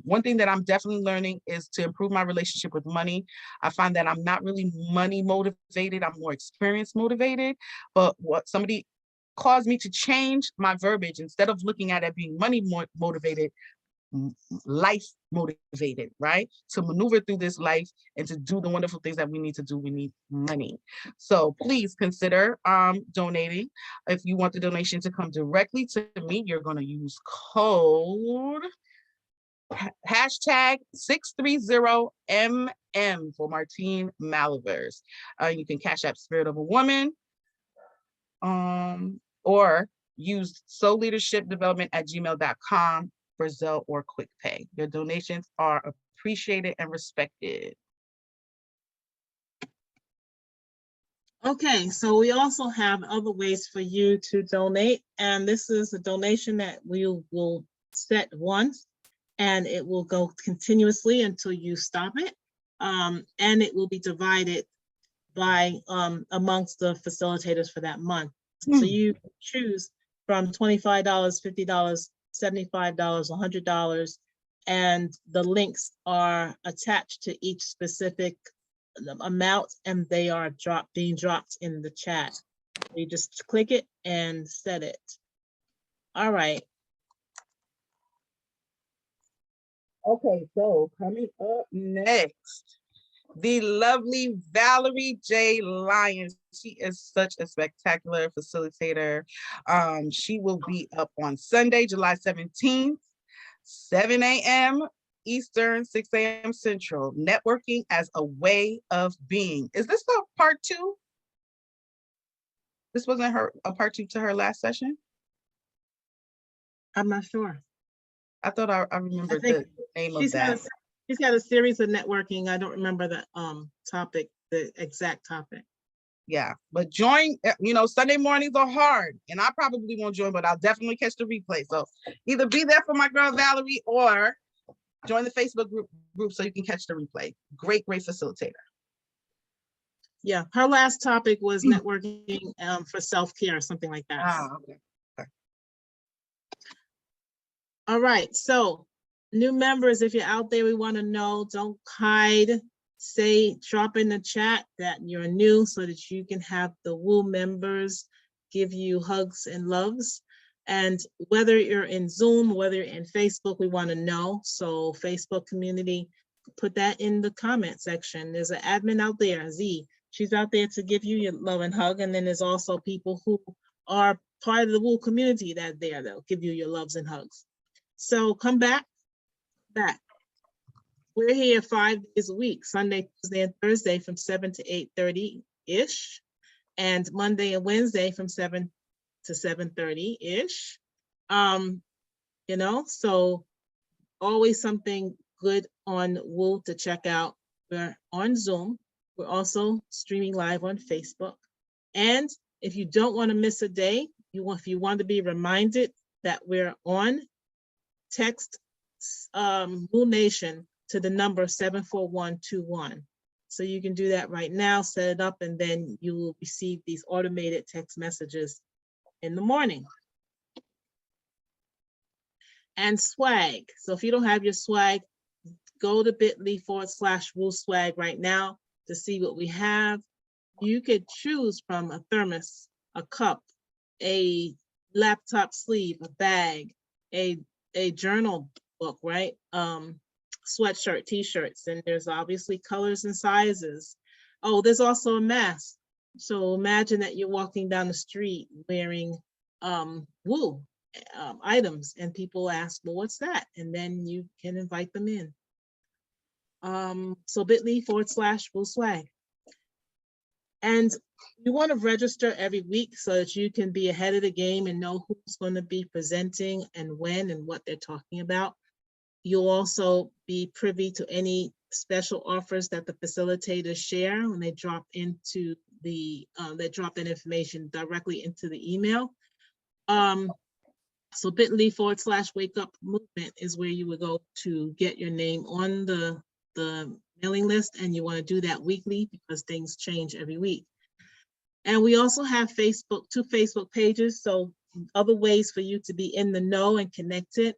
One thing that I'm definitely learning is to improve my relationship with money. I find that I'm not really money motivated, I'm more experience motivated. But what somebody caused me to change my verbiage, instead of looking at it being money motivated, life motivated, right? To maneuver through this life and to do the wonderful things that we need to do, we need money. So please consider donating. If you want the donation to come directly to me, you're going to use code hashtag 630MM for Martine Malivers. You can cash app Spirit of a Woman, or use soulleadershipdevelopment@gmail.com for Zelle or Quick Pay. Your donations are appreciated and respected. Okay, so we also have other ways for you to donate, and this is a donation that we will set once, and it will go continuously until you stop it, and it will be divided by amongst the facilitators for that month. So you choose from $25, $50, $75, $100, and the links are attached to each specific amount, and they are being dropped in the chat. You just click it and set it. All right. Okay, so coming up next, the lovely Valerie J. Lyons. She is such a spectacular facilitator. She will be up on Sunday, July 17th, 7 a.m. Eastern, 6 a.m. Central. Networking as a way of being. Is this the part 2? This wasn't a part 2 to her last session? I'm not sure. I thought I remembered the name of that. She's got a series of networking. I don't remember the topic, the exact topic. Yeah, but join, Sunday mornings are hard, and I probably won't join, but I'll definitely catch the replay. So either be there for my girl Valerie, or join the Facebook group so you can catch the replay. Great facilitator. Yeah, her last topic was networking for self-care, something like that. Ah, okay. All right, so new members, if you're out there, we want to know, don't hide. Drop in the chat that you're new so that you can have the WOO members give you hugs and loves. And whether you're in Zoom, whether you're in Facebook, we want to know. So Facebook community, put that in the comment section. There's an admin out there, Z. She's out there to give you your love and hug. And then there's also people who are part of the WOO community that'll give you your loves and hugs. So come back. We're here 5 days a week, Sunday, Tuesday, and Thursday from 7 to 8:30-ish, and Monday and Wednesday from 7 to 7:30-ish. So always something good on WOO to check out. We're on Zoom. We're also streaming live on Facebook. And if you don't want to miss a day, if you want to be reminded that we're on, text WOO Nation to the number 74121. So you can do that right now, set it up, and then you will receive these automated text messages in the morning. And swag. So if you don't have your swag, go to bit.ly/WOO swag right now to see what we have. You could choose from a thermos, a cup, a laptop sleeve, a bag, a journal book, right? Sweatshirt, t-shirts, and there's obviously colors and sizes. Oh, there's also a mask. So imagine that you're walking down the street wearing WOO, items, and people ask, well, what's that? And then you can invite them in. So bit.ly/Woo Swag. And you want to register every week so that you can be ahead of the game and know who's going to be presenting and when and what they're talking about. You'll also be privy to any special offers that the facilitators share when they drop into the, they drop that information directly into the email. So bit.ly/Wake Up Movement is where you would go to get your name on the mailing list, and you want to do that weekly because things change every week. And we also have two Facebook pages, so other ways for you to be in the know and connected.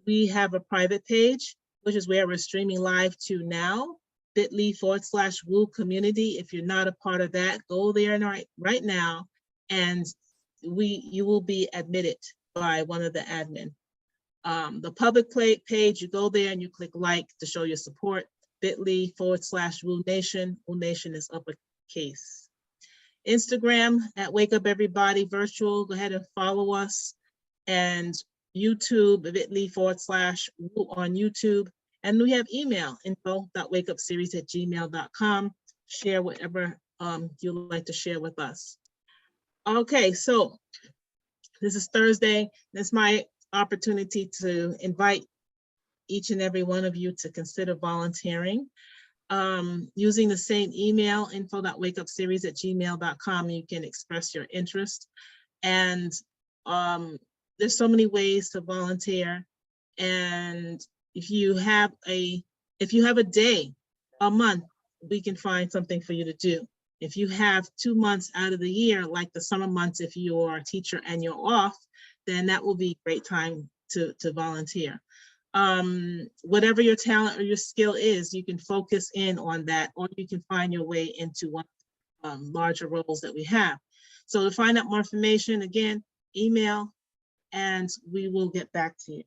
We have a private page, which is where we're streaming live to now, bit.ly/Woo Community. If you're not a part of that, go there right now, and you will be admitted by one of the admin. The public page, you go there and you click like to show your support, bit.ly/Woo Nation. Woo Nation is uppercase. Instagram at Wake Up Everybody Virtual, go ahead and follow us. And YouTube, bit.ly/Woo on YouTube. And we have email, info.wakeupseries@gmail.com. Share whatever you'd like to share with us. Okay, so this is Thursday. That's my opportunity to invite each and every one of you to consider volunteering. Using the same email, info.wakeupseries@gmail.com, you can express your interest. And there's so many ways to volunteer. And if you have a day, a month, we can find something for you to do. If you have 2 months out of the year, like the summer months, if you're a teacher and you're off, then that will be a great time to volunteer. Whatever your talent or your skill is, you can focus in on that, or you can find your way into one of the larger roles that we have. So to find out more information, again, email, and we will get back to you.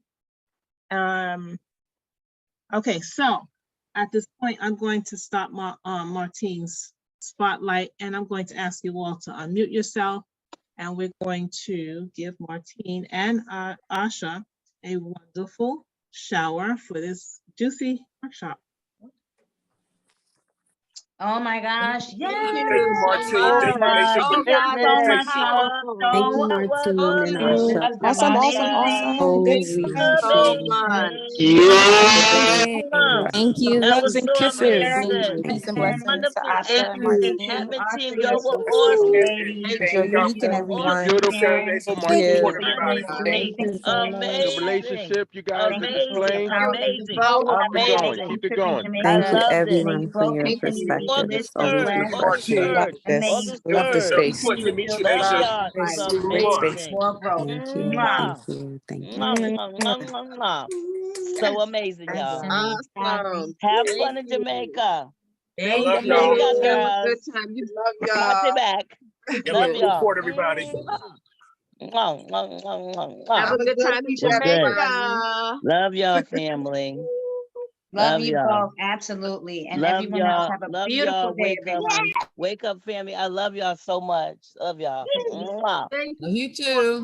Okay, so at this point, I'm going to stop Martine's spotlight, and I'm going to ask you all to unmute yourself, and we're going to give Martine and Asha a wonderful shower for this juicy workshop. Oh my gosh, yes. Thank you, Martine. Oh Thank you, my Aisha, for the goodness, so much presentation. power, Thank you, so Martine and wonderful, Asha. Awesome, awesome, awesome. Oh, Good we stuff. So appreciate much. Thank you. That was Hugs and so kisses. amazing. Peace and blessings to Wonderful. Asha and Martine. Admin team, Arthur, y'all you're were so awesome. lady. And You're Thank y'all unique Juicy in was for your everyone. awesome. beautiful Sharon, support, You. everybody. thank you so much. The Amazing. relationship you guys have Amazing, displayed. powerful, Amazing. Keep it going. Amazing. Keep it going. I Thank you, loved it. everyone, for your perspective. It's August always 3rd. Miss August refreshing. Martine, Love 3rd. this. August Love the 3rd. it was a space. pleasure to meet you, Love Aisha. y'all. It was Mwah. amazing. Thank you. Mwah. Thank you. Thank you. Mwah, mwah, mwah, mwah, mwah. So amazing, y'all. Awesome. Have Thank fun in you. Jamaica. Go Thank Love you. y'all. Jamaica, Have a good girls. time. You love Marty y'all. back. Give Love a full y'all. report, everybody. Mwah, mwah, mwah, mwah, mwah. Have a good time in Was good. Jamaica. Love y'all, family. Love Love you y'all. both, absolutely. And Love everyone else, y'all. have a Love beautiful y'all. day, everyone. Wake up, family. I love y'all so much. Love y'all. Mwah. Thank You too.